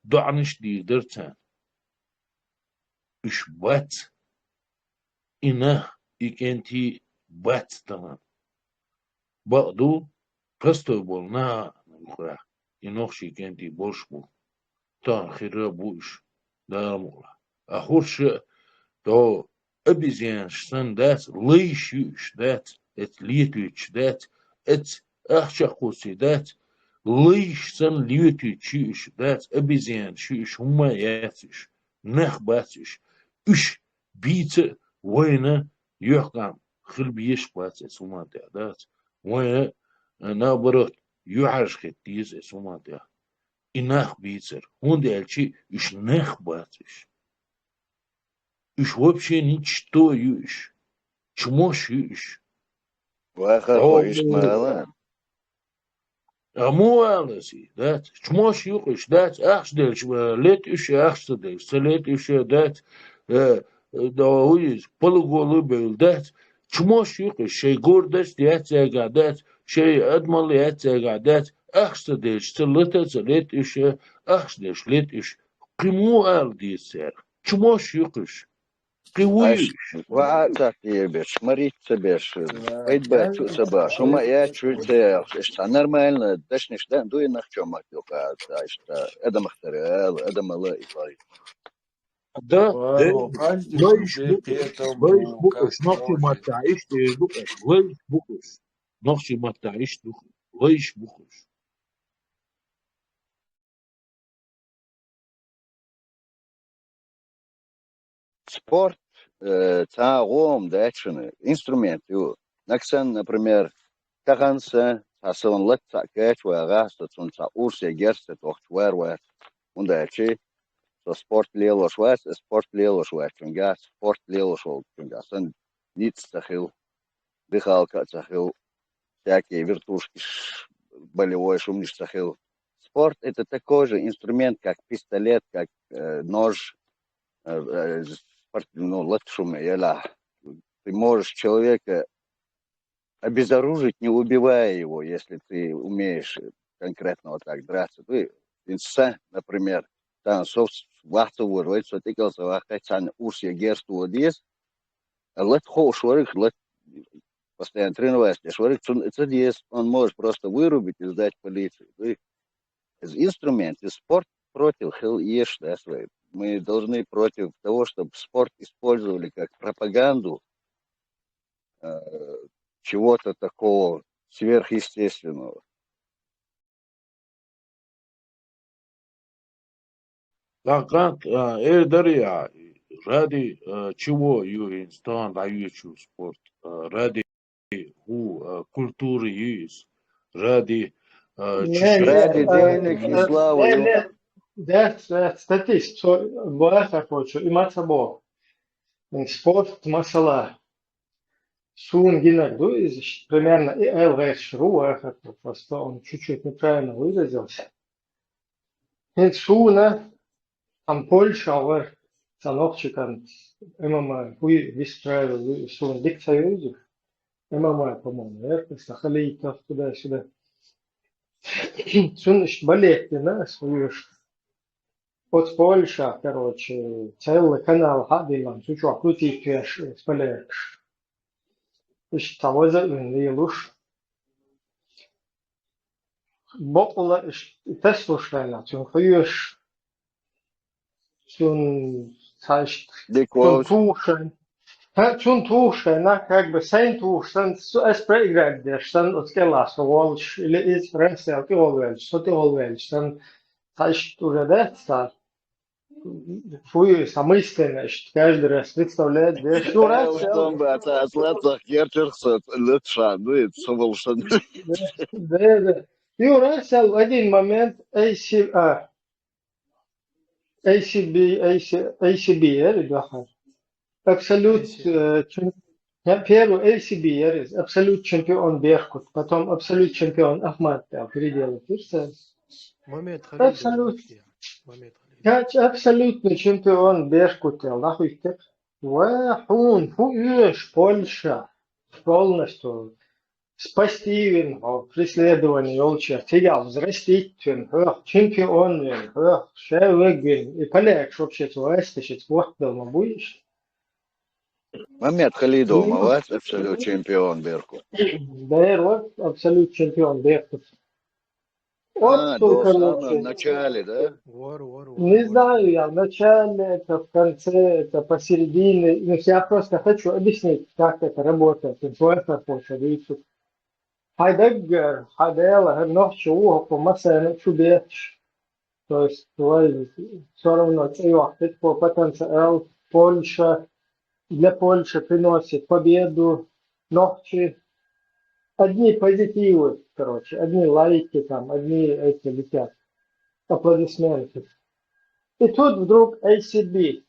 دعنش دي درتان إش بات إنه إكنتي بات تمام بقدو قصتو بولنا نخرا إنوخش إكنتي بوش بو تان خيرا بوش دارمولا أخورش تو أبيزيانش سن دات ليش يوش دات ات ليتوش دات ات أخشاقوسي دات ليش سن ليتوش دات أبيزيان شوش هما ياتش نخ باتش إش بيت وين يحكم خل بيش بات اسوما دات وين نابرت يعرش خطيز اسوما دات إنخ بيتر هون دالشي إش نخ باتش إش вообще ничто юш. Чмош юш. واخر خويش مالا Амуаласи, дат. Чмош юш, дат. Ахш дельш, лет юш, ахш дельш. Целет юш, дат. Да уиз, полуголы был, дат. Чмош юш, шей гордость, яцега, дат. Шей адмал яцега, дат. Ахш дельш, целет юш, ахш дельш, лет юш. Кимуал дисер. Чмош юш. аш Кивуюш. وعاك يبش مريت تبش قيد بات سبا شو ما يا شو تاخ ايش نورمال داش نشتان دوي نخشو ما توقع ايش ادم اخترال ادم الله يطاي Да, да. Каждый Лайш человек букаш, этому как нохчи может. матаиш, ты букаш, лайш букаш, нохчи матаиш, лайш букаш. спорт цаагом дачны инструмент ю наксан например каганса асон латса кэч вага стацун ца урсе герсе тохтвер ва ундачи so sport lelos was sport lelos was чунга спорт lelos ол чунга сан ниц тахил дыхалка тахил всякие вертушки болевой шумниш тахил спорт это такой же инструмент как пистолет как нож ну латшуме яла ты можешь человека обезоружить, не убивая его, если ты умеешь конкретно вот так драться. Ты инса, например, там вахту вырвать, что ты говорил, вахтать сан урсия герсту одес, лет хоу шварик, лет постоянно тренироваться, шварик цедес, он может просто вырубить и сдать полицию. Инструмент, спорт против хил еш, да, свои. Мы должны против того, чтобы спорт использовали как пропаганду чего-то такого сверхъестественного. Лакант, дарья, ради чего юринстан дающий спорт, ради культуры есть, ради Ради денег и славы. Да, статист, бораха хочу, и мацабо. Спорт масала. Сун гинар дуизиш, примерно и элвэш руаха, просто он чуть-чуть неправильно выразился. И суна, там Польша, авар, санокчикан, ММА, хуй вистраивал, сун диксоюзик, ММА, по-моему, верно, Сахалитов, туда-сюда. Сун балет, да, свою от Польша, короче, целый канал ходил, сучу, крутить кэш, спалэш. Ich tausend in die Luft. Bottler ist Testosteron, zum Frühs, zum heißt, zum Tuchen. Zum Tuchen, na, как бы, sein Tuchen, es проиграть, dann от скелас, волч, или из Франции, ты олвельч, что ты олвельч, dann heißt, уже, да, фу, самоистенность, каждый раз представляет, да, что раз, да. И раз в один момент ACB, Абсолют, ACB. первый ACB ярис, абсолют чемпион Беркут, потом абсолют чемпион Ахмат пределы Турции. Мамед Халидов Абсолют, вообще. Мамед Халидов. абсолютный чемпион Беркут, нахуй так. Вахун, фуешь, Польша, полностью. Спасти его, преследование волчьих, тягал, взрастить чемпион, шевик, и поляк, вообще, власти, сейчас вот дома будешь. Мамед Халидов, молодец, абсолют чемпион Берку. Да, вот, абсолют чемпион Беркут. Вот, То в самом короче, начале, да? не знаю я, в начале, это в конце, это посередине. Но я просто хочу объяснить, как это работает. Инфлюенсер видите. Хайдеггер, Хайдела, ночью по массе чубеч. То есть, все равно, по потенциал Польша, для Польши приносит победу, ночи. Одни позитивы, короче, одни лайки там, одни эти летят, аплодисменты. И тут вдруг ACB.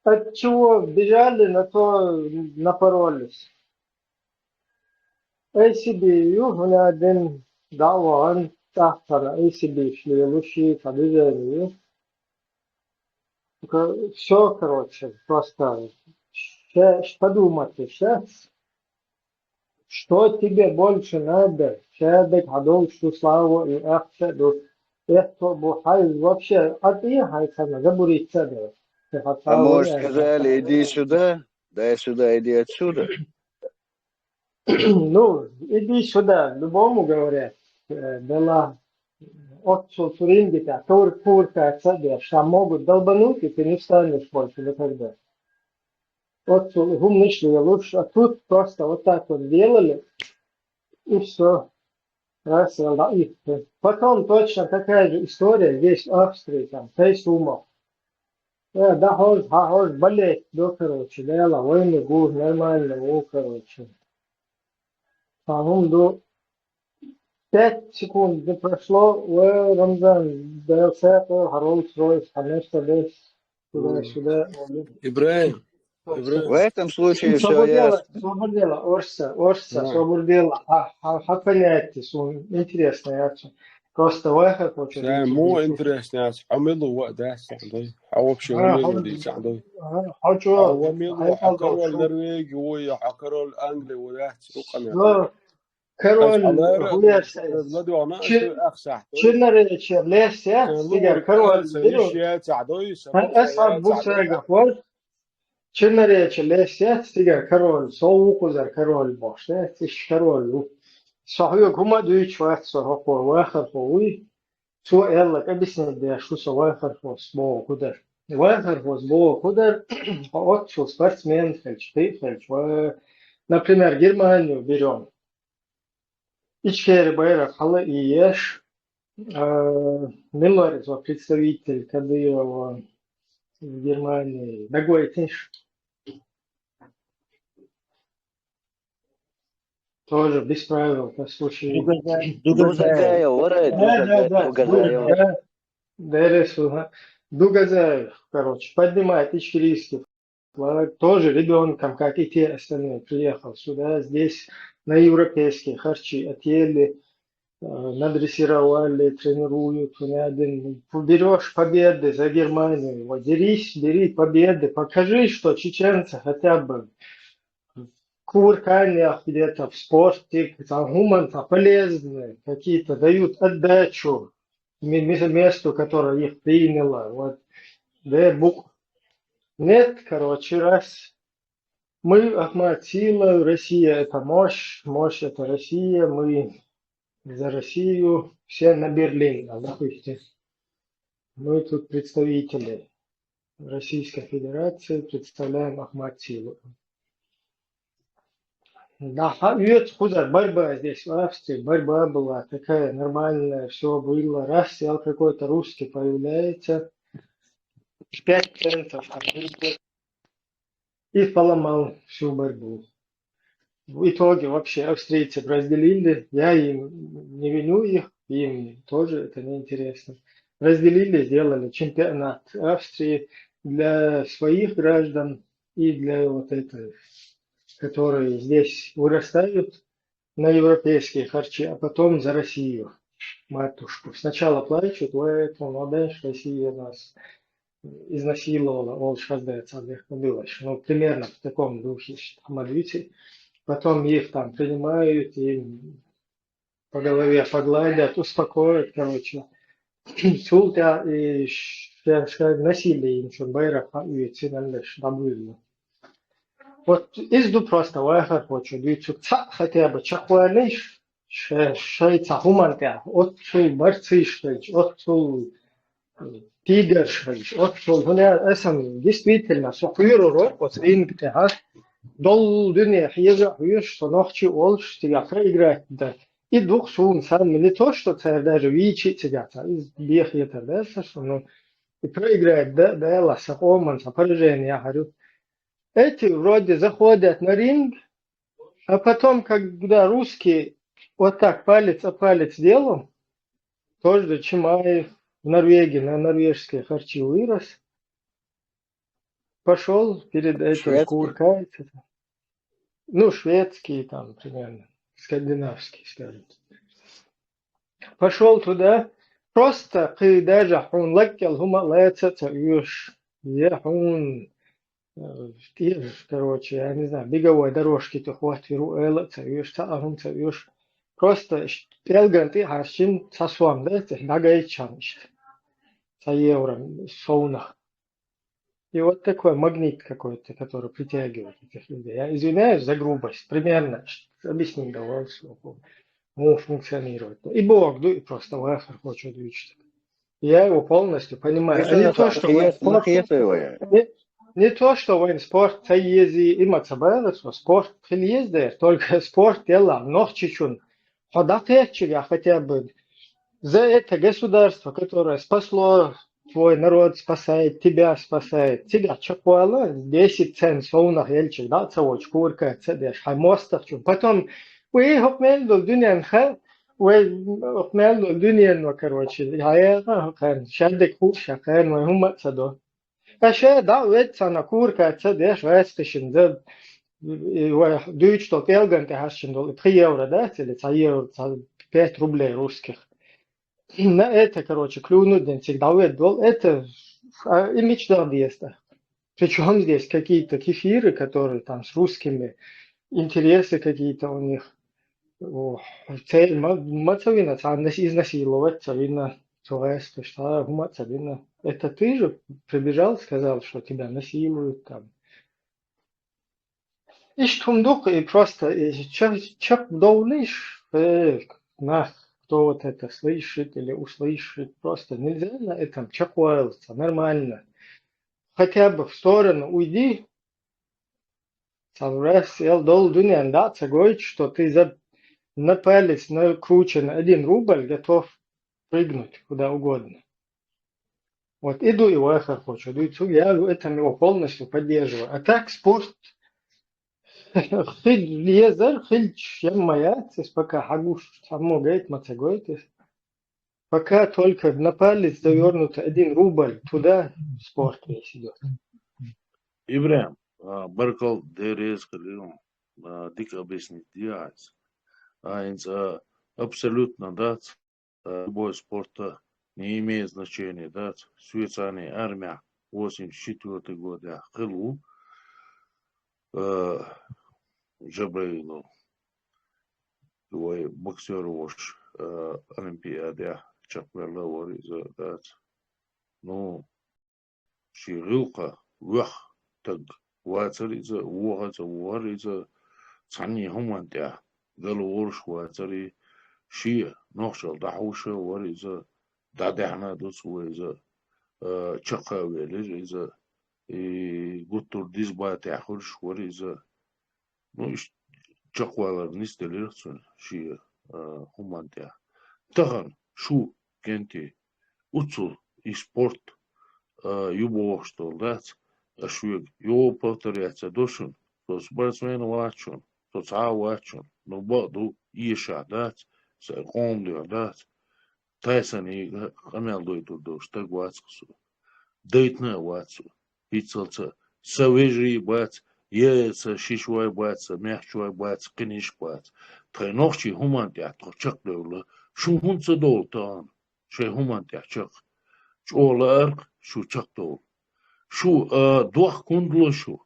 От чего бежали, на то напоролись. ACB, южный один даван, тахтана, ACB шли, лучи, движение. Все, короче, просто подумайте сейчас. Что тебе больше надо? Шедек, Адолшу, Славу и Ахшеду. Это бухай вообще отъехай сама, забурить себе. А может сказали, иди сюда, дай сюда, иди отсюда. Ну, иди сюда, любому говорят. Была отцу Турингита, Турка от себя, что могут долбануть, и ты не встанешь больше никогда. Вот умничали лучше, а тут просто вот так вот делали, и все. Раз, и потом точно такая же история здесь в Австрии, там, 6 умов. Да, хож, болеть, да, короче, да, войны, гуд, нормально, короче. По-моему, до 5 секунд не прошло, Рамзан, да, все это, Роллс-Ройс, конечно, здесь, туда-сюда. Ибраим. В этом случае все ясно. Свободела, Орса, свободела. Понятие, интересно, я просто выход очень. مو интересно, عملوا وقت عندي أو بشي عملوا دي عندي أو عملوا حكروا النرويج وحكروا الأنجلي وده سوقنا Король, Черноречье, Лесия, Стига, король, Асхаб Бусега, вот, Черноречье, Лесия, Стига, король, Соукузар, король, Бош, да, тиш король, Сахуя Гума Дуич, Ватсо, Хопо, Вахарфо, Су Эллак, объяснить, да, что со Вахарфос, Бо, Кудар. Вахарфос, Бо, Кудар, отцу, спортсмен, Фельч, ты, Фельч, например, Германию берем. Ичкер Байрак Хала и Еш, Милорец, представитель Кадырова в Германии, Дагой Тинш, тоже без правил, по случаю. Дугазаев, короче, поднимает ичкерийский флаг, тоже ребенком, как и те остальные, приехал сюда, здесь на европейские харчи отели, надрессировали, тренируют. Берешь победы за Германию, вот дерись, бери победы, покажи, что чеченцы хотя бы в кувырканиях где-то, в спорте, там гуманно полезные, какие-то дают отдачу месту, которое их приняло. Вот. Да, нет, короче, раз мы Ахмат сила, Россия это мощь, мощь это Россия, мы за Россию, все на Берлин, допустим. Мы тут представители Российской Федерации, представляем Ахмат силу. Да, борьба здесь в Австрии, борьба была такая нормальная, все было. Раз сел какой-то русский появляется, 5 центов и поломал всю борьбу. В итоге вообще австрийцы разделили, я им не виню их, им тоже это неинтересно. Разделили, сделали чемпионат Австрии, для своих граждан и для вот этой, которые здесь вырастают на европейские харчи, а потом за Россию, матушку. Сначала плачут, поэтому молодежь Россия нас изнасиловала, вот сейчас дается ну, примерно в таком духе, молитве. Потом их там принимают и по голове погладят, успокоят, короче. Султа и насилие им, что байрак уйти добыльно. Вот изду просто вахар хочу, дюйцу ца хотя бы чахуалиш, шайца хуманта, отцу барцишкач, отцу тигершкач, отцу, ну, действительно, сухиру рок, вот ингтехас, дол дыня хьеза хуешь, что нохчи олш, тигафра играть, да. И дух сун сам, не то, что царь даже вичи тигата, из бех это, да, что, ну, и проиграет, да, ласа оман, поражение, я говорю. Эти вроде заходят на ринг, а потом, когда русские вот так палец о палец делал, тоже Чимаев в Норвегии, на норвежские харчи вырос, пошел перед этим Шведский? кувыркается. Ну, шведский там примерно, скандинавский, скажем. Пошел туда, просто даже он лакел хума лается, он короче, я не знаю, беговой дорожки то хватиру эла, цавиш, цаахум цавиш. Просто пелганты харчин сасвам, да, нагайчан, за евро, соунах. И вот такой магнит какой-то, который притягивает этих людей. Я извиняюсь за грубость, примерно, объяснить давай, мог функционировать. И Бог, да, и просто вахар хочет учить. Я его полностью понимаю. А не то, что не то, что военспорт ezi иматься было, спорт ездит, только спорт дела, ногчичун. Ходатайчик хотя бы за это государство, которое спасло твой народ, спасает, тебя чакуала, 10 цен соунах ельчик, да, цавоч, курка, цедеш, хаймостах, потом вы хопмелду дунянха, вы хопмелду дунянва, короче, я шадек хуша, хэн, вы хумацадо. Каше да ветсана курка цедеш вестишин да дүйч то пелганте хашин до 3 евро, да, или 5 рублей русских. На это, короче, клюнуть день всегда дол, это имидж дордеста. Причем здесь какие-то кефиры, которые там с русскими, интересы какие-то у них. Цель мацавина, изнасиловать, цавина. Это ты же прибежал, сказал, что тебя насилуют там. И штундук, и просто чак доуниш, кто вот это слышит или услышит, просто нельзя на этом чакуэлиться, нормально. Хотя бы в сторону уйди, раз я дол дунян, да, цагой, что ты на палец накручен 1 рубль, готов прыгнуть куда угодно. Вот иду и вахар хочу, я это его полностью поддерживаю. А так спорт, хиль лезер, хиль моя, пока хагуш само гайт мацагойтес, пока только на палец завернут 1 рубль, туда спорт весь идет. Ибрahim, Баркал Дерез Калион, дик объяснить диаз. Абсолютно, да, любой спорт не имеет значения, да, Швейцария, армия, 84 года, Хилу, Джабрейну, твой боксер ваш, Олимпиада, Чапвелла, Вориза, да, ну, Ширилка, Вах, так, Вацариза, Вориза, Цани Хумантя, Галуорш, Вацари, Шия, Нохшал, Дахуша, Вориза, دعنا دوس وإذا شقاوي إذا قطر ديس بات يأخذ شوار إذا نوش شقوالر نستليرسون شيء هم أنتيا تغن شو كنتي أتصل إسبورت يبوغشتول دات أشويق يو بطريقة دوشون فسبرسمين واتشون فسعا واتشون نبادو إيشا دات سيقوم دير دات Тайсон и Хамел дует что вацку. Дейтна вацу. Hitsılsa savejri bat yesa şişvay batsa mehçvay batsa kiniş bat. Taynoxçi human ya toçak dövlü. Şu hunsa doltan. Şey human ya çak. Çoğlar şu çak dol. Şu duah kundlu şu.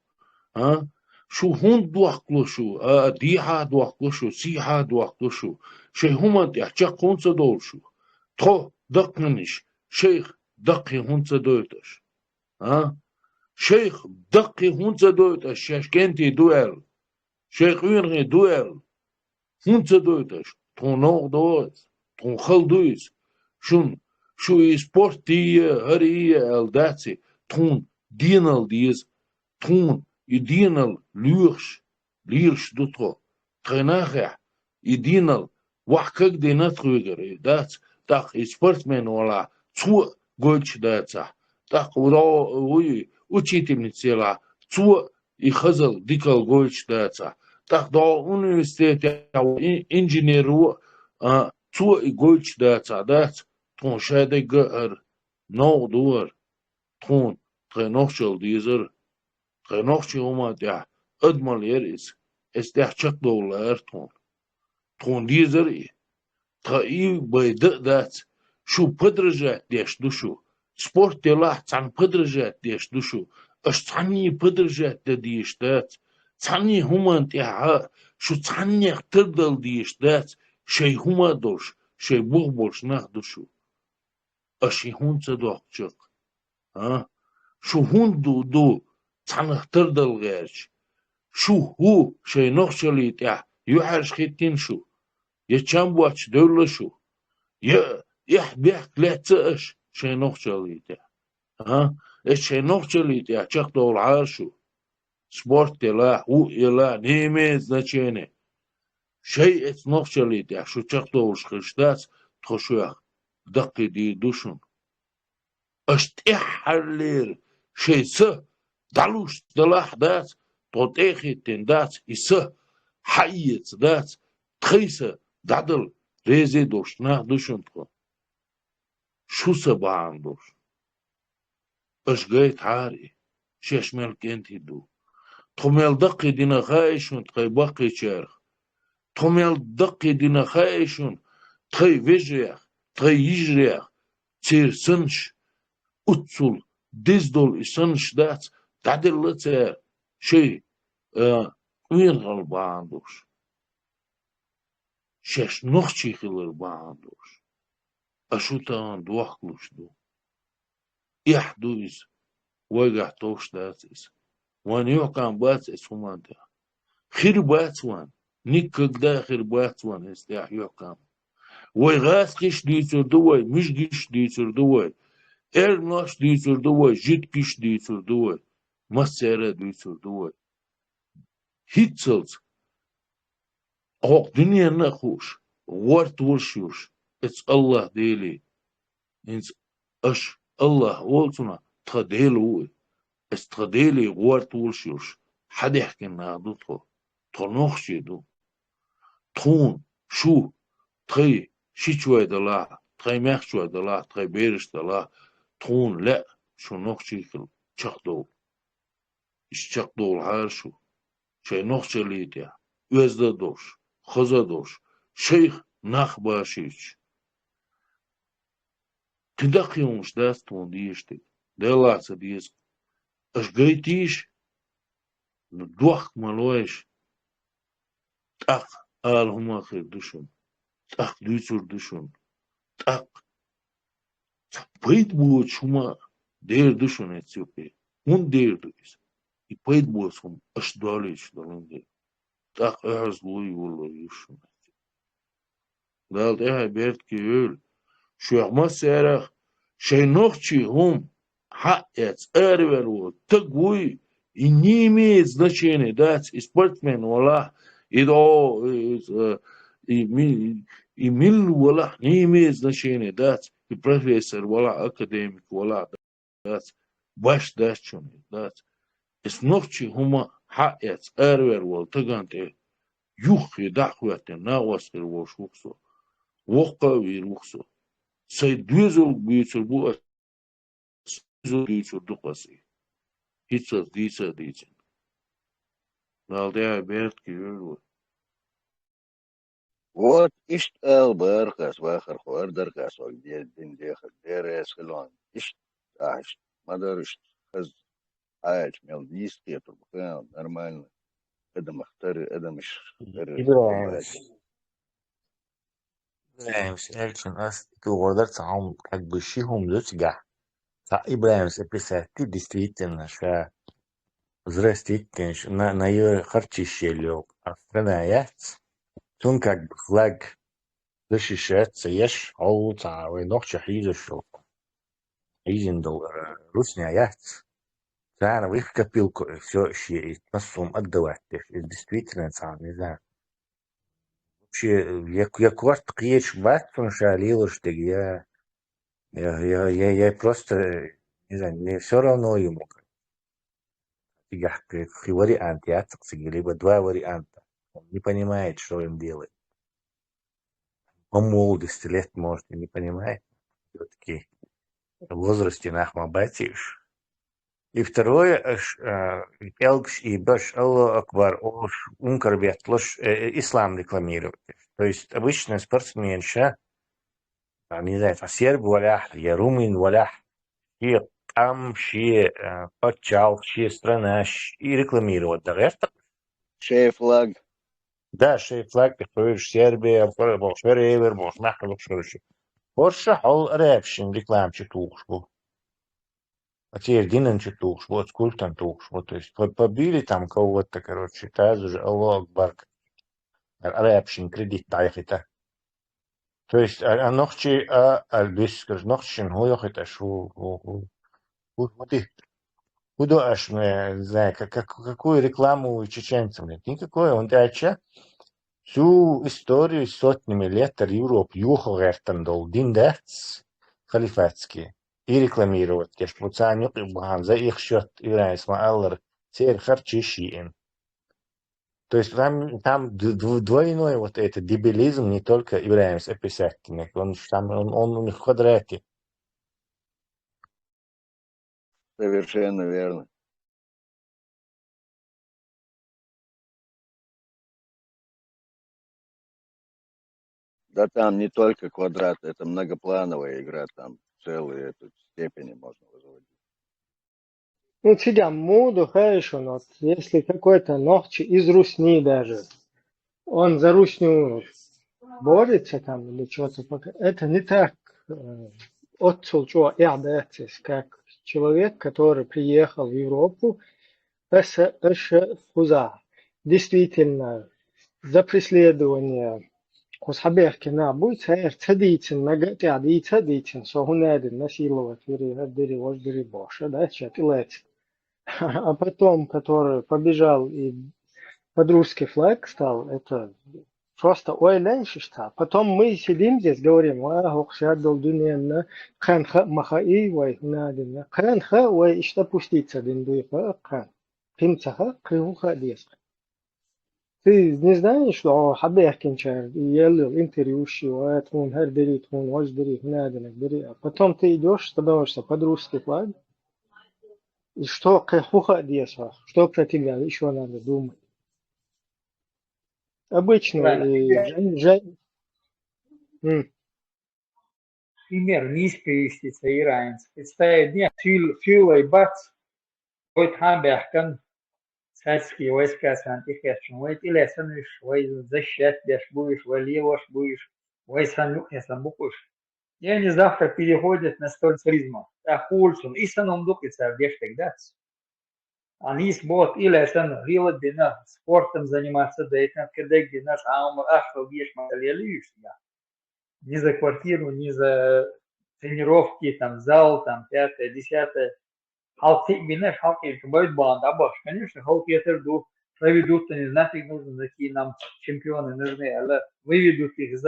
Ha? Şu hund duaklu şu. Diha duaklu şu. Siha duaklu şu. Şey human ya çak hunsa dol şu. To daknaniş. Şeyh dakhi hunsa döytaş. Ha? Şeyh dakhi hunsa döytaş. Şeşkenti duel. Şeyh ünri duel. Hunsa döytaş. Ton oğ doğuz. Ton xal duyuz. Şu sport diye hariye eldaci. Ton dinal diyiz. Ton dinal lürş duto. Trenache. Dinal вахкак денат хуйгер. Дац так спортсмен ола цу гольч даца. Так ура учительница цу и хазал дикал гольч даца. Так до университета инженеру цу и гольч даца. Дац тон шайда гэр но дуар тон тренохчел дизер тренохчел умадя адмал ерис эстяхчак доллар тон тон дизер تغيي بيدقدات شو بدرجات ديش دوشو سبورت ديلا تان بدرجات ديش دوشو اش تاني بدرجات ديش دات تاني هما انتها شو تاني تردل ديش دات شي هما دوش شي بوغبولش ناخ دوشو اشي هون تدوخجق ها شو هون دو تان تردل غيرش شو هو شي نوخشليت يحرش خيتين شو يتشام بواتش دولة شو بيحك لا تقش شي نوخشليت ها شي نوخشليت چق دول عاشو سبورت لا هو لا نيمز نچينه شي ات نوخشليت شو چق دول خشتاس تخشوخ دقي دي دوشون اشتحرلير شي س دلوش دلاح دات توتيخي تندات يس حيت دات تخيسه دادل ريزي دوش ناخ دوشون تخو شو سبعان دوش اش جايت عاري شاش ملك انتي دو تخميل دقي دينا خايشون تخي باقي شارخ تخميل دقي دينا خايشون تخي فيجريخ تخي يجريخ تير سنش اتسول ديزدول اسنش دات دادل لتير شي وين غلبان دوش شش نخشي خلر باندوش اشوتان دوخلوش دو يحدوز ويقع توش داتس وان يوكان باتس همان ده خير باتوان نيكك دا خير باتوان استيح يوكان ويغاس قش ديتر دوي مش قش ديتر دوي ناش ديتر دوي جيت قش ديتر دوي مسيرة ديتر دوي هيتسلت Ок dünya nahuş, wart wurşuş, it's Allah deli, ins aş Allah olsuna tadelu, es tadeli wart wurşuş, hadihkin nadutho, tonoxşidu, tun, şu, tray, şiçvaydala, tray mehçvaydala, tray berişdala, tun la, şu noxşikil, çaqdol, iş çaqdol har şu, şey noxşaliydi ya, özde doş. خزدوش شيخ نخباشيش تدقيونش داستون ديشتي دلاتس ديس اش جيتيش دوخ مالويش تاق آل هما خير دوشون تاق دوشور دوشون تاق بيت بود شما دير دوشون اتسيوبي هون دير دويس بيت بود هم اش داليش دالون دير так ازلوي والله يشون دال ده بيرت كيول شو ما سيرخ شي نوخشي هم حقت اربل تقوي не имеет значения дать спортсмен вала и мил вала не имеет значения дать и профессор вала академик вала дать баш дать дать es нохчи хума حقت اربل والتقانته يخي دعوة ناوستر وشوكسو وقا ويروكسو سيد بيزل بيتر بوأ سيزل بيتر دقسي Дица. Налдя бертки журу. Вот ишт элберкас вахар хуэрдеркас вак дин дехак дерес хелон. Ишт аш мадаришт хаз аяч мел диски турбхан нормально. Это махтары, это миш إبراهيم Elçin tu orada сам как бы шихом лучга. Та Ибраим записати действительно, что взрастить на ее харчище а страна тун как бы флаг защищается, ешь, олца, вы ногче хиза шел. Изиндал русня яц. Цана в их копилку все щи на сум отдавать. Действительно, сам не знаю. Вообще, я кварт кьеч баттун шалил, что я просто, не знаю, мне все равно ему. Я вариант, либо два варианта. Он не понимает, что он делает. По молодости лет, может, и не понимает. Все-таки в возрасте нахмабатишь. И второе, элгш и баш Аллах Акбар, ункарбет, ислам рекламировать. То есть обычно спортсменша, не знаю, серб валях, я румын валях, и там ши подчал, ши страна, и рекламировать. шей флаг. Да, шей флаг, приходишь Сербия, Шверевер, Нахалов, Шверевер. Порша хол рэпшин рекламчик тухшбу. А теперь динанчик тухшбу, от скультан тухшбу. То есть побили там кого-то, короче, тазу же Аллах Акбар. Рэпшин кредит тайхита. То есть нохчи альбис, скажешь, нохчин хуйохита шу. Куда аж, не знаю, какую рекламу чеченцам нет? Никакой. Он дальше всю историю сотнями лет Европы юхогертандол диндец халифатские и рекламировать. Я ж пуцаню и за их счет Ибраисма Аллар теперь харчишиин. То есть там двойной вот этот дебилизм не только Ибраимс описательный. Он у них в квадрате. Совершенно верно. Да там не только квадрат, это многоплановая игра, там целые эту степени можно возводить. Ну, тебя моду, хорошо, но если какой-то ногчи из русни даже, он за русню борется там или что-то, это не так как человек, который приехал в Европу, действительно, за преследование وصحبيحكي будет تديتن نجت عدي تديتن سو هنادي насиловать дыри вож дыри боша, да, чатилет. А потом, который побежал и под русский флаг стал, это просто ой леншишта. Потом мы сидим здесь, говорим, хокшадол дуньяна, ханха махаи вай хунадина, ханха вай ишта пуститься диндуйха, хан. Пимцаха, кривуха диска. Ты не знаешь, что حبيحكي يلا интервью وتكون هردري تكون وجدري هنادنك دري. А потом ты идешь, становишься под русский флаг. И что кайфуха диаса, что про тебя еще надо думать. Обычно пример низкий иранец. Представить дня фюлой бац, вот хамбяхкан. Царские войска сантихешн, вой телесанвиш, вой защитяш будешь, вой левош будешь, вой санлюхнесам букуш. И они завтра переходят на стольцаризма. А хульсун, и саном дукица, где ж тогда? Они сбот или сан рила бина, спортом заниматься, да это когда где наш аумар ахал ешь материалишь я. Ни за квартиру, ни за тренировки, там зал, там пятое, десятое. Халки бинеш, халки будет банда, баш, конечно, халки это проведут, не нафиг нужно, такие нам чемпионы нужны, але выведут их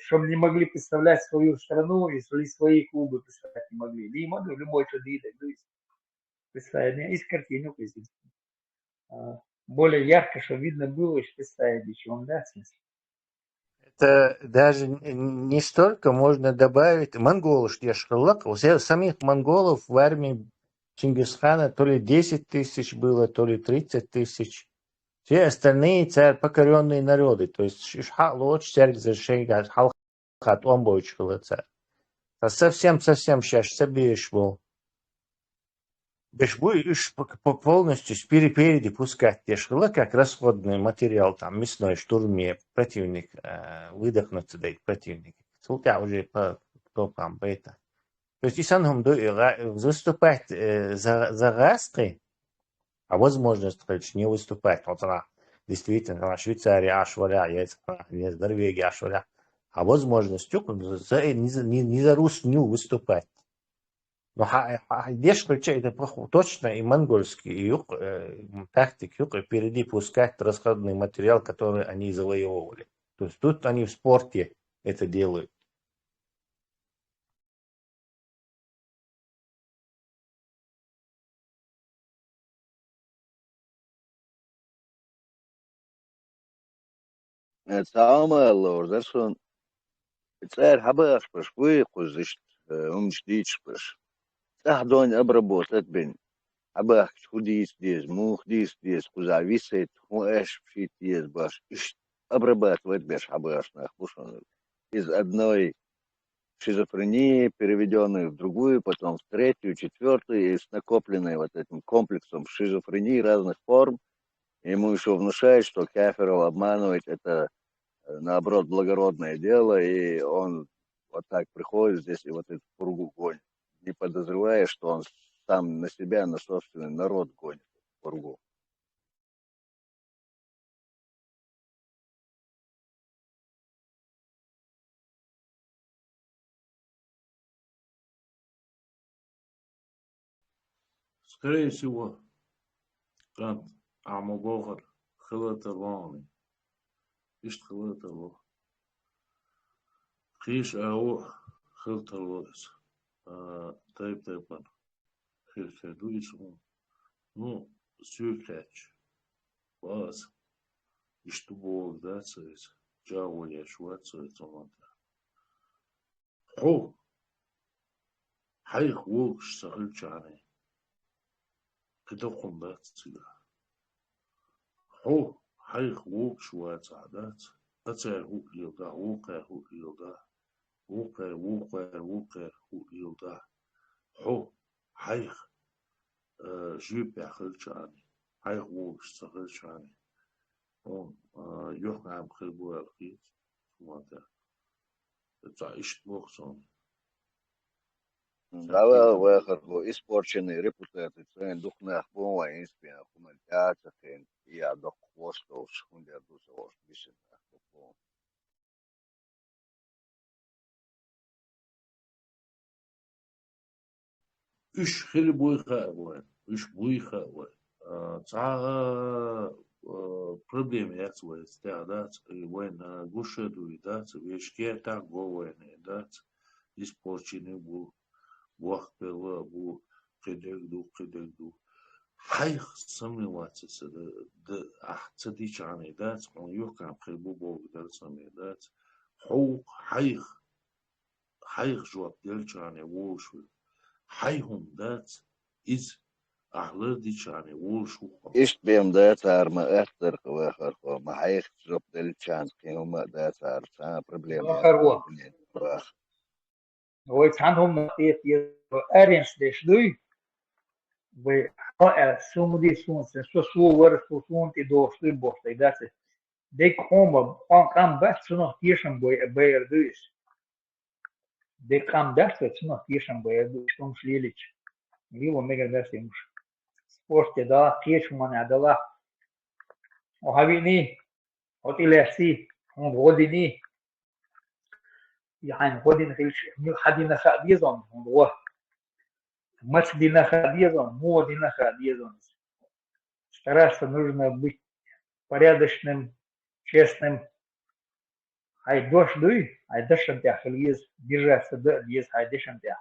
чтобы не могли представлять свою страну и свои клубы представлять не могли. Не могли, любой что видит, представить, из картинок, более ярко, что видно было, что представить, чем, да, смысл. Это даже не столько можно добавить монголов, я шкалак, у самих монголов в армии Чингисхана то ли 10 тысяч было, то ли 30 тысяч. Все остальные покоренные народы. То есть лучше царь завершение халхат он бойчил царь. Совсем сейчас соберешь был. Беш будешь полностью перепереди пускать тешила, как расходный материал, там, мясной штурме, противник, выдохнуться дает противник. Султя уже по топам, это. То есть, и саном выступать за Раской, а возможность, короче, не выступать. Вот она, действительно, Швейцария, Ашваля, есть Норвегия, Ашваля. А возможность не за Русню выступать. Но идешь, короче, это точно и монгольский юг, тактик юг, впереди пускать расходный материал, который они завоевывали. То есть тут они в спорте это делают. Самое лучшее, что царь хабаш пошли, кузишь, умчдич паш. Тахдон обработать бен. Хабаш худис здесь, мухдис здесь, куза висит, хуэш пшит здесь баш. Обрабатывать беш хабаш нахпушен. Из одной шизофрении, переведенной в другую, потом в третью, четвертую, и с накопленной вот этим комплексом шизофрении разных форм. Ему еще внушают, что кафиров обманывать это, наоборот, благородное дело, и он вот так приходит здесь и вот эту пургу гонит, не подозревая, что он сам на себя, на собственный народ гонит пургу. Скорее всего, Кант Амугогар Хилаталони. Ишт Хилатало. Хиш Ау Хилталоис. Тайптайпан. Хилхеду исму. Ну, сюркач. Баз. Ишт Бог, да, цейс. Джао я швацейс омата. Хо. Хайх Вокш Сахилчани. كدقهم ذات سيدا هو حيخ ووك شوات عادات أتعر هو يلدا ووقع هو يلدا ووقع هو يلدا هو حيخ جيب يخل شاني حيخ ووك شتغل شاني هون يوحنا عم خلبو الخيط وماتا تعيش بوخصوني Да, выход был испорченный репутацией, цен духных бомб, инспектор, хуманитарцев, и я до хвоста шхундер дусовош бисен. إيش خلي بويخا وين إيش بويخا وين تعا проблем яц وين استعداد وين гушеду идать вешке так го وين идать испорченный был وقت بلا بو قدر حيخ سميواتس د احتدي چاني دات on يوكا بخيبو بو دل سمي دات حو حيخ جواب دل چاني ووش حيهم دات إز أهلر دي چاني ووش إيش بيم دات أرما أختر وآخر ما حيخ جواب دل چان كيما دات أرسان проблем آخر هو هو عندهم نقية أرينش ديش دوي وحائل سومدي سونس سو ور سون تي دوشتي بوشتي داتس ديك هما قام بس سنو تيشن بير دويس ديك قام داتس سنو تيشن بير دويس تون شليليش ليو ميجر داتس مش سبورت دا كيش من عدلا وهابيني هوتيلاسي هون غوديني يعني غودين غيش حدينا خاديزون هو Матч динаходезон, мова динаходезон. Стараться нужно быть порядочным, честным. Ай дош дуй, ай дешантях, или есть держаться, да, есть ай дешантях.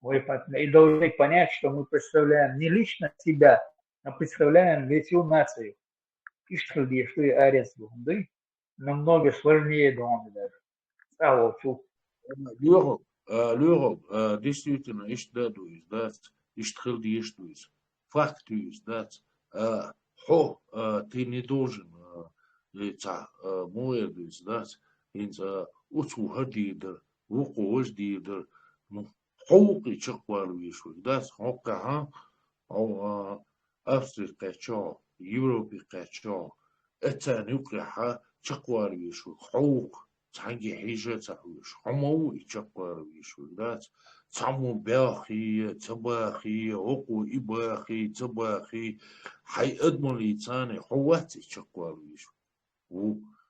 Вы и должны понять, что мы представляем не лично себя, а представляем всю нацию. И что и арес дуй, намного сложнее дома даже. Стало чу. L'Europe, действительно, ишь даду издать, иштхил диештуис. Факт юис, да. Ты не должен моердуис, да. Инца уцу хадидер, вуқуш дидер, ну, حقوقي чаквар вишуик, да. Хока, Австрия качо, Европа качо, это нюкляха чаквар вишуик, حقوق. Танги хижа цахуш, хамау и чаквар вишуик, да. Цаму бяхи, цабахи, оку ибахи, цабахи, хай адмали цани, хавати чаквар вишуик.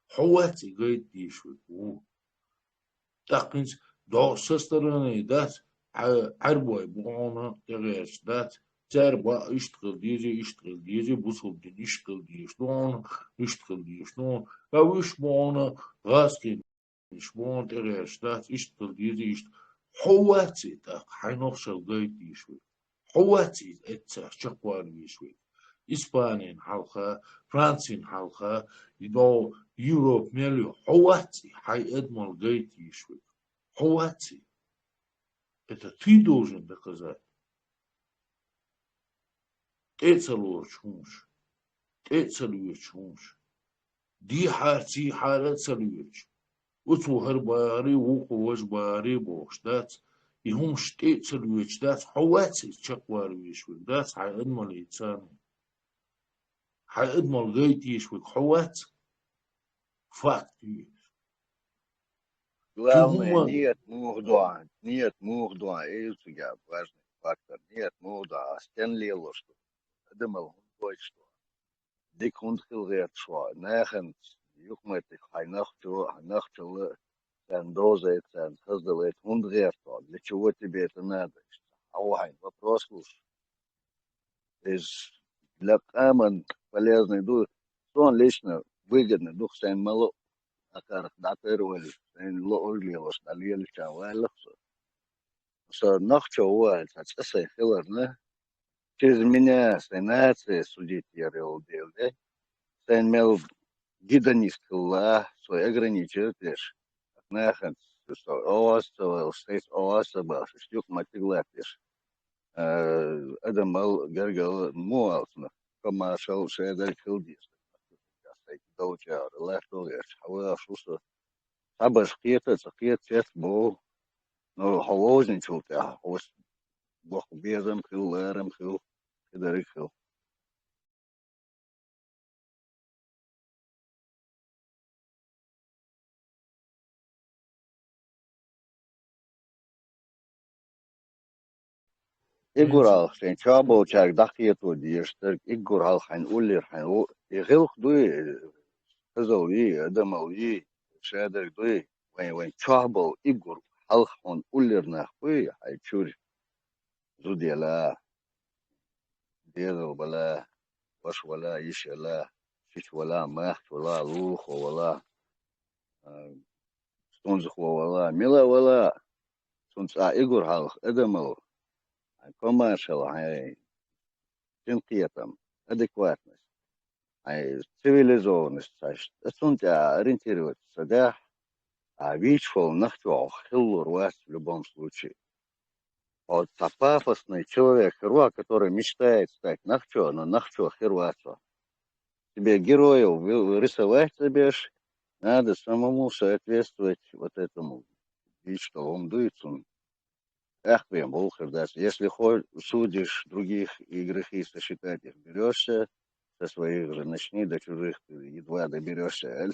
Хавати гайд вишуик. Такинс до со стороны, да, арбой буона тереш, да, церба иштхил дизи, бусул дин иштхил диеш, дон, авиш буона, гаски, ишбуон тереш, да, иштхил дизи, حواتي تا حينوصل قيد يشوي حواتي اتسا شقوار يشوي إسبانيا حلقة فرنسين حلقة يدو يوروب مليو حواتي حي ادمال قيد يشوي حواتي это ты должен доказать تأتلو чумш دي حارتي حارة تلوش وتوهر باري وقوش باري بوش دات يهم شتيت سلويش دات حواتي تشقوار ويشوك دات حي ادمال يتساني حي ادمال غيت يشوك حوات فاكت Главное, هما нет мухдуа, и это важный фактор, нет мухдуа, Стэнли лошто, думал, он будет что, дик он хилгет шва, нахент, юхмет их хайнахчу, доза, хаздалет, он герто, для чего тебе это надо? Ауайн, вопрос слушай, из для камен полезный дух, что он лично выгодный дух, сайн мало, акар датырвали, сайн лоолилос, далиел чавайлахсо. So нахчо это хиларна. Через меня сенация судить я делал, да? Сайн мел гиданист хилла, свой ограничит лишь. Нахен, что оасто, стейс оасаба, штук матиглатиш. Адамал гаргал муалсна. Комашал шедер хилдис. Доучар, лефтогеш, хава шуса. Абаш киета, цакиет, бо. Ну, хавозничал, да, хос. Бог безом хил, лерем хил, хидарик хил. Игурал, шен чабо чак дахиету диештер, игурал хайн уллер хайн у игил дуи хазауи, адамауи, шедер дуи, вайн чабо игур хал хон уллер нахуи, хай чур зудела, дедо бала, ваш вала, ишела, шич вала, мах вала, лух вала, стунзх вала, мила вала, сунца игур хал адамау. Commercial, тем адекватность, цивилизованность, это ориентироваться, да, а вичфол нахто хиллур вас в любом случае. Вот пафосный человек, херва, который мечтает стать нахто, но нахто хервацо. Тебе героев рисовать себе надо самому соответствовать вот этому, ведь что он дуется, он Эхвем, Волхердас. Если судишь других игрокистов, считать их, берешься со своих же, начни до чужих, ты едва доберешься.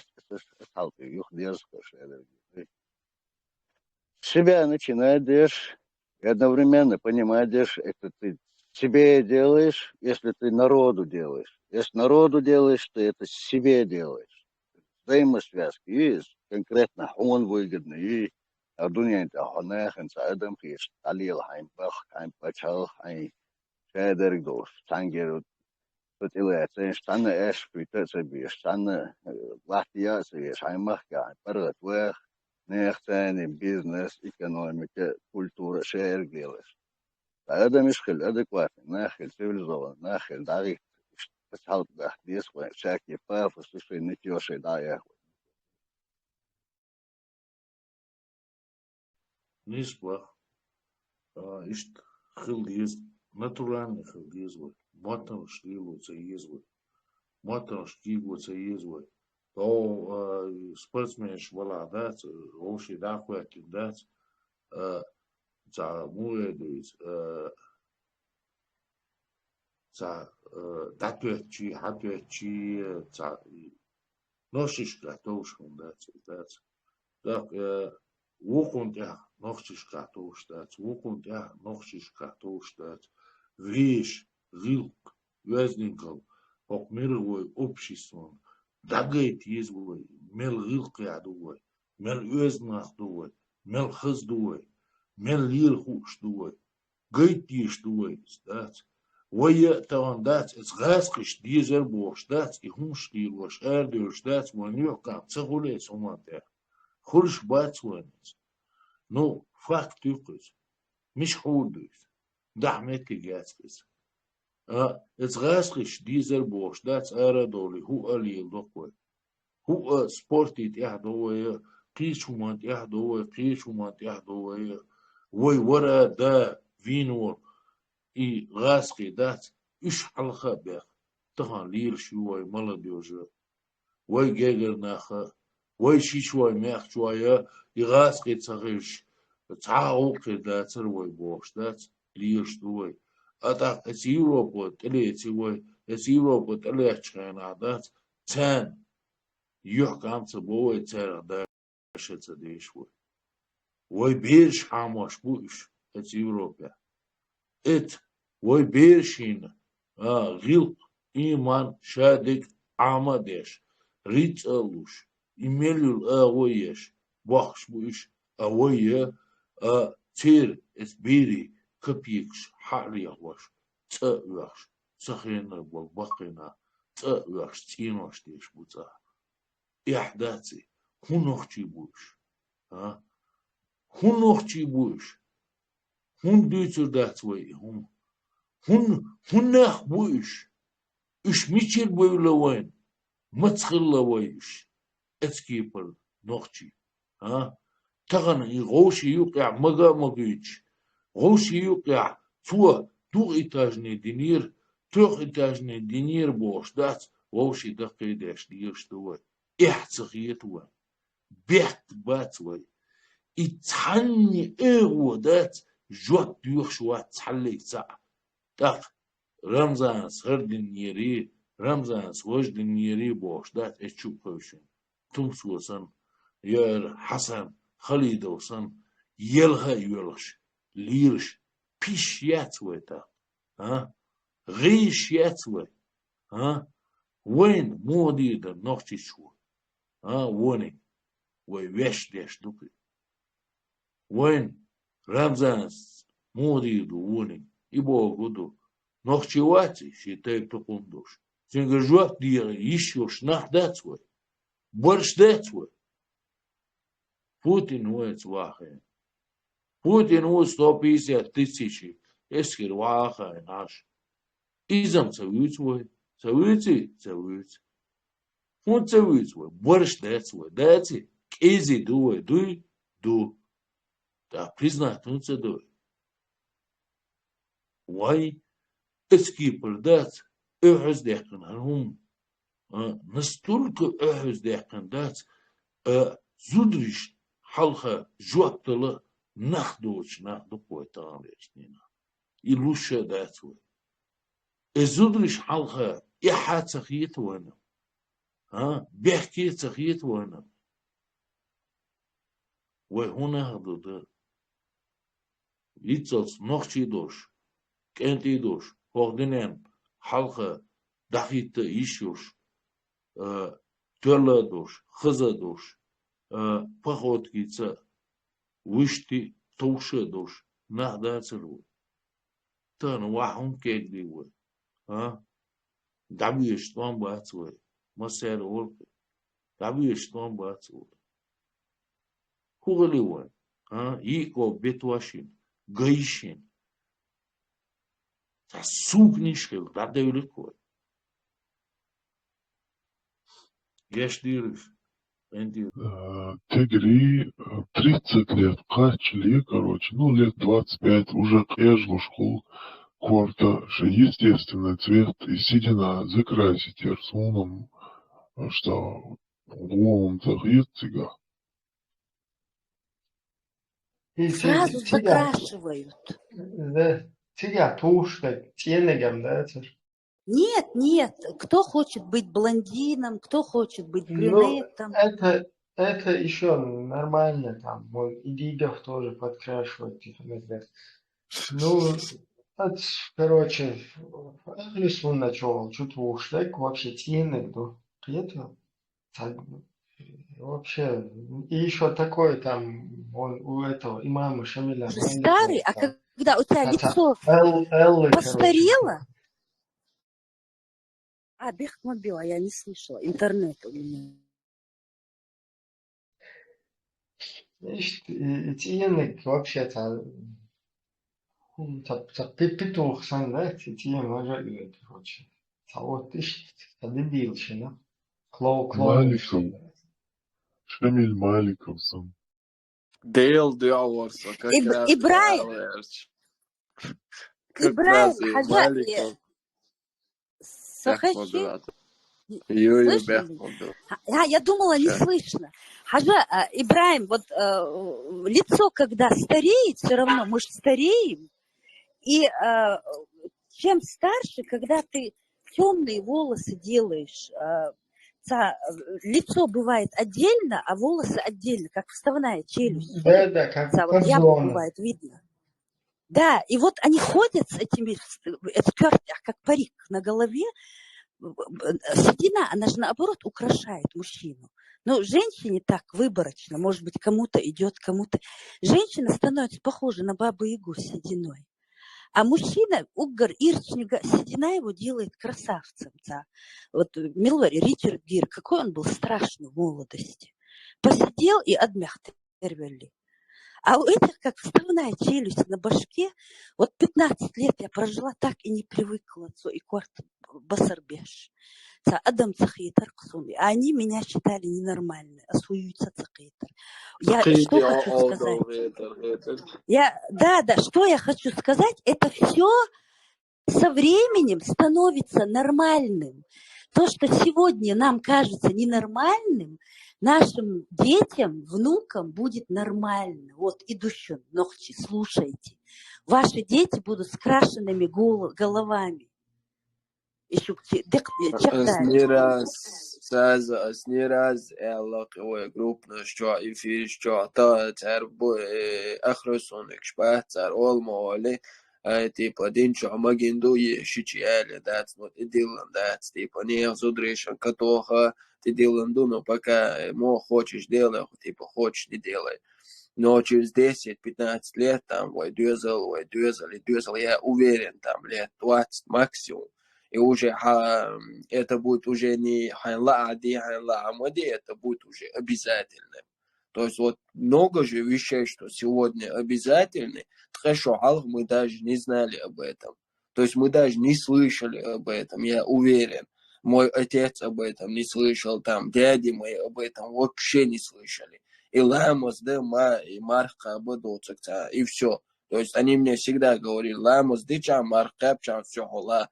Себя начинаешь и одновременно понимаешь, это ты себе делаешь, если ты народу делаешь. Если народу делаешь, ты это себе делаешь. Взаимосвязки есть, конкретно он выгодный, и الدنيا انت هناك انت ادم خيش علي الحين بخ حين بچال حين شادر دوش تانجر تطلع تنش تانا اش في تسبيش تانا واحتيا سيش حين مخكا برغت وخ نيخ تاني بيزنس ايكونوميكا كولتورا شير جيلش ادم يشخل ادكوات ناخل سيفيلزوان ناخل داغي تسحل بحديث وشاكي فافس تشوي نتيوشي دايا نسبة إشت خل ديز натуральных езвой, матан штилуца езвой, матан штигуца езвой. То спортсменш валадать, оши дахуятин дать, за муэдуиз, за датуячи, хатуячи, за ношишка тоушун дать. Так, вукунт я ношишка тоуш дать, вукунт я ношишка тоуш дать. Виш, вилк, вязненьков, как мировой обществом. Дагайт езвой, мел вилк ядуой, мел вязнах дуой, мел хыз дуой, мел лир хуш дуой, гайт еш дуой, дать. Вая таван дать, es gaskish dieser bosh dать, и хумшки вош эрдюш дать, ваню кам цегулец уматер. Хурш бацванец. Ну, факт юкыз. Миш худуйс. Дахмет кигацкис. Es gaskish dieser bosh dать, эрадоли, ху алил докой. Ху спортит яхдовая, قيش ومانت يحدوه قيش ومانت يحدوه وي ورا دا فينور إي غاسقي دات إش حلقة بيخ تخان لير شوي ملد يوجه وي جيجر ناخا وي شي شوي ميخ شوية إي غاسقي تغيش تعاوقي داتر وي بوش دات لير شوي أتا اس يوروبو تلي تسوي اس يوروبو تلي اتشغينا دات تان يحكام تبوي تارغ دا شتا ديشوي وي بيرش حاموش بوش اس يوروبيا ات وي بيرشين غيل إيمان شادك عامدش ريت ألوش إيميليول أويش بخش بوش أويه تير اسبيري كبيكش حالي وش تأوش سخينا والبقينا تأوش تينوش ديش بوتا إحداثي هنوخشي بوش هنوخشي بوش هن دوتر داتوي هن ناخ بوش إش ميشير بويلوين متخلويش اتكيبر نوخشي تغن غوشي يوقع مغا مغيش غوشي يوقع تو إتاجني دينير توخ إتاجني دينير بوش دات غوشي دقيداش ديشتوي إحتغيتوي بيحت باتوي إتحني إغو دات جوات ديوخ شوات تحلي تاع تاق رمزان سهر دنيري رمزان سوج دنيري بوش دات اتشوب خوشن تمس وسن يار حسن خليد وسن يلها يلغش ليرش بيش ياتوي تا غيش ياتوي وين مودي دا نوختي شو وين ويش ديش دوكي وين رمزان مودي دو وين يبو غدو نوختي واتي شي تايب تقوندوش سنجرجوات دي يشيوش نح داتوي برش داتوي Путин уец вахе. Путин у 150 тысяч эскер вахе наш. Изам цавицвой, цавици. Он цавицвой, борщ дацвой, даци, кизи дуой, ду. Да признать он цадой. Вай эскипер дац, эхыз дехкан хум. Настолько эхыз дехкан дац, зудриш حلقة جوابتلا نخدوش نخدو تغامرش نينا إلوشة داتوي إزودرش حلقة إحا تخيط وانا بيحكي تخيط وانا وهنا هذا ده يتصل نخشي دوش كنتي دوش هردنين حلقة دخيط إيشوش تلا دوش خزا دوش походкица вышти тоуше дош нахдацеру тан вахун кегдиwe дабиеш тон бацwe масер олк дабиеш тон бацwe хугливе ико бетвашин гаишин та сукнишхил дадевликой яшдириш Тигри 30 лет, качли, короче, ну лет 25, уже езжу в школу, Корта, что естественный цвет, и сидина закрасить рисуном, что головом загрецыга. Сразу закрашивают. Тебя тушь, тенегам, да? Нет, нет. Кто хочет быть блондином, кто хочет быть Ну, брюнетом. это еще нормально, там, вон, и Дигов тоже подкрашивают их иногда. Ну, короче, рисун начал, чуть ушлек, вообще тенег, да, это, вообще, и еще такой там, у этого имама Шамиля Уже Маликова, старый, а там, когда у тебя лицо Эллы, короче. постарело. А, Бехмобила, я не слышала. Интернет у меня. Значит, и тенег вообще-то, петух сан, да, тиен ложа, короче. Вот ищет, дебилщина. Клоун. Маликов, Шамиль Маликовсон. Дейл Дьяволса, как раз Ибраим, Элэрч. Как Ибраим, раз и Хажа, Маликов Сахачи, Бехмобилат. Юрий слышно ли? Бехмобил. Я думала, не Ща. слышно. Хажа, Ибраим, вот лицо, когда стареет, все равно мы же стареем. И чем старше, когда ты темные волосы делаешь, лицо бывает отдельно, а волосы отдельно, как вставная челюсть. Да, как Вот яблоко зона. бывает видно. Да, и вот они ходят с этими, как парик на голове. Седина, она же наоборот украшает мужчину. Но женщине так выборочно, может быть, кому-то идет, кому-то. Женщина становится похожа на бабу-ягу с сединой. А мужчина, Уггар Ирчнига, седина его делает красавцем. Да. Вот Милвари, Ричард Гир, какой он был страшный в молодости. Посидел и отмях тервели. А у этих, как вставная челюсть на башке, вот 15 лет я прожила, так и не привыкла. И корт басарбеш. Адам цахитар ксуми. А они меня считали ненормальной, асуются цахитар. Я что хочу сказать? Что я хочу сказать, это все со временем становится нормальным. То, что сегодня нам кажется ненормальным, нашим детям, внукам будет нормально. Вот, идущим ногти, слушайте. Ваши дети будут с крашенными головами. Asni raz elak oja grupna što I fi što ta terbo akhrusunik shpatzar olmoli tipa dincho magindu yeshichi ale that's what idillan that's типа не зудрешен катоха ты деланду но пока мо хочешь делай типа хочешь не делай но через 10-15 лет там ой дюзел я уверен там лет 20 максимум и уже это будет уже не хайнла-ади, хайнла-амади, это будет уже обязательным. То есть вот много же вещей, что сегодня обязательны, хорошо, мы даже не знали об этом. То есть мы даже не слышали об этом, я уверен. Мой отец об этом не слышал, там дяди мои об этом вообще не слышали. И ламос, да, и марха, и все. То есть они мне всегда говорили, ламос, дича, марха, все, хола.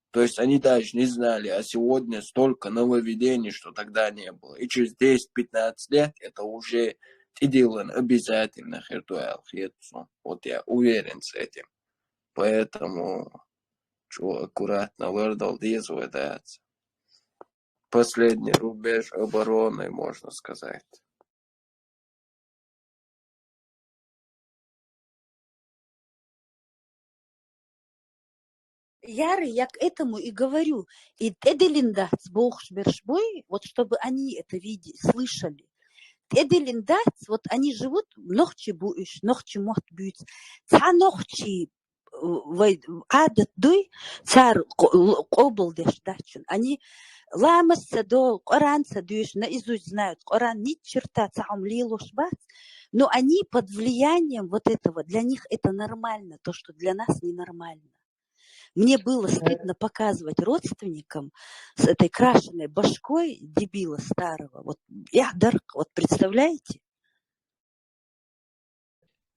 То есть они даже не знали, а сегодня столько нововведений, что тогда не было. И через 10-15 лет это уже делано обязательно. Вот я уверен с этим. Поэтому аккуратно вырдал выдается. Последний рубеж обороны, можно сказать. Яры, я к этому и говорю. И Теделиндац, Богшбершбой, вот чтобы они это видели, слышали. Теделиндац, вот они живут, нохчи буиш, нохчи мохт бьют. Ца нохчи адат дуй, цар обалдеш дачун. Они ламасса до Коранца дуиш, наизусть знают Коран, ни черта цаум лилуш бац. Но они под влиянием вот этого, для них это нормально, то, что для нас ненормально. Мне было стыдно показывать родственникам с этой крашеной башкой дебила старого. Вот я дарк, вот представляете?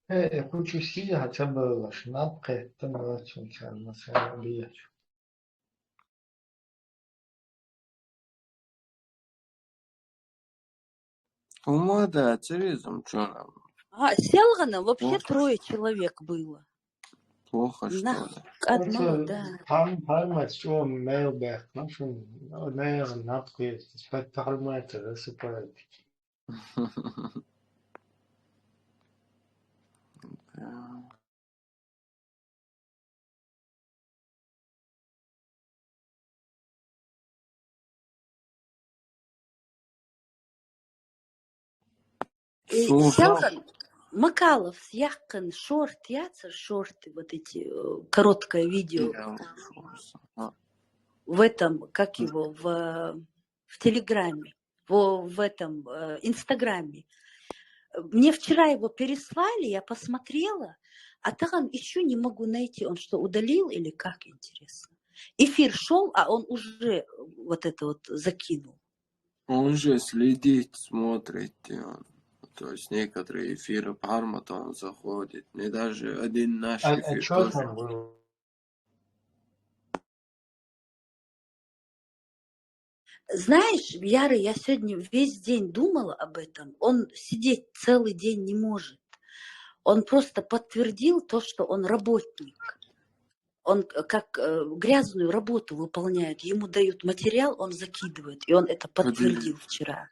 Кучу сидя хотя бы шнапка, там очень на самом деле. Умада, царизм, что нам? Селгана вообще Плохо, 3 человек было. плохо, что На ли? одной, да. Palma что mailback, нашим, наверное, напки, Palma это супер. И Слухал? Селган, Макалов, Яхкан, шорты, вот эти, короткое видео Я ушелся. в этом, как его, в Телеграме, в этом, Инстаграме. Мне вчера его переслали, я посмотрела, а там еще не могу найти, он что, удалил или как, интересно. Эфир шел, а он уже вот это вот закинул. Он же следит, смотрит. То есть некоторые эфиры Пармата он заходит. Не даже один наш эфир Что тоже. там было? Знаешь, Яра, я сегодня весь день думала об этом. Он сидеть целый день не может. Он просто подтвердил то, что он работник. Он как грязную работу выполняет. Ему дают материал, он закидывает. И он это подтвердил вчера.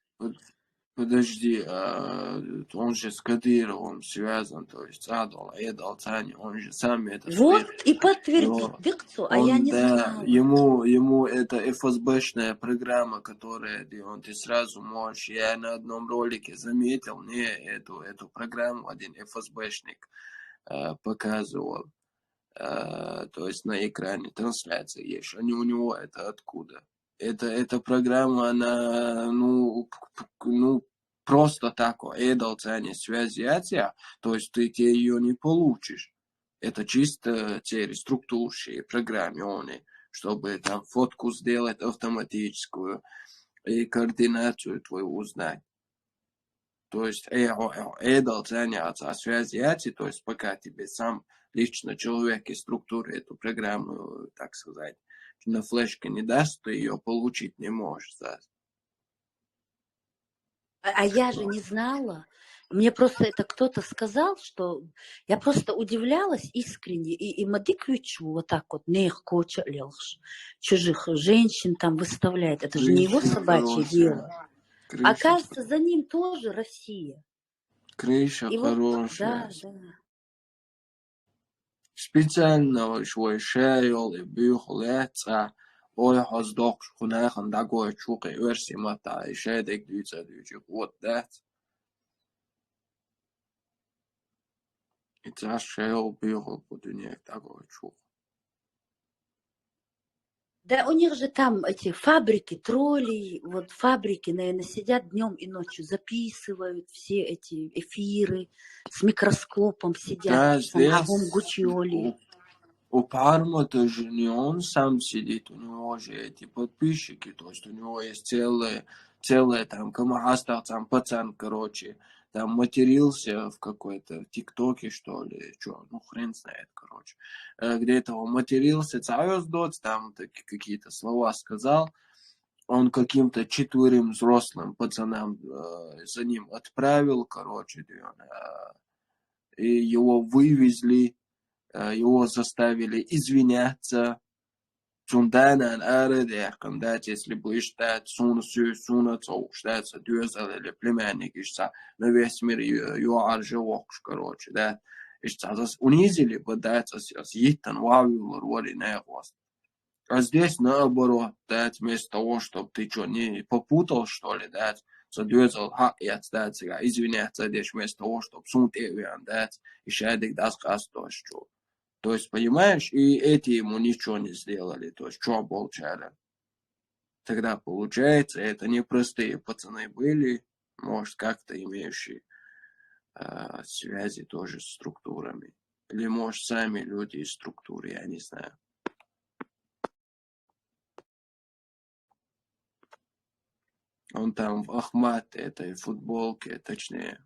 Подожди, он же с Кадыровым связан, то есть Эдал Цани, он же сам это Вот слышит. и подтвердил. Но Дикцу, а я он, не да, знала. ему это ФСБшная программа, которая, ты сразу можешь, я на одном ролике заметил, мне эту программу один ФСБшник показывал, то есть на экране трансляции есть, они у него это откуда? Эта программа, она, просто такое, эдалцание связиация, то есть ты ее не получишь. Это чисто те реструктурщие программы, чтобы там фотку сделать автоматическую и координацию твою узнать. То есть эдалцание связиации, то есть пока тебе сам лично человек из структуры эту программу, так сказать, на флешке не даст, ты ее получить не можешь. Да. А я же не знала. Мне просто это кто-то сказал, что я просто удивлялась искренне. И Мадиквичу вот так вот нехкоча лелш. Чужих женщин там выставляет. Это же не его Крыша собачье дело. хорошая. Оказывается, за ним тоже Россия. Крыша И вот, хорошая. да. Специально свой шейл и бюхлеца. Ой, хоздок, хунахан дагой чуки версии мата, и шедек дюйца дюйчик. Вот that. И за шейл бюхл по дюнек дагой чук. Да у них же там эти фабрики, тролли, вот фабрики, наверное, сидят днем и ночью, записывают все эти эфиры, с микроскопом сидят Да, в самом здесь Гучиоле. у Пармата же не он сам сидит, у него же эти подписчики, то есть у него есть целая там Камахаста, там пацан, короче, там матерился в какой-то ТикТоке, что ли, что, хрен знает, короче, где-то он матерился, там какие-то слова сказал, он каким-то 4 взрослым пацанам за ним отправил, короче, и его вывезли, его заставили извиняться. Цунданан арадех, кандать, если бы штат суна штатся дюзал или племянник, на весь мир юар живок, короче, да. Унизили бы, да, съитан вавил роли на хвост. А здесь наоборот, да, вместо того, чтобы ты что, не попутал, что ли, да, задвезал, я, да, извиняться, здесь вместо того, чтобы сунтевиан, да, и шайдик даст то, что. То есть, понимаешь, и эти ему ничего не сделали, то есть, что получали. Тогда, получается, это не простые пацаны были, может, как-то имеющие связи тоже с структурами. Или, может, сами люди из структуры, я не знаю. Он там в Ахмат этой футболке, точнее,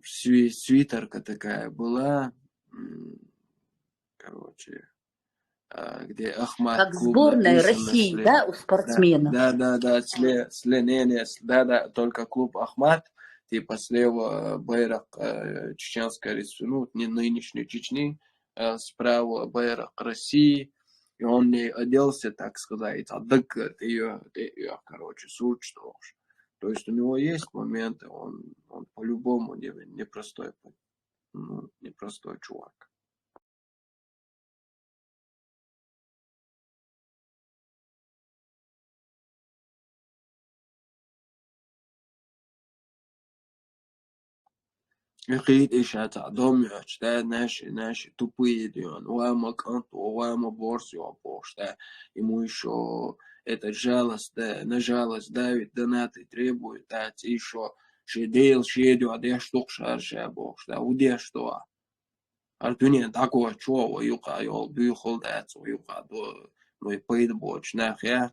свитерка такая была, короче, где Ахмат Как клуб сборная написано России, слева. да, у спортсменов? Да, да, только клуб Ахмат, типа слева байрак чеченской республики, ну, не нынешней Чечни, справа байрак России, и он не оделся, так сказать, адык, ее, короче, суть, что уж. То есть у него есть моменты, он по-любому непростой, ну, непростой чувак. أكيد إيش هتعدهم يعشتا ناشي тупые дён, уама канто, уама борсио пошта, ему еще это жалость, да, на жалость давит, донаты требует, а еще шедел, шедю, а де штук шарша бошта, уде что. Артуне такого чего, юка, йол, бюхол, да, юка, до, ну и пейд боч, нахер.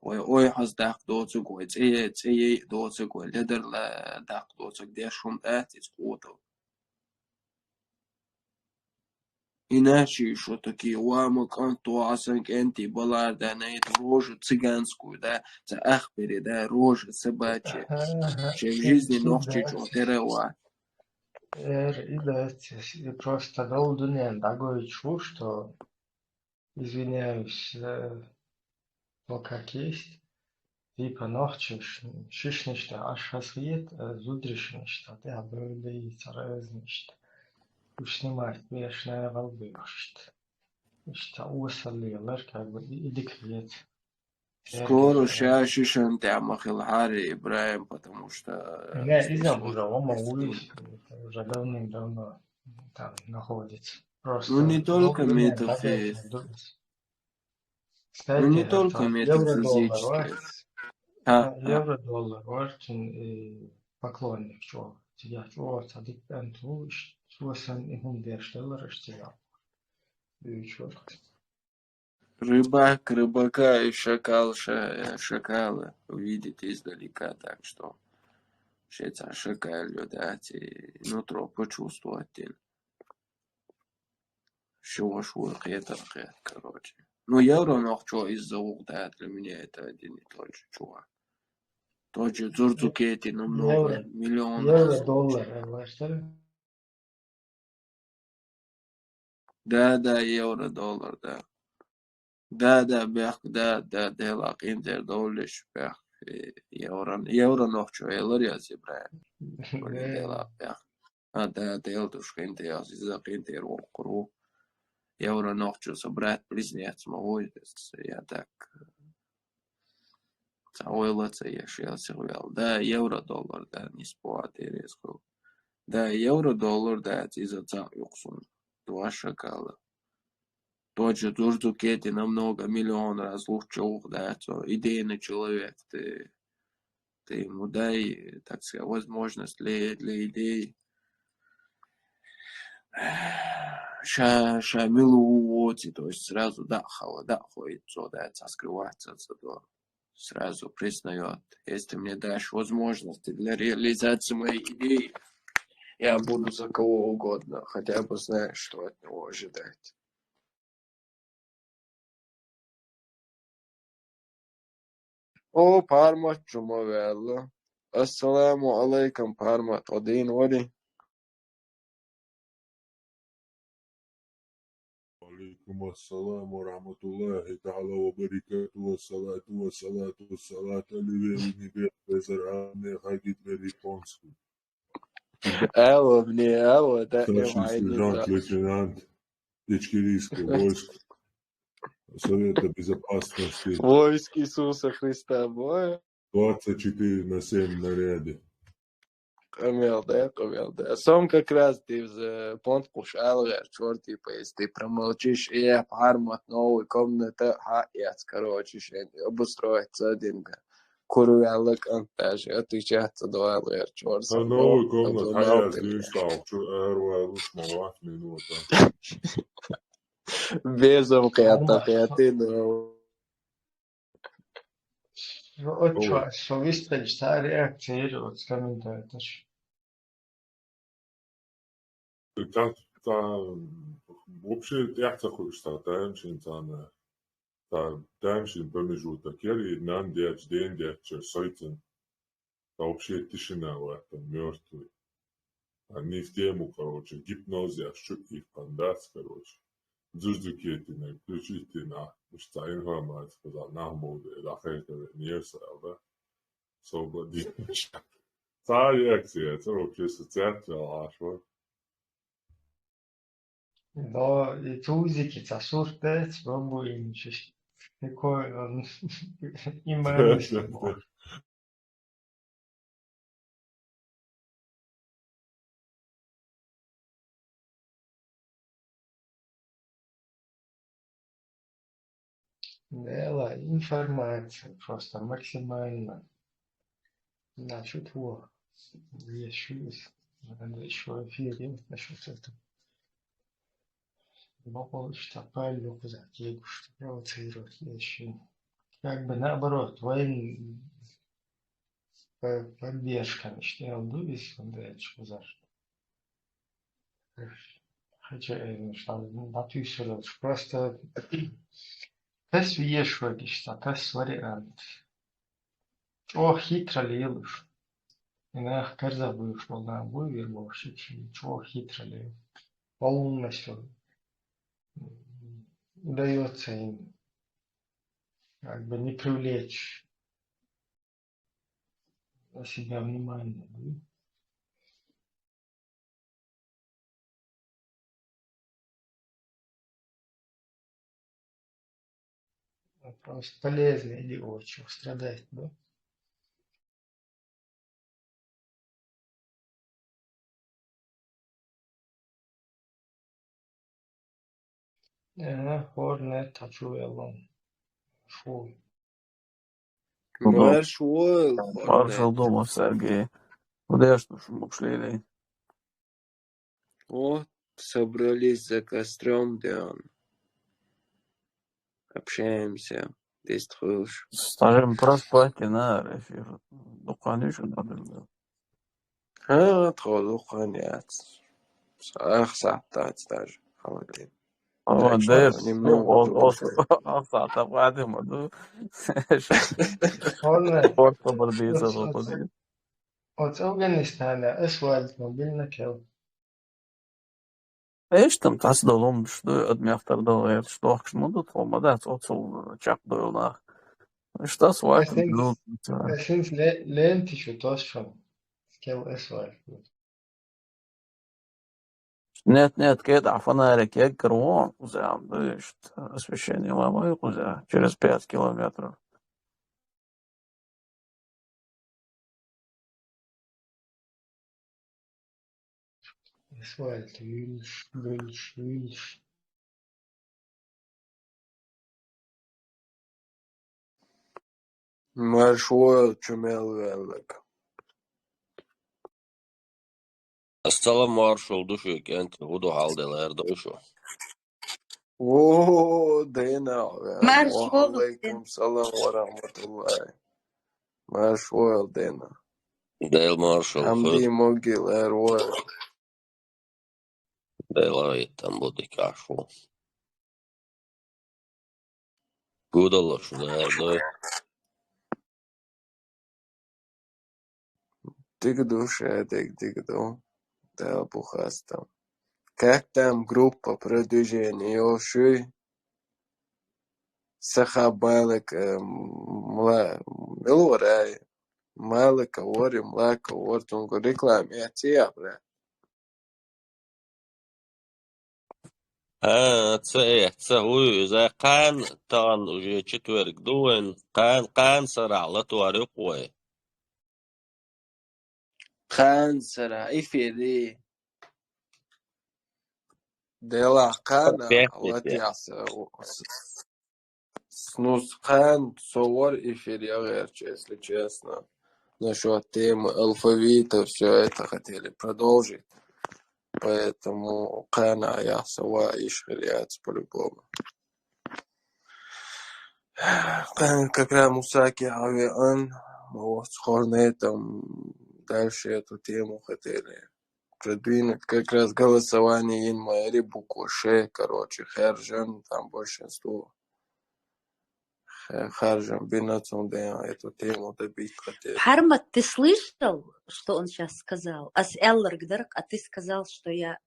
Ой has дак доцуг, ой цей доцуг, ой ледер ла дак доцуг, де шум из кутов. Иначе еще такие уамак антуасанг энти балар, да, на эту рожу цыганскую, да, за ахпери, да, рожа собачья, че в жизни ногче чего терева. И да, просто Голдунен такой чу, что, извиняюсь, но как есть. Типа нахчеш, шишниште, ашасвет, зудришниште, те böyle sarızmıştı. Üşnemayt, beşnaya kalbıymıştı. İşte o sallıyorlar ki bu idikiyet. Скоро шашишан тямахил Хари Ибраим, потому что Не, здесь из-за вот уже, ома уже давным-давно там находится. Просто ну не только Голдунен такой метафизическое, же. ну Кстати, не только это евро-доллар, метафизическое. евро-доллар, очень поклонник чего. Тебя чего, садик бенту, чего сан им дерштеллер, что Рыбак, рыбака и шакал, шакала увидите издалека, так что шеца шакалю дать и нутро почувствовать. Шо это, короче. Ну, евро noch что из-за угда для меня это один и тот же чувак. Тот же Дзурцукети намного, миллион раз лучше. Евро-доллар, что ли? Да, евро-доллар, да. Да, бях, да, делак интер доллиш, бях, евро noch что, елар я зебраем. Коли делак, бях. Да, делдушка интер, зизак интер, окру. Евро noch что, собрать близнец, могой, я так... Ойлаца я шелсервел. Да, евро-доллар, да, не спорт и резко. Да, евро-доллар, да, из-за юксун. 2 шакала. Тот же Дурдукети намного, миллион раз лучше да, то идейный человек, ты ему дай, так сказать, возможность для идей. Ша милуоти, то есть сразу да, ходит, да, скрываться, да. Сразу признает, если мне дашь возможности для реализации моей идеи, я буду за кого угодно, хотя бы знаешь, что от него ожидать. О, Пармат Джумавелла. Ассаламу алейкум, Пармат. Один води. عليكم السلام ورحمة الله تعالى وبركاته والصلاة لبيبي بزرعاني حاجة بريكونسكو. Эво, мне, эво, да, Старший сержант, лейтенант Ичкерийского войска Совета Безопасности. Войск Иисуса Христа, бой. 24/7 наряде. Камел, да. Сам как раз ты в понт кушал, черт, типа, если ты промолчишь, и Пармат новой комнаты, короче, обустроиться один, Курвялок антаже, отвечаться два черт. На новой комнате я здесь стал, что лучше малат минута. Безом ты, но... Ocho, что выстрелишь, та реакция идет с комментарием. Вообще, я такой, что даймшин там, та даймшин помежу, так я и нам дядь, день дядь, сойтен, та вообще тишина в этом, мертвый. Они в тему, короче, гипнозе, их пандас, короче. Дзюздукетина, включите на, что информация, сказал, на моде, лахайка, нерса, да? Свободить. Та реакция, это вообще социация, аж вот. Но и тузики, засуртать, пробуем, такой он именно был. Да, информация просто максимально. Насчет его. Надо еще эфире насчет этого. Могу что правильно указать, что провоцировать еще. Как бы наоборот, поддержка мечтал Луис, он дает сказать. Хотя, что написано, просто тес виешваги, что тес вариант. Чего хитро лилуш. Инах каждый будешь волна вывер вообще, чего хитро лил. Полностью удается им как бы не привлечь на себя внимание. Да? Просто полезно или очень страдать, да? Hornet, Tachuelon, Фу. Маршал, Маршал Хорнет. Домов Сергей. Куда ж мы ушли? Вот, собрались за костром, Диан. Общаемся. 10 хвилиш. Скажем, проспать на эфир. Ну, конечно, надо. Отходу конец. Ах, сатать даже. Холодин. Так Да, что немного побольше. остаток вадима, да? Hornet, Просто бордиться заходит. от Афганистана, асфальт, мобильный кел. Эш там tas dolum, что от мягтардал, что ахшмудут, помадать отцу чак дойлнах. Что с вахтом был? Esens lentišu tošanu. Kел асфальт. Нет, кеда фонарик, я крон, узям, да, освещение ломаю, узя, через 5 километров. Асфальт, вильш. Маршал, чумел велик. Assalam marshal düşük ent hudu haldeler duşu. О, Дина. Маршал, Алейкум салам ва рахматуллахи. Маршал, Дина. Del marshal Хамди hud могил эрвой. del ayettan budi kaşu. Gudalla şu derdi. Тыгду шедек, тыгду. Да, бухастам. Как там группа продвижения? Йошуй. Сахабалик, милорай. Малика вори, млака вори. Тунго рекламе, я тебя, бля. Це гую за кан тан уже четверг дуен кан сарала туари кой. خانسرة إفيدي ديلا قانا واتياس снус қан совор эфире верче, если честно. Насчет темы алфавита, все это хотели продолжить. Поэтому кана я сова и шхилиац по-любому. Как раз Мусаки Авиан, вот с Хорнетом дальше эту тему хотели продвинуть. Как раз голосование Инмари Букоше, короче, Хержан, там большинство. Хержан Бинацун, эту тему добить хотели. Хармат, ты слышал, что он сейчас сказал? Ас Элларгдарк, а ты сказал, что я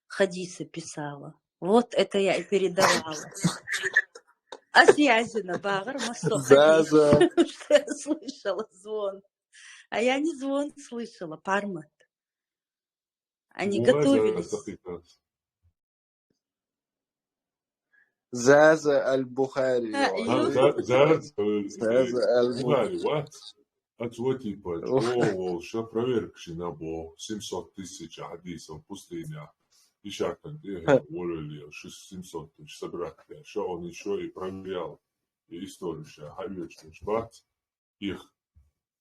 хадисы писала. Вот это я и передавала. Ас Язина Багар Масо хадис. Заза. Что я слышала звон. А я не звон слышала, Пармат. Они готовились. Заза Аль-Бухари. Заза Аль-Бухари, what? Вот типа, что проверки на бо 700 тысяч хадисов пустыня. Еще как-то уволили 700 тысяч собрать. Что он еще и проверял и историю, хавечный шбат, их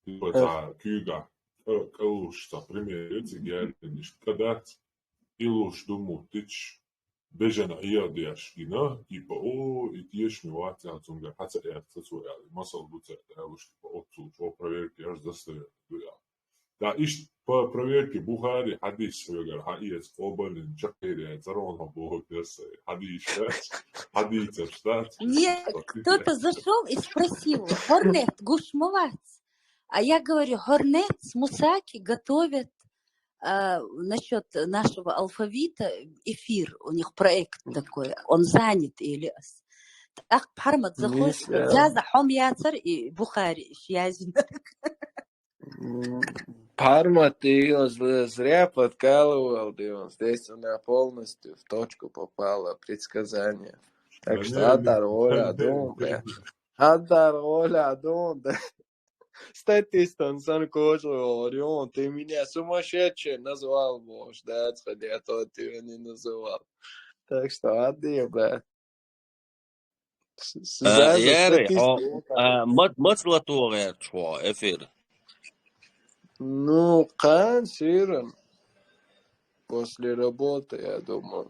типа та кюга, калушта, пример, эти герни, шкадат, и луж думу, тыч, бежана иадяш, гина, типа, о, и тешь не ватя, цунга, хотя это цуяли, масал буцет, луж, типа, отцу, что проверки аж заставили, да, ищ по проверке Бухари, хадис, говорю, хаиец, обалин, чакерия, царона, бог, хадис, хадис, штат. Нет, кто-то зашел и спросил, Хорнет, гушмовац. А я говорю, Хорнет с Мусаки готовят насчет нашего алфавита эфир. У них проект такой, он занят, Ильяс. Так, Пармат заходит, Заза Хом Яцар и Бухари, Язин. Парма, ты его зря подкалывал, Дион. Здесь она полностью в точку попала, предсказание. Так что Адароля, Адон, Адароля, Адон, статистон, Санкожу, Орион, ты меня сумасшедший назвал, можешь, да, хотя то ты его не называл. Так что Ади, блядь. Яри, маслатугер, что, эфир? Ну, кан сирен. После работы, я думаю,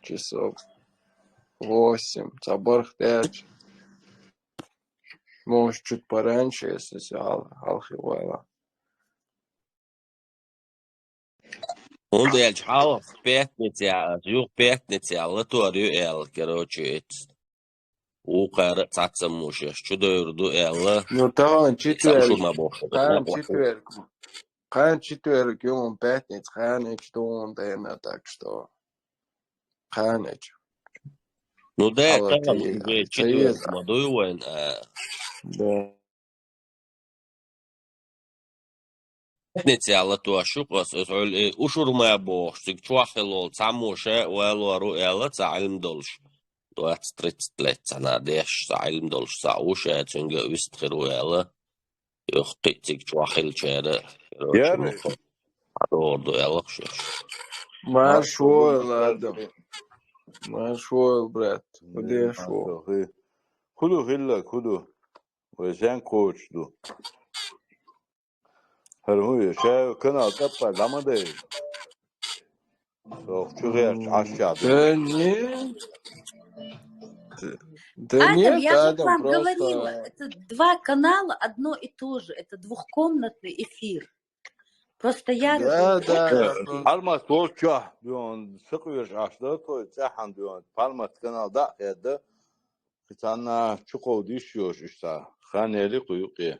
часов 8, заборх 5. Может, чуть пораньше, если алхивала. Он дельч халф пятница, юг пятница, латуарю эл, короче, укар цацамуша, чудо юрду эл. Ну, там четверг. Хан четверг, он пятница, ханич, то он дена, так что ханич. Ну да, там уже четверг, мадуевен. Да. Пятница, латуашу, ушур моя бог, что чуахелол, цамуша, уэлуару эл, цаилм долш. 20-30 лет, она деш, цаилм долш, цауша, цунга вистхиру эл. يخطئ جواخيل شارع ياري عدو يلخش Маршвойл, Адам. Маршвойл, брат. Где шо? خذوا هلا خذوا وزين كوتش دو هرمو شاي كنا قطع لمدة شو غير عشاء Да Адам, нет, я же Адам, вам просто... говорила, это два канала, одно и то же. Это двухкомнатный эфир. Просто я Palmas Bolcha diyorsun sıkıyor açtı koy zahan diyorsun Palmas kanalda yedi kitana çuko düşüyor işte haneli kuyuk ya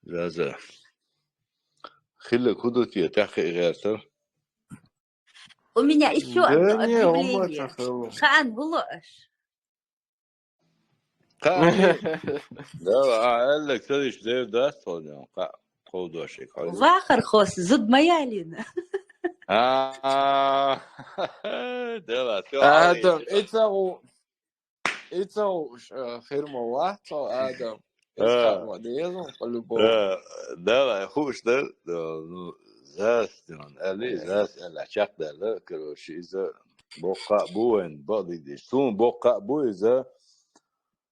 zaza خلي كودتي تحقي غيرتر У меня еще одно Да не, он объявление. мачо Хан Булош. Да, قال لك تدش ده ده صدق قودوا شيء Вахар хос, зуд моя Лина. ده شو Адам, это фирма Лахто, Адам. Это модерн, по-любому. ده خوش ده ну زاس دون اللي زاس العشاق ده لا كروشي إذا بقى بوين بعض دي سون بقى بو إذا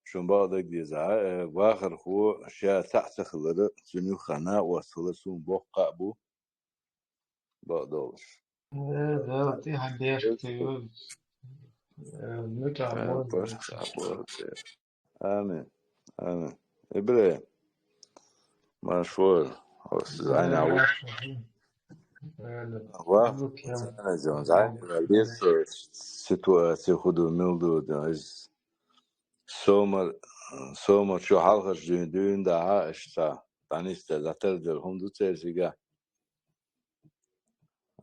شون بعض دي زع واخر هو شيء تحت خلده شنو خنا وصل سون بقى بو بعضوش Да, ты обещал, ты Просто آمين آمين إبراهيم مشهور زين عود وقت أنا زين زين ليس سيتواسيون خدوا ميلدو إز سومر شو حلقة جديدين ده إشتا تانيست زاتر دل هم دو تيجا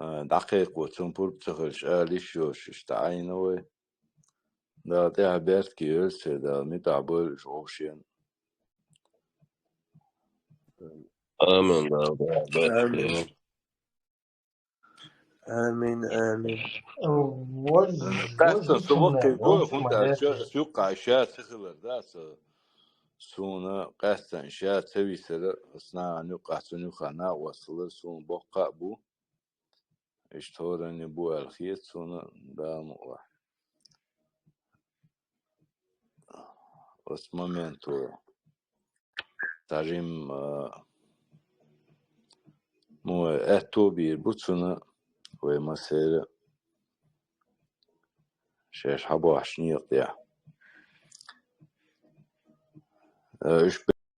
دقيق وتنبور بتخرج ليشوش إشتاينوي ده ده بيرت كيرس ده متعبر جوشين آمين آمين آمين آمين تاسو سبق وزيتنا كيقول وش كنت مدافع سوق عشاء تخلر داس سونا قاستن شاء تبي سر أصنع نقع سنوخنا وصل سون بقى بو اشتهرني بو الخيط سونا دا مقع اسمامنتو ترجم مو اتو بير بوتسونا ومسير شاش حبو عشنيق يا